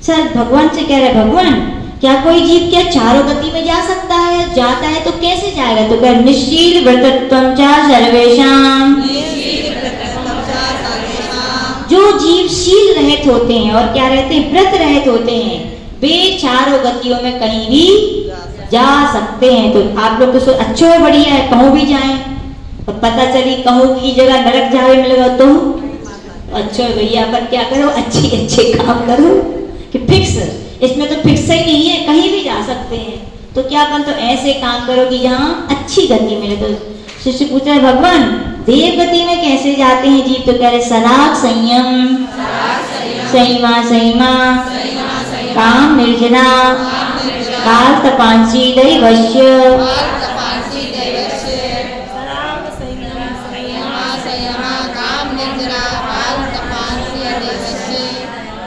सर भगवान से कह रहे भगवान क्या कोई जीव क्या चारों गति में जा सकता है, जाता है तो कैसे जाएगा, तो कह निश्चील व्रतत्वं च सर्वेषां, जो जीव शील रहित होते हैं और क्या रहते हैं, व्रत रहित होते हैं, वे चारों गतियों में कहीं भी जा सकते हैं। तो आप लोग तो अच्छो है, बढ़िया है, कहूँ भी जाएं और पता चली कहूँ की जगह नरक जावे मिलेगा तो अच्छा है भैया, पर क्या करो अच्छे काम करो कि फिक्स, इसमें तो फिक्स ही नहीं है, कहीं भी जा सकते हैं। तो क्या अपन तो ऐसे काम करो कि जहाँ अच्छी गति मिले। तो शिष्य पूछ रहे भगवान देव गति में कैसे जाते हैं जीव, तो कह रहे सराग संयम, संयमा काम निर्जना, काल तपांसी दैवश्य,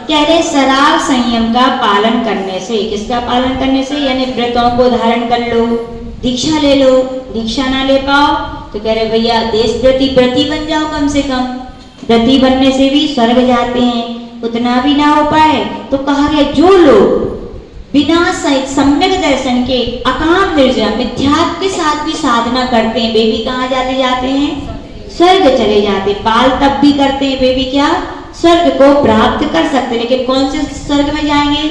कह रहे सराग संयम का पालन करने से, किसका पालन करने से, यानी व्रतों को धारण कर लो, दीक्षा ले लो, दीक्षा ना ले पाओ तो कह रहे भैया देश प्रति बन जाओ, कम से कम प्रति बनने से भी स्वर्ग जाते हैं, उतना भी ना हो पाए तो कहा गया जो लोग बिना सम्यक दर्शन के अकाम निर्जरा मिथ्यात्व के साथ भी साधना करते हैं, वे भी कहाँ जाते हैं, स्वर्ग चले जाते। पाल तब भी करते हैं, वे भी क्या स्वर्ग को प्राप्त कर सकते। लेकिन कौन से स्वर्ग में जाएंगे,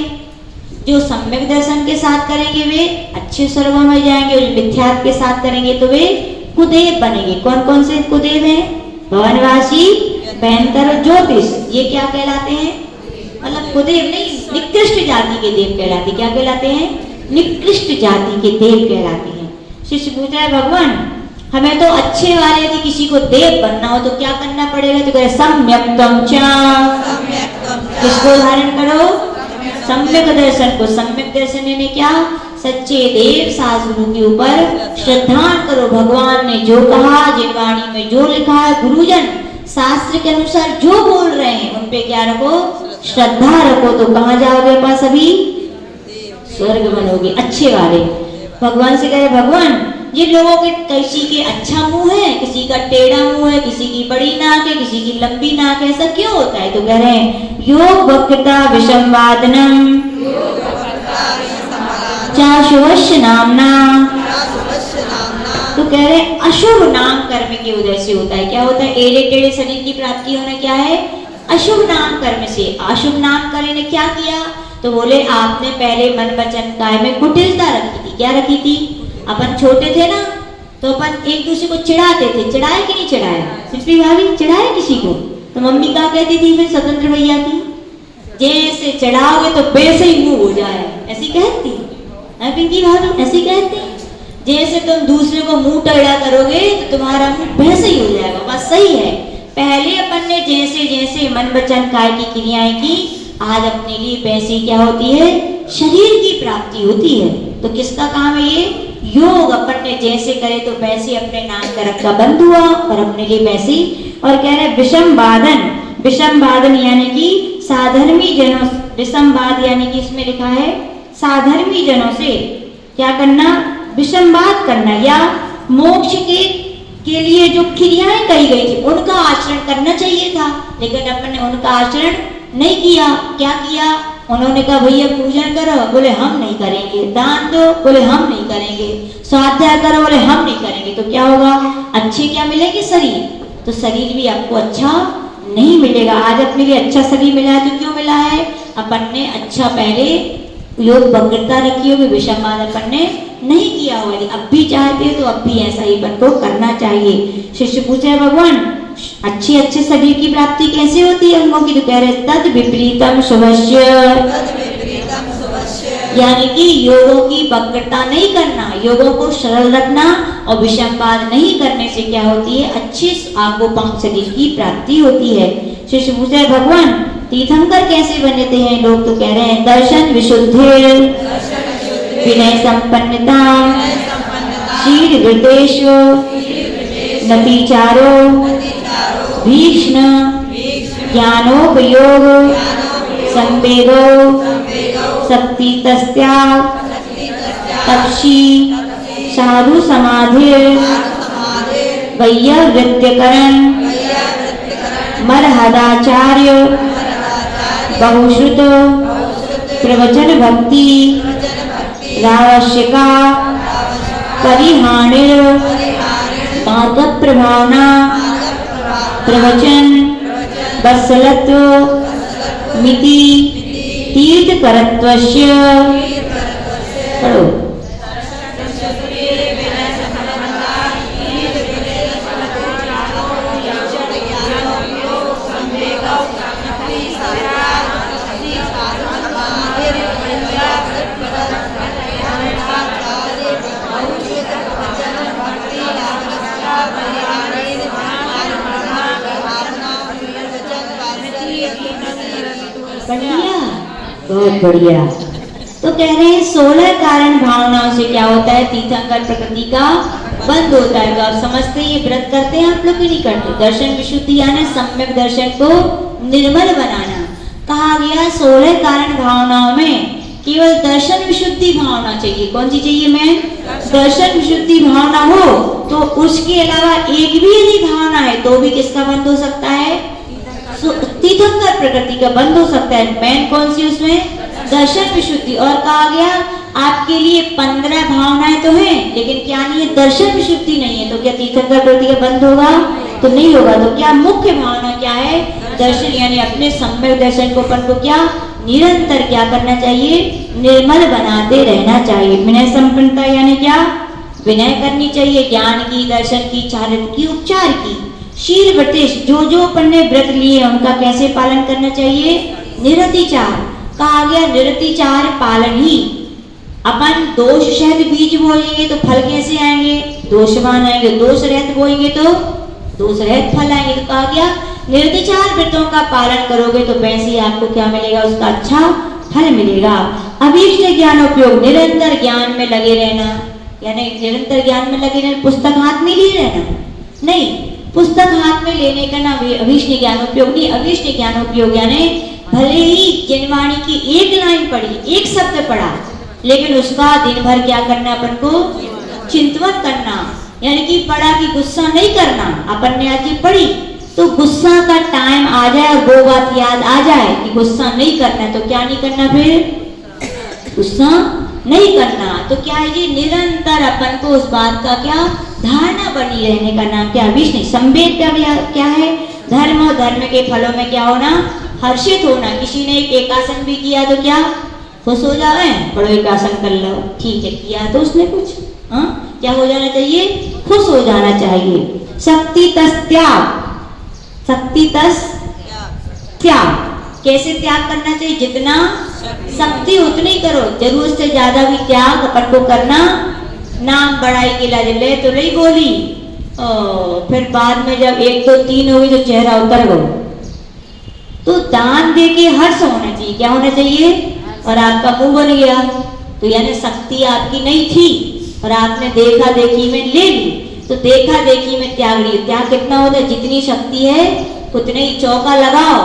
जो सम्यक दर्शन के साथ करेंगे वे अच्छे स्वर्गों में जाएंगे, और मिथ्यात्व के साथ करेंगे तो वे कुदेव बनेंगे। कौन कौन से कुदेव हैं, भवनवासी, भयंकर, ज्योतिष, ये क्या कहलाते हैं, मतलब कुदेव नहीं, निकृष्ट जाति के देव कहलाते। क्या कहलाते हैं, निकृष्ट जाति के देव कहलाते हैं। शिष्य पूछ रहा है भगवान हमें तो अच्छे वाले यदि किसी को देव बनना हो तो क्या करना पड़ेगा, तो कहे सम्यक्तम च, किसको धारण करो, सम्यक दर्शन को। सम्यक दर्शन यानी क्या, सच्चे देव शास्त्रों के ऊपर श्रद्धा करो। भगवान ने जो कहा, जिन वाणी में जो लिखा है, गुरुजन शास्त्र के अनुसार जो बोल रहे हैं उन पे क्या रखो, श्रद्धा रखो, तो कहाँ जाओगे पास, अभी स्वर्ग बनोगे, अच्छे वाले। भगवान से कहे भगवान जिन लोगों के किसी के अच्छा मुंह है, किसी का टेढ़ा मुंह है, किसी की बड़ी नाक है, किसी की लंबी नाक है, ऐसा क्यों होता है, तो कह रहे हैं योग वक्रता विषमवादनम चाशुवश्य नामना, तो कह रहे हैं अशुभ नाम कर्म की वजह से होता है। क्या होता है, एड़े टेढ़े शरीर की प्राप्ति होना क्या है, अशुभ नाम कर्म से। अशुभ नाम कर्म ने क्या किया, तो बोले आपने पहले मन वचन काय में कुटिलता रखी थी। क्या रखी थी? अपन छोटे थे ना तो अपन एक दूसरे को चिढ़ाते थे, चिढ़ाए कि नहीं चिढ़ाया? सिर्फी भाभी चिढ़ाए किसी को? तो मम्मी क्या कहती थी फिर स्वतंत्र भैया की? जैसे चढ़ाओगे तो वैसे ही मुंह हो जाए, ऐसी कहती है पिंकी भाभी, ऐसी कहती। जैसे तुम दूसरे को मुंह टेढ़ा करोगे तो तुम्हारा मुंह वैसे ही हो जाएगा। बस सही है, पहले अपन ने जैसे जैसे मन वचन काय की क्रियाएं की, आज अपने लिए वैसे क्या होती है? शरीर की प्राप्ति होती है। तो किसका काम है ये? योग अपन ने जैसे करे तो वैसे अपने नाम करक का बंद हुआ और अपने लिए वैसे। और कह रहे विषम वादन, विषम वादन यानी कि साधर्मी जनों, विषम वाद यानी कि इसमें लिखा है साधर्मी जनों से क्या करना? विषमवाद करना, या मोक्ष के लिए जो क्रियाएं कही गई थी उनका आचरण करना चाहिए था, लेकिन अपन ने उनका आचरण नहीं किया। क्या किया? उन्होंने कहा भैया पूजन करो, बोले हम नहीं करेंगे। दान दो, बोले हम नहीं करेंगे। स्वाध्याय करो, बोले हम नहीं करेंगे। तो क्या होगा? अच्छे क्या मिलेंगे? शरीर। तो शरीर भी आपको अच्छा नहीं मिलेगा। आज अपने लिए अच्छा शरीर मिला है तो क्यों मिला है? अपन ने अच्छा पहले योग वक्रता रखी होगी, विषमवाद अपन ने नहीं किया हुआ। अब भी चाहते हो तो अब भी ऐसा ही अपन को करना चाहिए। शिष्य पूछे भगवान अच्छे अच्छे शरीर की प्राप्ति कैसे होती है अंगों की? तो कह रहे तद विपरीतम शुभस्य, यानी कि योगों की वक्रता नहीं करना, योगों को सरल रखना और विषमवाद नहीं करने से क्या होती है? अच्छे आंगोपांग शरीर की प्राप्ति होती है। शिष्य पूछे भगवान तीर्थंकर कैसे बनते हैं लोग? तो कह रहे हैं दर्शन विशुद्धि, विनय संपन्नता, शील वृतेश, नतिचारो, भीष्ण, ज्ञानोपयोग, संवेदो, शक्ति तस्त्याग, तपसी, साधु समाधि, वैयवृत्यकरण, मरहदाचार्य, बहुश्रुत, प्रवचन भक्ति, रावश्यका, परिहाणिर, मार्ग प्रभावना, प्रवचन, वत्सलत्व, मिति, तीर्थ करत्वस्य। पढ़ो। बढ़िया, बहुत बढ़िया। तो कह रहे हैं 16 कारण भावनाओं से क्या होता है? तीर्थंकर प्रकृति का बंद होता है। तो आप समझते हैं ये व्रत करते हैं आप लोग भी नहीं करते? दर्शन विशुद्धि यानी सम्यक दर्शन को निर्मल बनाना। कहा गया 16 कारण भावनाओं में केवल दर्शन विशुद्धि भावना चाहिए। कौन सी चाहिए? मैं दर्शन विशुद्धि भावना हो तो उसके अलावा एक भी यदि भावना है तो भी किसका बंद हो सकता है? तीर्थंकर प्रकृति का बंद हो सकता है। मेन कौन सी उसमें? दर्शन विशुद्धि। और कहा गया आपके लिए 15 भावनाएं तो हैं लेकिन क्या नहीं है? दर्शन विशुद्धि नहीं है। तो क्या तीर्थंकर प्रकृति का बंद होगा? तो नहीं होगा। तो क्या मुख्य भावना क्या है? दर्शन, यानी अपने सम्यक दर्शन को अपन को क्या निरंतर क्या करना चाहिए? निर्मल बनाते रहना चाहिए। विनय संपन्नता यानी क्या? विनय करनी चाहिए, ज्ञान की, दर्शन की, चारित्र की, उपचार की। शील व्रतेश, जो अपन ने व्रत लिए उनका कैसे पालन करना चाहिए? निरतिचार। कहा गया निरतिचार पालन ही। अपन दोष शहद बीज बोएंगे तो फल कैसे आएंगे? दोषवान आएंगे। दोष रहित बोएंगे तो दोष रहित फल आएंगे। तो कहा गया निरतिचार व्रतों का पालन करोगे तो वैसे ही आपको क्या मिलेगा? उसका अच्छा फल मिलेगा। अभीष्ट ज्ञान उपयोग, निरंतर ज्ञान में लगे रहना, यानी निरंतर ज्ञान में लगे रहना। पुस्तक हाथ में लिए रहना नहीं, पुस्तक हाथ में लेने का ना अभीष्ट ज्ञानोपयोग नहीं। अभीष्ट ज्ञानोपयोग यानी भले ही जनवाणी की एक लाइन पढ़ी, एक शब्द पढ़ा, लेकिन उसका दिन भर क्या करना? अपन को चिंतन करना, यानी कि पढ़ा कि गुस्सा नहीं करना। अपन ने आज ये पढ़ी तो गुस्सा का टाइम आ जाए और वो बात याद आ जाए कि गुस्सा नहीं करना, तो क्या नहीं करना? फिर गुस्सा नहीं करना। तो क्या है? ये निरंतर अपन को उस बात का क्या धारणा बनी रहने का नाम क्या? विष्णु संवेद का क्या है? धर्म और धर्म के फलों में क्या होना? हर्षित होना। किसी ने एक एकासन भी किया तो क्या खुश हो जावे, पढ़ो एक आसन कर लो, ठीक है, किया तो उसने कुछ, हाँ क्या हो जाना चाहिए, खुश हो जाना चाहिए। शक्ति तस त्याग, शक्ति तस त्याग, कैसे त्याग करना चाहिए, जितना शक्ति उतनी करो, जरूरत से ज्यादा भी त्याग अपन को करना, नाम बड़ाई के लाज ले तो नहीं बोली, फिर बाद में जब 1 2 3 हो गई तो चेहरा उतर गया। तो दान दे के हर्ष होना चाहिए, क्या होना चाहिए, और आपका मुंह बन गया, तो यानी शक्ति आपकी नहीं थी और आपने देखा देखी में ले ली, तो देखा देखी में त्याग ली। त्याग कितना होता है, जितनी शक्ति है उतने ही चौका लगाओ,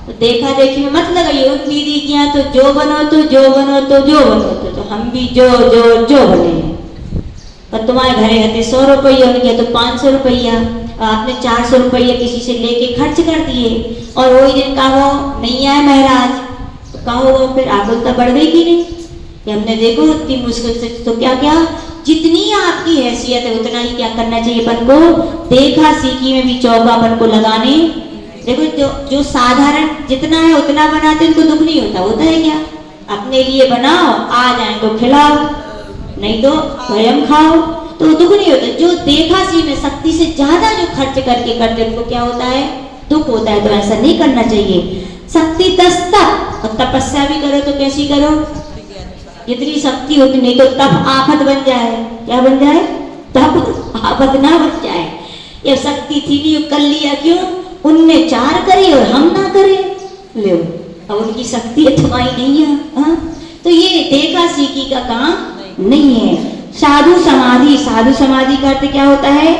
तो देखा देखी में मत लगाइए। उन दीदी के यहाँ तो जो बनो तो जो बनो तो जो बनो तो हम भी जो जो जो बने हैं, और तुम्हारे घरे हते 100 रुपया, उनके तो 500 रुपया, आपने 400 रुपया किसी से लेके खर्च कर दिए, और वही दिन कहो नहीं आए महाराज, तो कहो वो फिर आकुलता बढ़ गई कि नहीं, कि हमने देखो इतनी मुश्किल से, तो क्या क्या जितनी आपकी हैसियत है उतना ही क्या करना चाहिए अपन को, देखा सीखी में भी चौका अपन को लगाने। देखो जो साधारण जितना है उतना बनाते उनको दुख नहीं होता, होता है क्या, अपने लिए बनाओ, आ जाए तो खिलाओ, नहीं तो स्वयं खाओ, तो दुख नहीं होता। जो देखा सी में शक्ति से ज्यादा जो खर्च करके करते उनको क्या होता है, दुख होता है, तो ऐसा नहीं करना चाहिए। शक्ति तप, और तपस्या भी करो तो कैसी करो, जितनी शक्ति होती, नहीं तो तप आफत बन जाए, क्या बन जाए, तप आफत ना बन जाए। ये शक्ति थी नहीं, कर लिया क्यों, उनने 4 करे और हम ना करे, ले अब उनकी शक्ति तुम्हारी नहीं है, हाँ? तो ये देखा सीखी का काम नहीं है। साधु समाधि, साधु समाधि का अर्थ क्या होता है,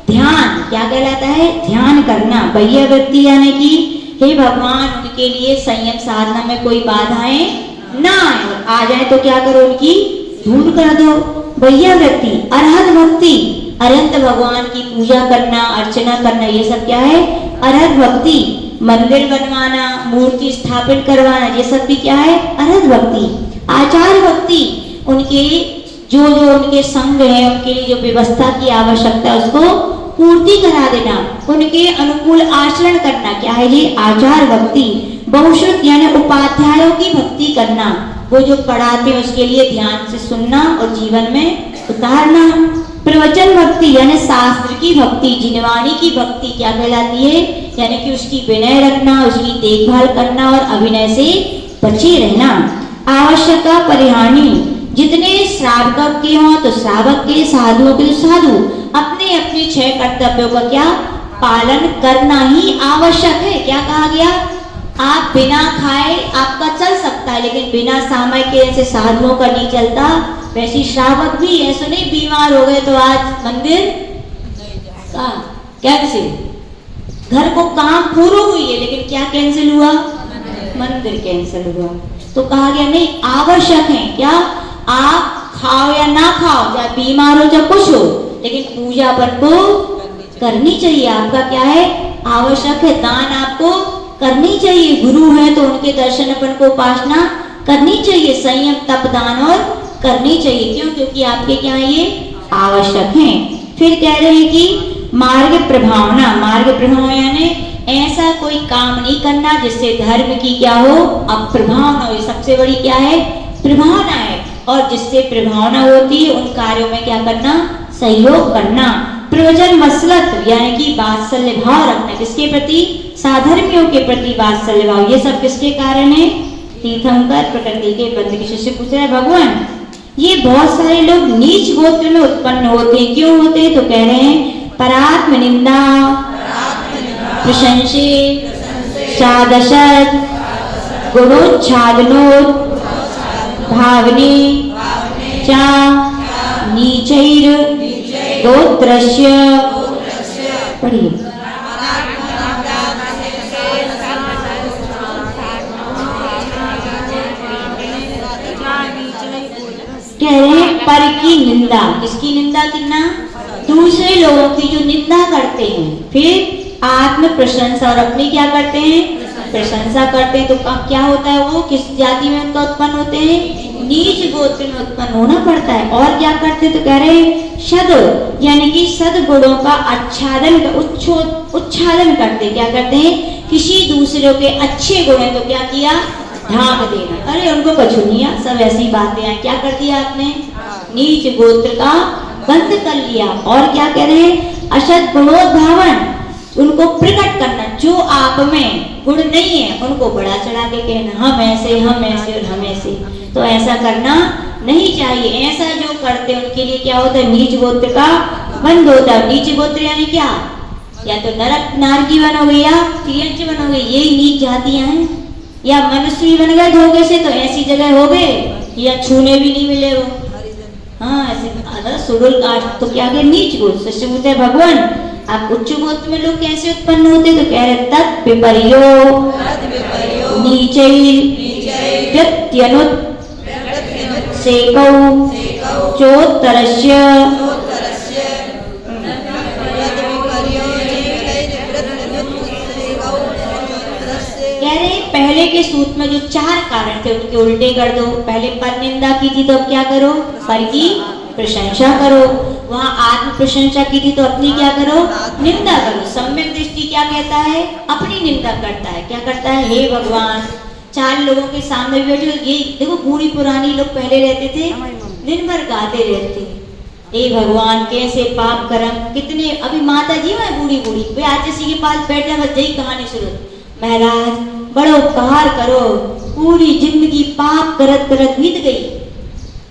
ध्यान, क्या कहलाता है, ध्यान करना। भैया व्यक्ति यानी कि हे भगवान उनके लिए संयम साधना में कोई बाधाएं ना आए, और आ जाए तो क्या करो, उनकी दूर कर दो। भैया व्यक्ति अरहत भक्ति, अनंत भगवान की पूजा करना, अर्चना करना, ये सब क्या है, अरहत भक्ति। मंदिर बनवाना, मूर्ति स्थापित करवाना, ये सब भी क्या है, अरहत भक्ति। आचार भक्ति, उनके जो उनके संग है उनके लिए जो व्यवस्था की आवश्यकता है उसको पूर्ति करा देना, उनके अनुकूल आचरण करना, क्या है ये, आचार भक्ति। बहुश्रुत यानी उपाध्यायों की भक्ति करना, वो जो पढ़ाते हैं उसके लिए ध्यान से सुनना और जीवन में उतारना। प्रवचन भक्ति यानी शास्त्र की भक्ति, जिनवाणी की भक्ति क्या कहलाती है, यानी कि उसकी विनय रखना, उसकी देखभाल करना और अभिनय से बचे रहना। आवश्यक परिहानी, जितने श्रावक के हों तो श्रावक के, साधुओं के तो साधु, अपने अपने 6 कर्तव्यों का क्या पालन करना ही आवश्यक है। क्या कहा गया, आप बिना खाए आपका चल सकता है, लेकिन बिना सामय के जैसे साधुओं का नहीं चलता, वैसे श्रावक भी ऐसे नहीं बीमार हो गए तो आज मंदिर कैंसिल, घर को काम पूरा हुई है लेकिन क्या कैंसिल हुआ, मंदिर कैंसिल हुआ। तो कहा गया नहीं, आवश्यक है क्या, आप खाओ या ना खाओ, चाहे बीमार हो चाहे कुछ हो, लेकिन पूजा अपन को करनी चाहिए। आपका क्या है, आवश्यक है, दान आपको करनी चाहिए। गुरु है तो उनके दर्शन अपन को उपासना करनी चाहिए, संयम तप दान और करनी चाहिए। क्यों, क्योंकि आपके क्या ये आवश्यक हैं। फिर कह रहे हैं कि मार्ग प्रभावना, मार्ग प्रभाव यानी ऐसा कोई काम नहीं करना जिससे धर्म की क्या हो, अप्रभावना हो। ये सबसे बड़ी क्या है, प्रभावना है, और जिससे प्रभावना होती है उन कार्यों में क्या करना, सहयोग करना। प्रवचन मसलत यानी कि वात्सल्य भाव रखना, किसके प्रति, साधर्मियों के प्रति वात्सल्य भाव। ये सब किसके कारण है, तीर्थंकर प्रकृति के बंद के शिष्य पूछ रहे भगवान, ये बहुत सारे लोग नीच गोत्र में उत्पन्न होते हैं, क्यों होते हैं, तो कह रहे हैं परात्म निंदा, प्रशंसे, सादशत, गुणोच्छादनोत्, भावने, चा, नीचैर, गोत्रस्य, पढ़िए, कह रहे हैं पर की निंदा, किसकी निंदा करना, दूसरे लोगों की जो निंदा करते हैं। फिर आत्म प्रशंसा, और अपनी क्या करते हैं, प्रशंसा करते हैं। तो क्या होता है, वो किस जाति में उनका उत्पन्न होते हैं, नीच गोत्र में उत्पन्न होना पड़ता है। और क्या करते, तो कह रहे हैं सद यानी कि सदगुणों का आच्छादन, उच्छादन करते, क्या करते हैं, किसी दूसरे के अच्छे गुण है तो क्या किया, ढांक देना। अरे उनको कछुनिया सब ऐसी बातें हैं, क्या कर दिया आपने, नीच गोत्र का बंद कर लिया। और क्या कह रहे हैं, अशत गुणोद्भावन, उनको प्रकट करना, जो आप में गुण नहीं है उनको बड़ा चढ़ा के कहना हम ऐसे और हम ऐसे, तो ऐसा करना नहीं चाहिए। ऐसा जो करते हैं उनके लिए क्या होता है, नीच गोत्र का बंद होता है। नीच गोत्र यानी क्या, या तो नरक नारकी बनोगे या तिर्यंच बनोगे, यही नीच जातियां हैं। या मनुष्य भी बन गए धोखे से तो ऐसी जगह हो गए या छूने भी नहीं मिले वो, हाँ ऐसे अगर सुडुल कास्ट तो क्या कहे, नीच गोत्र। सच पूछते भगवान आप उच्च गोत्र में लोग कैसे उत्पन्न होते, तो कह रहे तत् विपर्यो नीचे व्यत्यनुत सेकौ चोत्तरस्य। कह रहे पहले के सूत्र में जो 4 कारण थे उनके उल्टे कर दो। पहले पर निंदा की थी तो अब क्या करो, पर की प्रशंसा करो। वहाँ आत्म प्रशंसा की थी तो अपनी क्या करो, निंदा करो। सम्यक दृष्टि क्या कहता है, अपनी निंदा करता है। क्या करता है, हे भगवान 4 लोगों के सामने बैठे, ये देखो बूढ़ी पुरानी लोग पहले रहते थे, दिन भर गाते रहते, हे भगवान कैसे पाप कर्म कितने। अभी माता जी मैं बूढ़ी वे आज किसी के पास बैठ जाए बस यही कहानी शुरू, महाराज बड़ा उपकार करो, पूरी जिंदगी पाप करत करत बीत गई,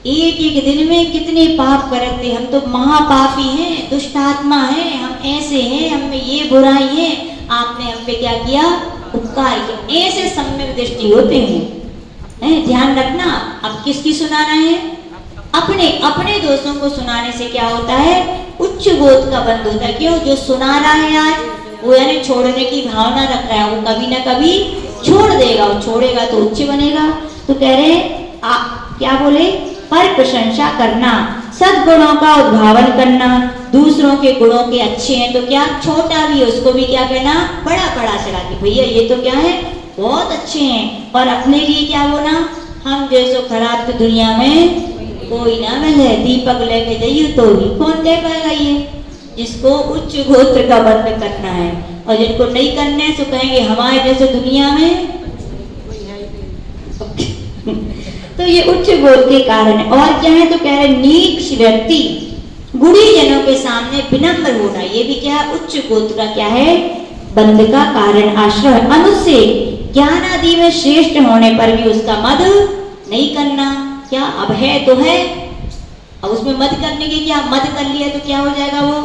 एक एक दिन में कितने पाप करते, हम तो महापापी हैं, दुष्ट आत्मा हैं, हम ऐसे हैं, हम में ये बुराई है, आपने हम पे क्या किया, उपकार किया। ऐसे सम्यक दृष्टि होते हैं। ध्यान रखना, अब किसकी सुनाना है, अपने दोस्तों को सुनाने से क्या होता है, उच्च गोत्र का बंद होता है। क्यों, जो सुना रहा है आज वो यानी छोड़ने की भावना रख रहा है, वो कभी ना कभी छोड़ देगा, वो छोड़ेगा तो उच्च बनेगा। तो कह रहे क्या बोले, पर प्रशंसा करना, सद्गुणों का उद्भावन करना, दूसरों के गुणों के अच्छे हैं तो क्या, छोटा भी है उसको भी क्या कहना, बड़ा चढ़ा के भैया ये तो क्या है बहुत अच्छे हैं, और अपने लिए क्या बोलना, हम जैसो खराब तो दुनिया में कोई ना मिले, दीपक लेके जाइए तो भी कौन दे पाएगा। ये जिसको उच्च गोत्र का बंद करना है, और जिनको नहीं करने तो कहेंगे हमारे जैसे दुनिया में तो ये उच्च गोत्र के कारण है। और क्या है, तो कह रहे नीच व्यक्ति गुणीजनों के सामने विनम्र होना, ये भी क्या है, उच्च गोत्र का क्या है, बंध का कारण आश्रय। मनुष्य ज्ञान आदि में श्रेष्ठ होने पर भी उसका मद नहीं करना। क्या अब है तो है, अब उसमें मद करने के क्या, मद कर लिया तो क्या हो जाएगा, वो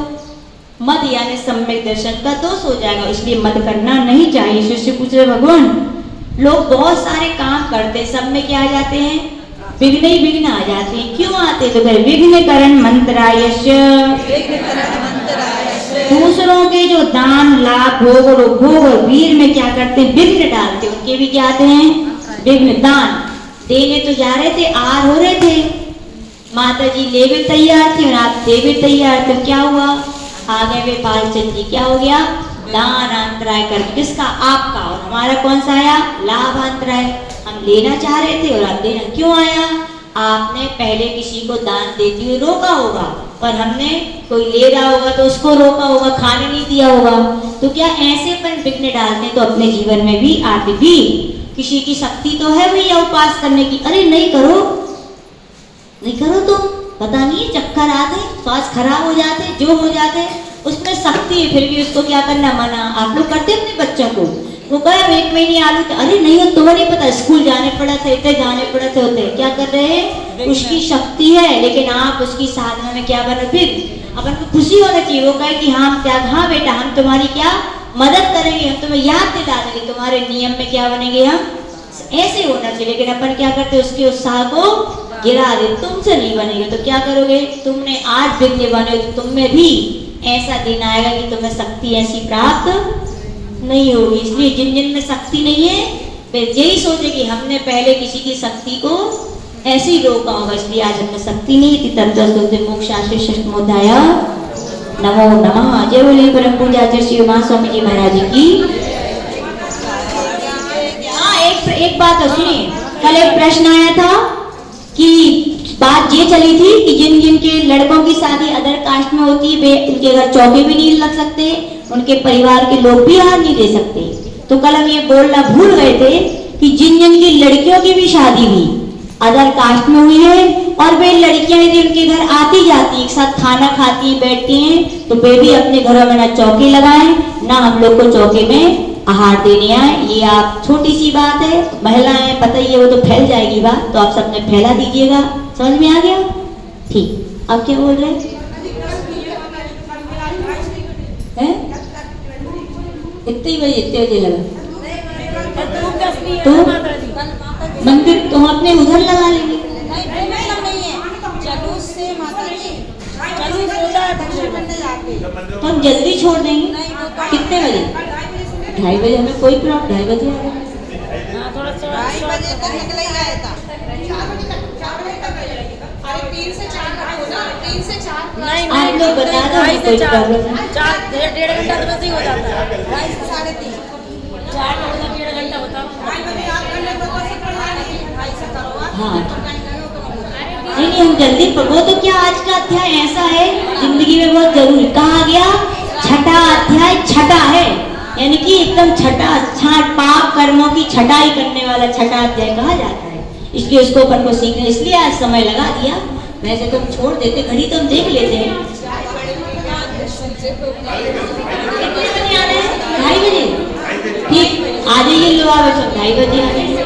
मद यानी सम्यक दर्शन का दोष हो जाएगा, इसलिए मद करना नहीं चाहिए। शिष्य पूछ रहे भगवान लोग बहुत सारे काम करते, सब में क्या आ जाते हैं, विघ्न ही विघ्न आ जाते हैं। क्यों आते, तो कहे विघ्न करण मंत्रायस्य, दूसरों के जो दान लाभ भोग और वीर में क्या करते हैं, विघ्न डालते, उनके भी क्या आते हैं विघ्न। दान देने तो जा रहे थे, आर हो रहे थे, माता जी ले भी तैयार थी और आप दे भी तैयार थे, क्या हुआ, आ गए वे पालचंद जी, क्या हो गया, दान अंतराय कर, किसका, आपका, और हमारा कौन सा आया, लाभ अंतराय। हम लेना चाह रहे थे और आप देना क्यों आया, आपने पहले किसी को दान देते हुए रोका होगा, और हमने कोई ले रहा होगा तो उसको रोका होगा, खाने नहीं दिया होगा। तो क्या ऐसे पर विघ्न डालते हैं, तो अपने जीवन में भी आप भी, किसी की शक्ति तो है भैया उपास करने की, अरे नहीं करो तो पता नहीं चक्कर आते, स्वास्थ्य खराब हो जाते, जो हो जाते, उसमें शक्ति है, फिर भी उसको क्या करना मना। आप लोग करते अपने बच्चों को, वो कहे 1 महीने आलू, अरे नहीं हो, तुम्हें नहीं पता स्कूल जाने पड़ा था, इतने जाने पड़ा थे, होते क्या कर रहे हैं, उसकी शक्ति है, लेकिन आप उसकी साधना में क्या बने, फिर अपन को खुशी होना चाहिए। वो कहे कि हाँ क्या, हाँ बेटा हम तुम्हारी क्या मदद करेंगे, हम तुम्हें याद दिला देंगे, तुम्हारे नियम में क्या बनेंगे, हम ऐसे होना चाहिए। लेकिन अपन क्या करते, उसके उत्साह को गिरा दे, तुमसे नहीं बनेगा तो क्या करोगे, तुमने आज विघ्न बने, तुम में भी ऐसा दिन आएगा कि तुम्हें शक्ति ऐसी प्राप्त नहीं होगी। इसलिए जिन जिन में शक्ति नहीं है वे यही सोचे कि हमने पहले किसी की शक्ति को ऐसे ही रोका होगा, इसलिए आज हमें शक्ति नहीं थी। तब मोक्षाश्रय नमो नमः। जय बोले परम पूज्य श्री उमा स्वामी जी महाराज की। हाँ एक बात सुनिए, कल एक प्रश्न आया था कि बात ये चली थी कि जिन जिन के लड़कों की शादी अदर कास्ट में होती है, वे उनके घर चौके भी नहीं लग सकते, उनके परिवार के लोग भी हाथ नहीं दे सकते। तो कल हम ये बोलना भूल गए थे कि जिन जिन की लड़कियों की भी शादी हुई अदर कास्ट में हुई है और वे लड़कियां यदि उनके घर आती जाती एक साथ खाना खाती हैं बैठती हैं तो वे भी अपने घरों में ना चौके लगाएं ना हम लोग को चौके में आहार देने आए। ये आप छोटी सी बात है, महिलाएं पता ही है वो तो फैल जाएगी बात, तो आप सबने फैला दीजिएगा। समझ में आ गया? ठीक, आप क्या बोल रहे हैं? इतने बजे लगा तो मंदिर तो हम अपने उधर लगा लेंगे। तो हम जल्दी छोड़ देंगे। कितने बजे? 2:30 बजे, हमें कोई प्रॉब्लम 2:30 बजे आ गए। आप लोग बता दो, कोई प्रॉब्लम नहीं। 4-1.5 घंटा तो वैसे ही हो जाता है। 4-3 घंटा होता हाँ नहीं हम जल्दी वो तो क्या आज का अध्याय ऐसा है जिंदगी में बहुत जरूरी। कहा गया छठा अध्याय छठा है, यानी कि एकदम छठा छाट पाप कर्मों की छटाई करने वाला छठा अध्याय कहा जाता है। इसलिए उसको अपन को सीखना, इसलिए आज समय लगा दिया। वैसे तो हम छोड़ देते, घड़ी तो हम देख लेते हैं। 2:30 बजे ठीक आ जाइए, लो आप 2:30 बजे आ जाइए।